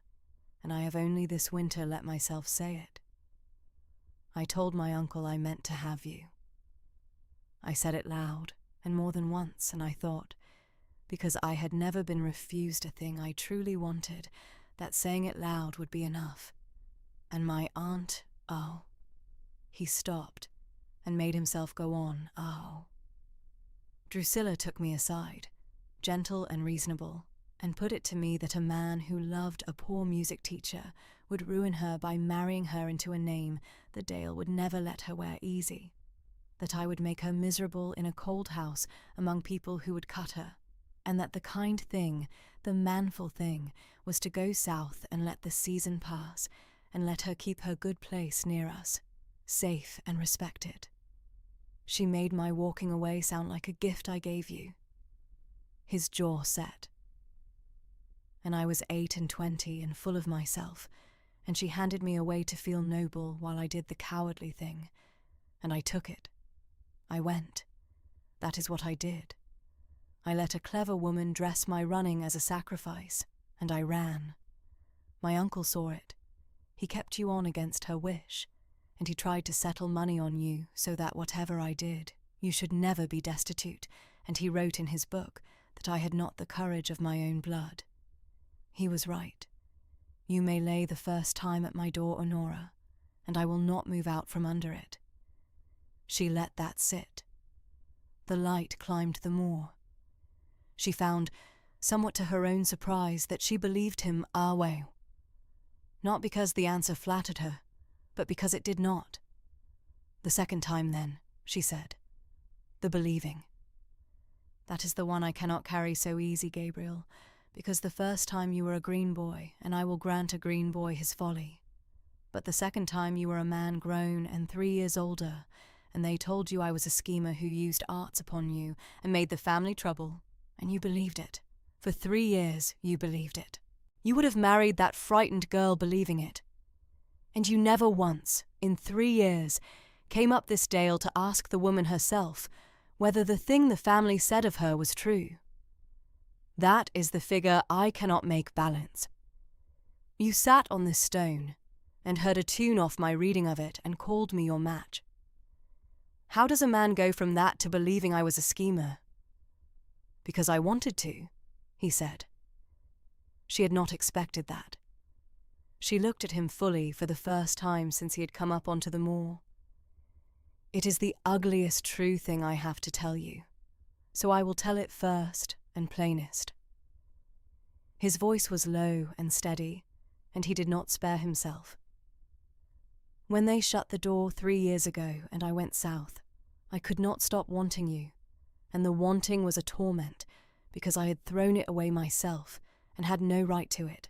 Speaker 1: and I have only this winter let myself say it. I told my uncle I meant to have you. I said it loud, and more than once, and I thought, because I had never been refused a thing I truly wanted, that saying it loud would be enough. And my aunt, He stopped, and made himself go on, Drusilla took me aside, gentle and reasonable, and put it to me that a man who loved a poor music teacher would ruin her by marrying her into a name the Dale would never let her wear easy, that I would make her miserable in a cold house among people who would cut her, and that the kind thing, the manful thing, was to go south and let the season pass, and let her keep her good place near us, safe and respected. She made my walking away sound like a gift I gave you. His jaw set. And I was 28 and full of myself, and she handed me away to feel noble while I did the cowardly thing, and I took it. I went. That is what I did. I let a clever woman dress my running as a sacrifice, and I ran. My uncle saw it. He kept you on against her wish, and he tried to settle money on you so that whatever I did, you should never be destitute, and he wrote in his book that I had not the courage of my own blood. He was right. You may lay the first time at my door, Honora, and I will not move out from under it. She let that sit. The light climbed the moor. She found, somewhat to her own surprise, that she believed him Awe. Not because the answer flattered her, but because it did not. The second time, then, she said. The believing. That is the one I cannot carry so easy, Gabriel, because the first time you were a green boy, and I will grant a green boy his folly. But the second time you were a man grown and 3 years older, and they told you I was a schemer who used arts upon you and made the family trouble, and you believed it. For 3 years you believed it. You would have married that frightened girl believing it. And you never once, in 3 years, came up this dale to ask the woman herself whether the thing the family said of her was true. That is the figure I cannot make balance. You sat on this stone, and heard a tune off my reading of it, and called me your match. How does a man go from that to believing I was a schemer? Because I wanted to, he said. She had not expected that. She looked at him fully for the first time since he had come up onto the moor. It is the ugliest true thing I have to tell you. so I will tell it first and plainest." His voice was low and steady, and he did not spare himself. "When they shut the door 3 years ago and I went south, I could not stop wanting you, and the wanting was a torment because I had thrown it away myself and had no right to it.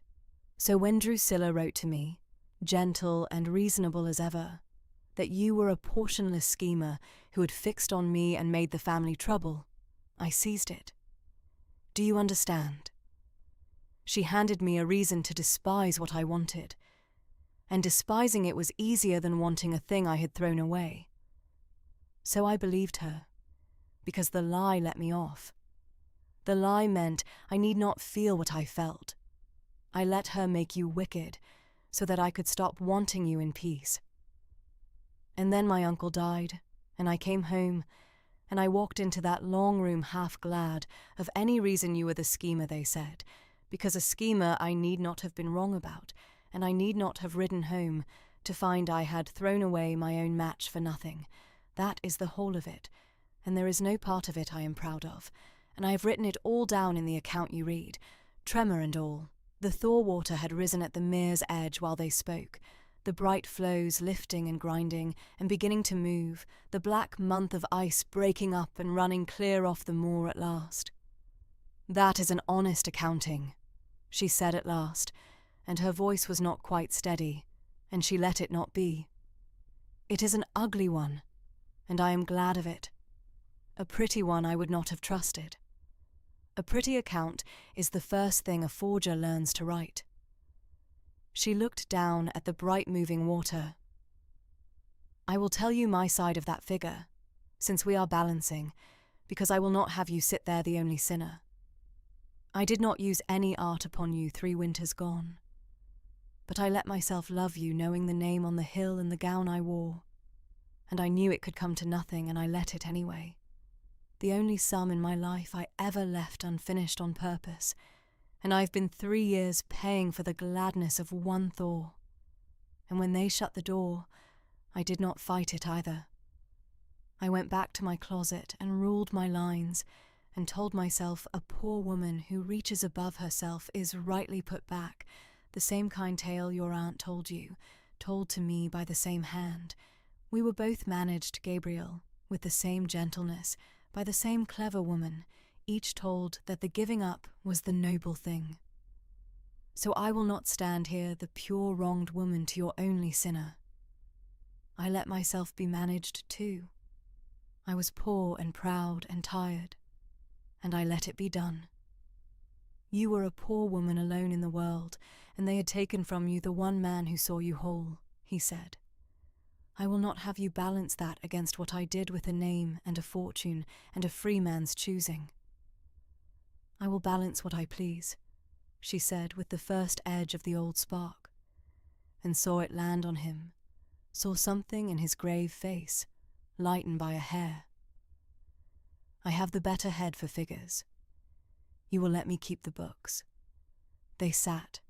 Speaker 1: So when Drusilla wrote to me, gentle and reasonable as ever, that you were a portionless schemer who had fixed on me and made the family trouble, I seized it. Do you understand? She handed me a reason to despise what I wanted, and despising it was easier than wanting a thing I had thrown away. So I believed her, because the lie let me off. The lie meant I need not feel what I felt. I let her make you wicked, so that I could stop wanting you in peace. And then my uncle died, and I came home, and I walked into that long room half glad of any reason you were the schemer, they said, because a schemer I need not have been wrong about, and I need not have ridden home to find I had thrown away my own match for nothing. That is the whole of it, and there is no part of it I am proud of, and I have written it all down in the account you read, tremor and all. The thaw water had risen at the mere's edge while they spoke, the bright flows lifting and grinding and beginning to move, the black month of ice breaking up and running clear off the moor at last. "That is an honest accounting," she said at last, and her voice was not quite steady, and she let it not be. "It is an ugly one, and I am glad of it. A pretty one I would not have trusted. A pretty account is the first thing a forger learns to write." She looked down at the bright moving water. "I will tell you my side of that figure, since we are balancing, because I will not have you sit there the only sinner. I did not use any art upon you 3 winters gone, but I let myself love you knowing the name on the hill and the gown I wore, and I knew it could come to nothing, and I let it anyway. The only sum in my life I ever left unfinished on purpose, and I've been 3 years paying for the gladness of one thaw. And when they shut the door, I did not fight it either. I went back to my closet and ruled my lines, and told myself a poor woman who reaches above herself is rightly put back, the same kind tale your aunt told you, told to me by the same hand. We were both managed, Gabriel, with the same gentleness, by the same clever woman, each told that the giving up was the noble thing. So I will not stand here the pure wronged woman to your only sinner. I let myself be managed too. I was poor and proud and tired, and I let it be done. You were a poor woman alone in the world, and they had taken from you the one man who saw you whole, he said. I will not have you balance that against what I did with a name and a fortune and a free man's choosing. I will balance what I please, she said with the first edge of the old spark, and saw it land on him, saw something in his grave face, lighten by a hair. I have the better head for figures. You will let me keep the books. They sat.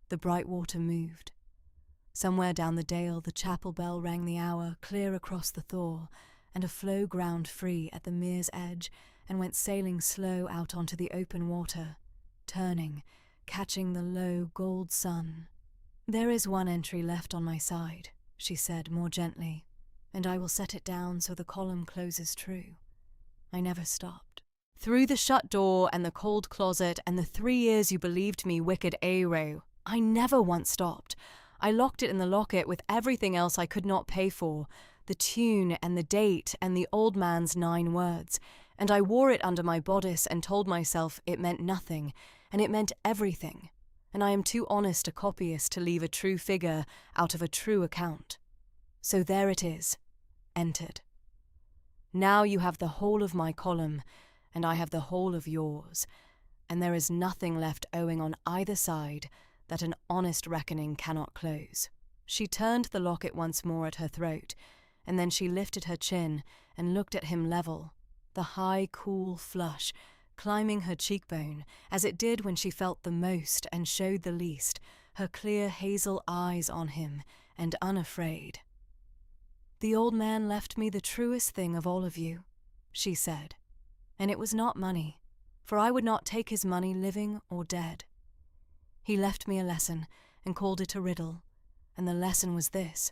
Speaker 1: The bright water moved. Somewhere down the dale the chapel bell rang the hour clear across the thaw, and a floe ground free at the mere's edge and went sailing slow out onto the open water, turning, catching the low gold sun. There is one entry left on my side, she said more gently, and I will set it down so the column closes true. I never stopped. Through the shut door and the cold closet and the 3 years you believed me wicked Aero, I never once stopped. I locked it in the locket with everything else I could not pay for, the tune and the date and the old man's 9 words, and I wore it under my bodice and told myself it meant nothing, and it meant everything, and I am too honest a copyist to leave a true figure out of a true account. So there it is, entered. Now you have the whole of my column, and I have the whole of yours, and there is nothing left owing on either side that an honest reckoning cannot close. She turned the locket once more at her throat, and then she lifted her chin and looked at him level, the high, cool flush climbing her cheekbone, as it did when she felt the most and showed the least, her clear hazel eyes on him, and unafraid. The old man left me the truest thing of all of you, she said. And it was not money, for I would not take his money living or dead. He left me a lesson and called it a riddle, and the lesson was this,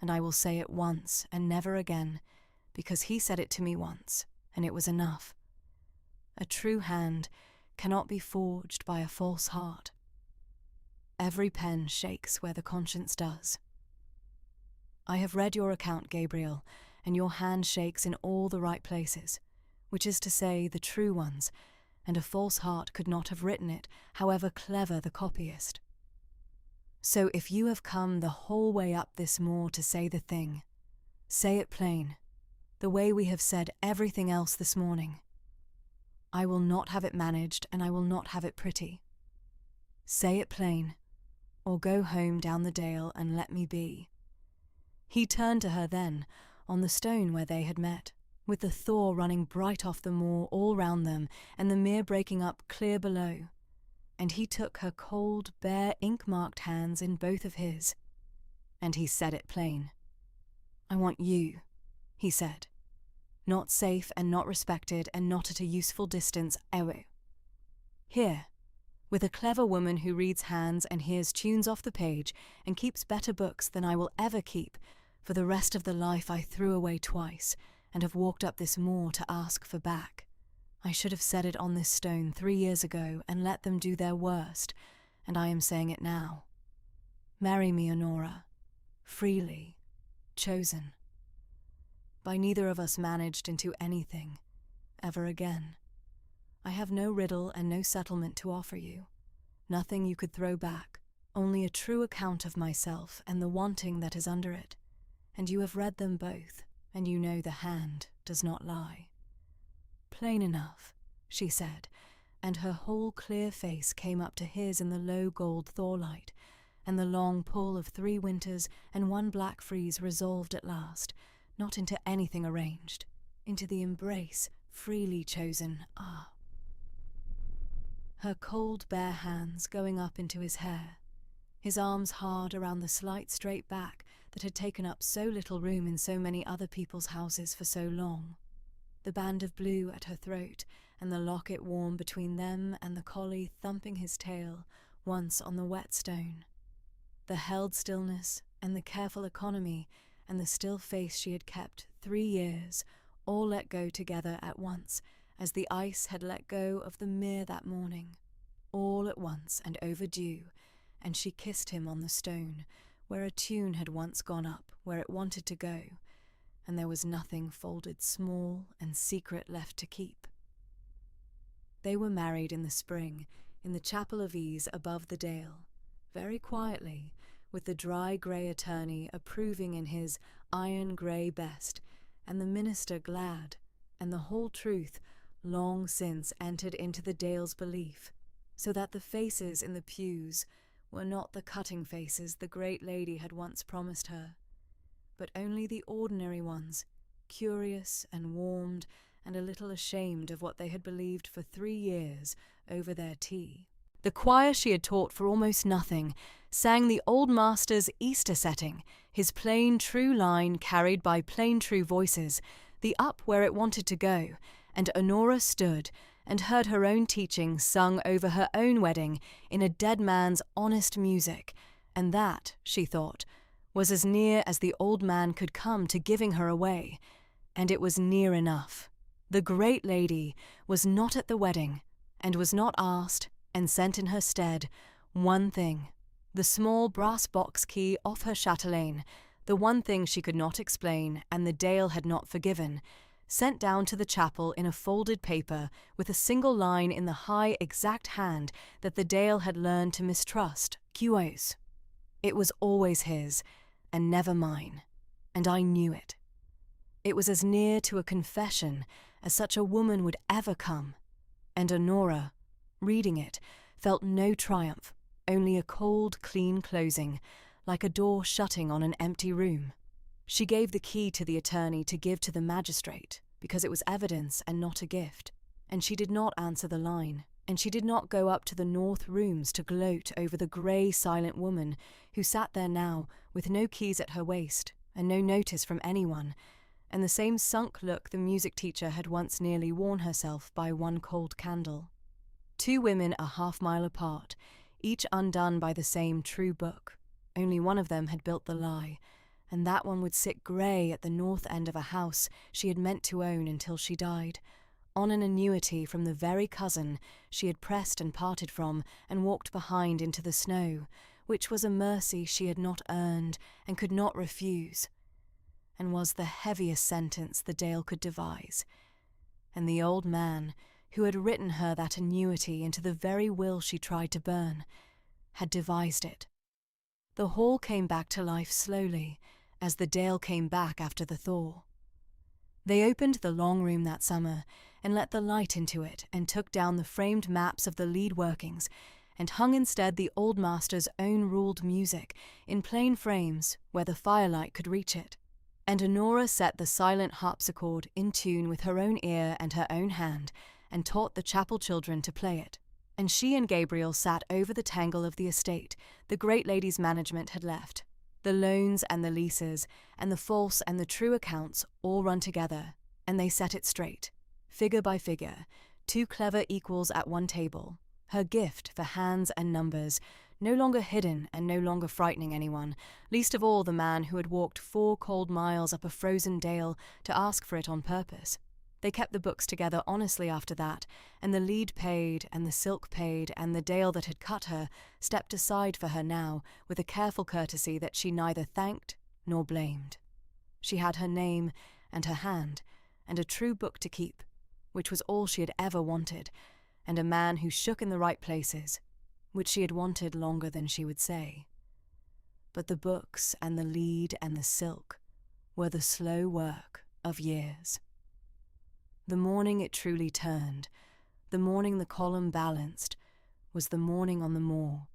Speaker 1: and I will say it once and never again, because he said it to me once, and it was enough. A true hand cannot be forged by a false heart. Every pen shakes where the conscience does. I have read your account, Gabriel, and your hand shakes in all the right places, which is to say, the true ones, and a false heart could not have written it, however clever the copyist. So if you have come the whole way up this moor to say the thing, say it plain, the way we have said everything else this morning. I will not have it managed, and I will not have it pretty. Say it plain, or go home down the dale and let me be. He turned to her then, on the stone where they had met, with the thaw running bright off the moor all round them, and the mere breaking up clear below. And he took her cold, bare, ink-marked hands in both of his. And he said it plain. I want you, he said. Not safe and not respected and not at a useful distance, ewe. Here, with a clever woman who reads hands and hears tunes off the page and keeps better books than I will ever keep, for the rest of the life I threw away twice, and have walked up this moor to ask for back. I should have said it on this stone 3 years ago and let them do their worst, and I am saying it now. Marry me, Honora, freely, chosen. By neither of us managed into anything, ever again. I have no riddle and no settlement to offer you, nothing you could throw back, only a true account of myself and the wanting that is under it, and you have read them both, and you know the hand does not lie. Plain enough, she said, and her whole clear face came up to his in the low gold thorlight, and the long pull of 3 winters and 1 black freeze resolved at last, not into anything arranged, into the embrace freely chosen, Her cold bare hands going up into his hair, his arms hard around the slight straight back that had taken up so little room in so many other people's houses for so long, the band of blue at her throat, and the locket warm between them and the collie thumping his tail once on the wet stone, the held stillness and the careful economy and the still face she had kept 3 years, all let go together at once, as the ice had let go of the mere that morning, all at once and overdue, and she kissed him on the stone, where a tune had once gone up, where it wanted to go, and there was nothing folded small and secret left to keep. They were married in the spring, in the chapel of ease above the dale, very quietly, with the dry grey attorney approving in his iron grey best, and the minister glad, and the whole truth long since entered into the dale's belief, so that the faces in the pews were not the cutting faces the great lady had once promised her, but only the ordinary ones, curious and warmed and a little ashamed of what they had believed for 3 years over their tea. The choir she had taught for almost nothing sang the old master's Easter setting, his plain true line carried by plain true voices, the up where it wanted to go, and Honora stood and heard her own teaching sung over her own wedding in a dead man's honest music, and that, she thought, was as near as the old man could come to giving her away, and it was near enough. The great lady was not at the wedding, and was not asked, and sent in her stead one thing, the small brass box key off her chatelaine, the one thing she could not explain and the Dale had not forgiven, sent down to the chapel in a folded paper with a single line in the high exact hand that the Dale had learned to mistrust, curios. It was always his, and never mine, and I knew it. It was as near to a confession as such a woman would ever come, and Honora, reading it, felt no triumph, only a cold, clean closing, like a door shutting on an empty room. She gave the key to the attorney to give to the magistrate, because it was evidence and not a gift, and she did not answer the line, and she did not go up to the north rooms to gloat over the grey, silent woman who sat there now with no keys at her waist and no notice from anyone, and the same sunk look the music teacher had once nearly worn herself by one cold candle. Two women a half-mile apart, each undone by the same true book. Only one of them had built the lie, and that one would sit grey at the north end of a house she had meant to own until she died, on an annuity from the very cousin she had pressed and parted from and walked behind into the snow, which was a mercy she had not earned and could not refuse, and was the heaviest sentence the Dale could devise. And the old man, who had written her that annuity into the very will she tried to burn, had devised it. The hall came back to life slowly, as the Dale came back after the thaw. They opened the long room that summer and let the light into it and took down the framed maps of the lead workings and hung instead the old master's own ruled music in plain frames where the firelight could reach it. And Honora set the silent harpsichord in tune with her own ear and her own hand and taught the chapel children to play it. And she and Gabriel sat over the tangle of the estate the great lady's management had left. The loans and the leases, and the false and the true accounts all run together, and they set it straight, figure by figure, two clever equals at one table, her gift for hands and numbers, no longer hidden and no longer frightening anyone, least of all the man who had walked 4 cold miles up a frozen dale to ask for it on purpose. They kept the books together honestly after that, and the lead paid, and the silk paid, and the Dale that had cut her stepped aside for her now with a careful courtesy that she neither thanked nor blamed. She had her name and her hand, and a true book to keep, which was all she had ever wanted, and a man who shook in the right places, which she had wanted longer than she would say. But the books and the lead and the silk were the slow work of years. The morning it truly turned, the morning the column balanced, was the morning on the moor,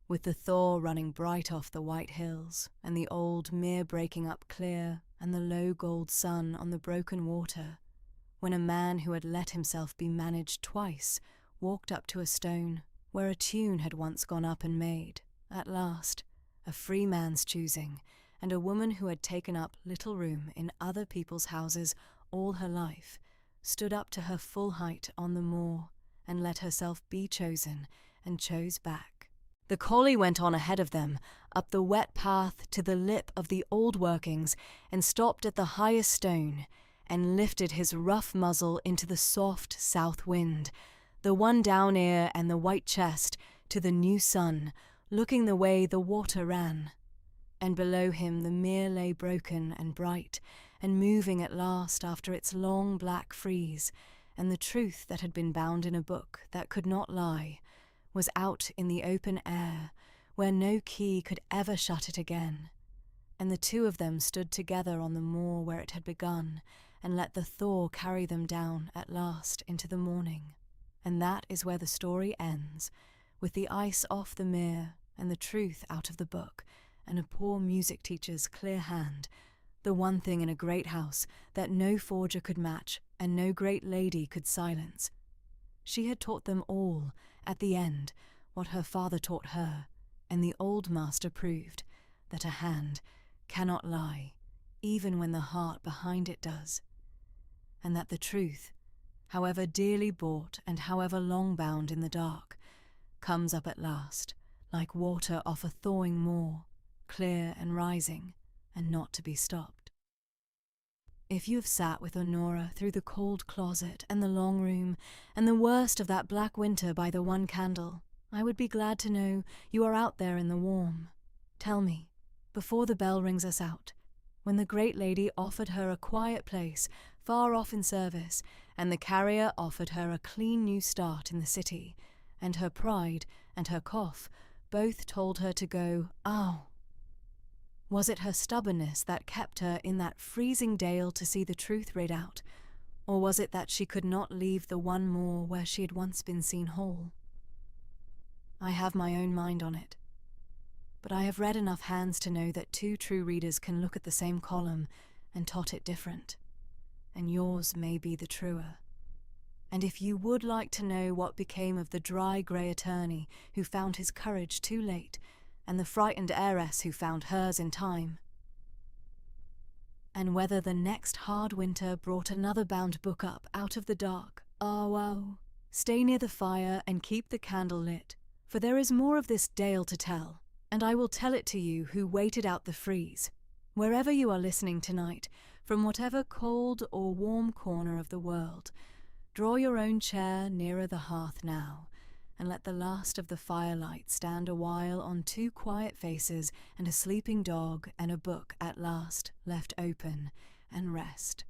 Speaker 1: with the thaw running bright off the white hills, and the old mere breaking up clear, and the low gold sun on the broken water, when a man who had let himself be managed twice walked up to a stone where a tune had once gone up and made, at last, a free man's choosing, and a woman who had taken up little room in other people's houses all her life, stood up to her full height on the moor and let herself be chosen and chose back. The collie went on ahead of them, up the wet path to the lip of the old workings and stopped at the highest stone and lifted his rough muzzle into the soft south wind, the one down ear and the white chest to the new sun, looking the way the water ran. And below him the mere lay broken and bright, and moving at last after its long black freeze, and the truth that had been bound in a book that could not lie was out in the open air, where no key could ever shut it again. And the two of them stood together on the moor where it had begun, and let the thaw carry them down at last into the morning. And that is where the story ends, with the ice off the mere and the truth out of the book, and a poor music teacher's clear hand, the one thing in a great house that no forger could match and no great lady could silence. She had taught them all, at the end, what her father taught her, and the old master proved that a hand cannot lie, even when the heart behind it does, and that the truth, however dearly bought and however long bound in the dark, comes up at last, like water off a thawing moor, clear and rising, and not to be stopped. If you have sat with Honora through the cold closet and the long room, and the worst of that black winter by the one candle, I would be glad to know you are out there in the warm. Tell me, before the bell rings us out, when the great lady offered her a quiet place far off in service, and the carrier offered her a clean new start in the city, and her pride and her cough both told her to go, "Ow." Was it her stubbornness that kept her in that freezing dale to see the truth read out, or was it that she could not leave the one moor where she had once been seen whole? I have my own mind on it, but I have read enough hands to know that two true readers can look at the same column and tot it different, and yours may be the truer. And if you would like to know what became of the dry grey attorney who found his courage too late, and the frightened heiress who found hers in time, and whether the next hard winter brought another bound book up out of the dark. Oh, stay near the fire and keep the candle lit, for there is more of this Dale to tell, and I will tell it to you who waited out the freeze. Wherever you are listening tonight, from whatever cold or warm corner of the world, draw your own chair nearer the hearth now, and let the last of the firelight stand a while on two quiet faces and a sleeping dog and a book at last left open, and rest.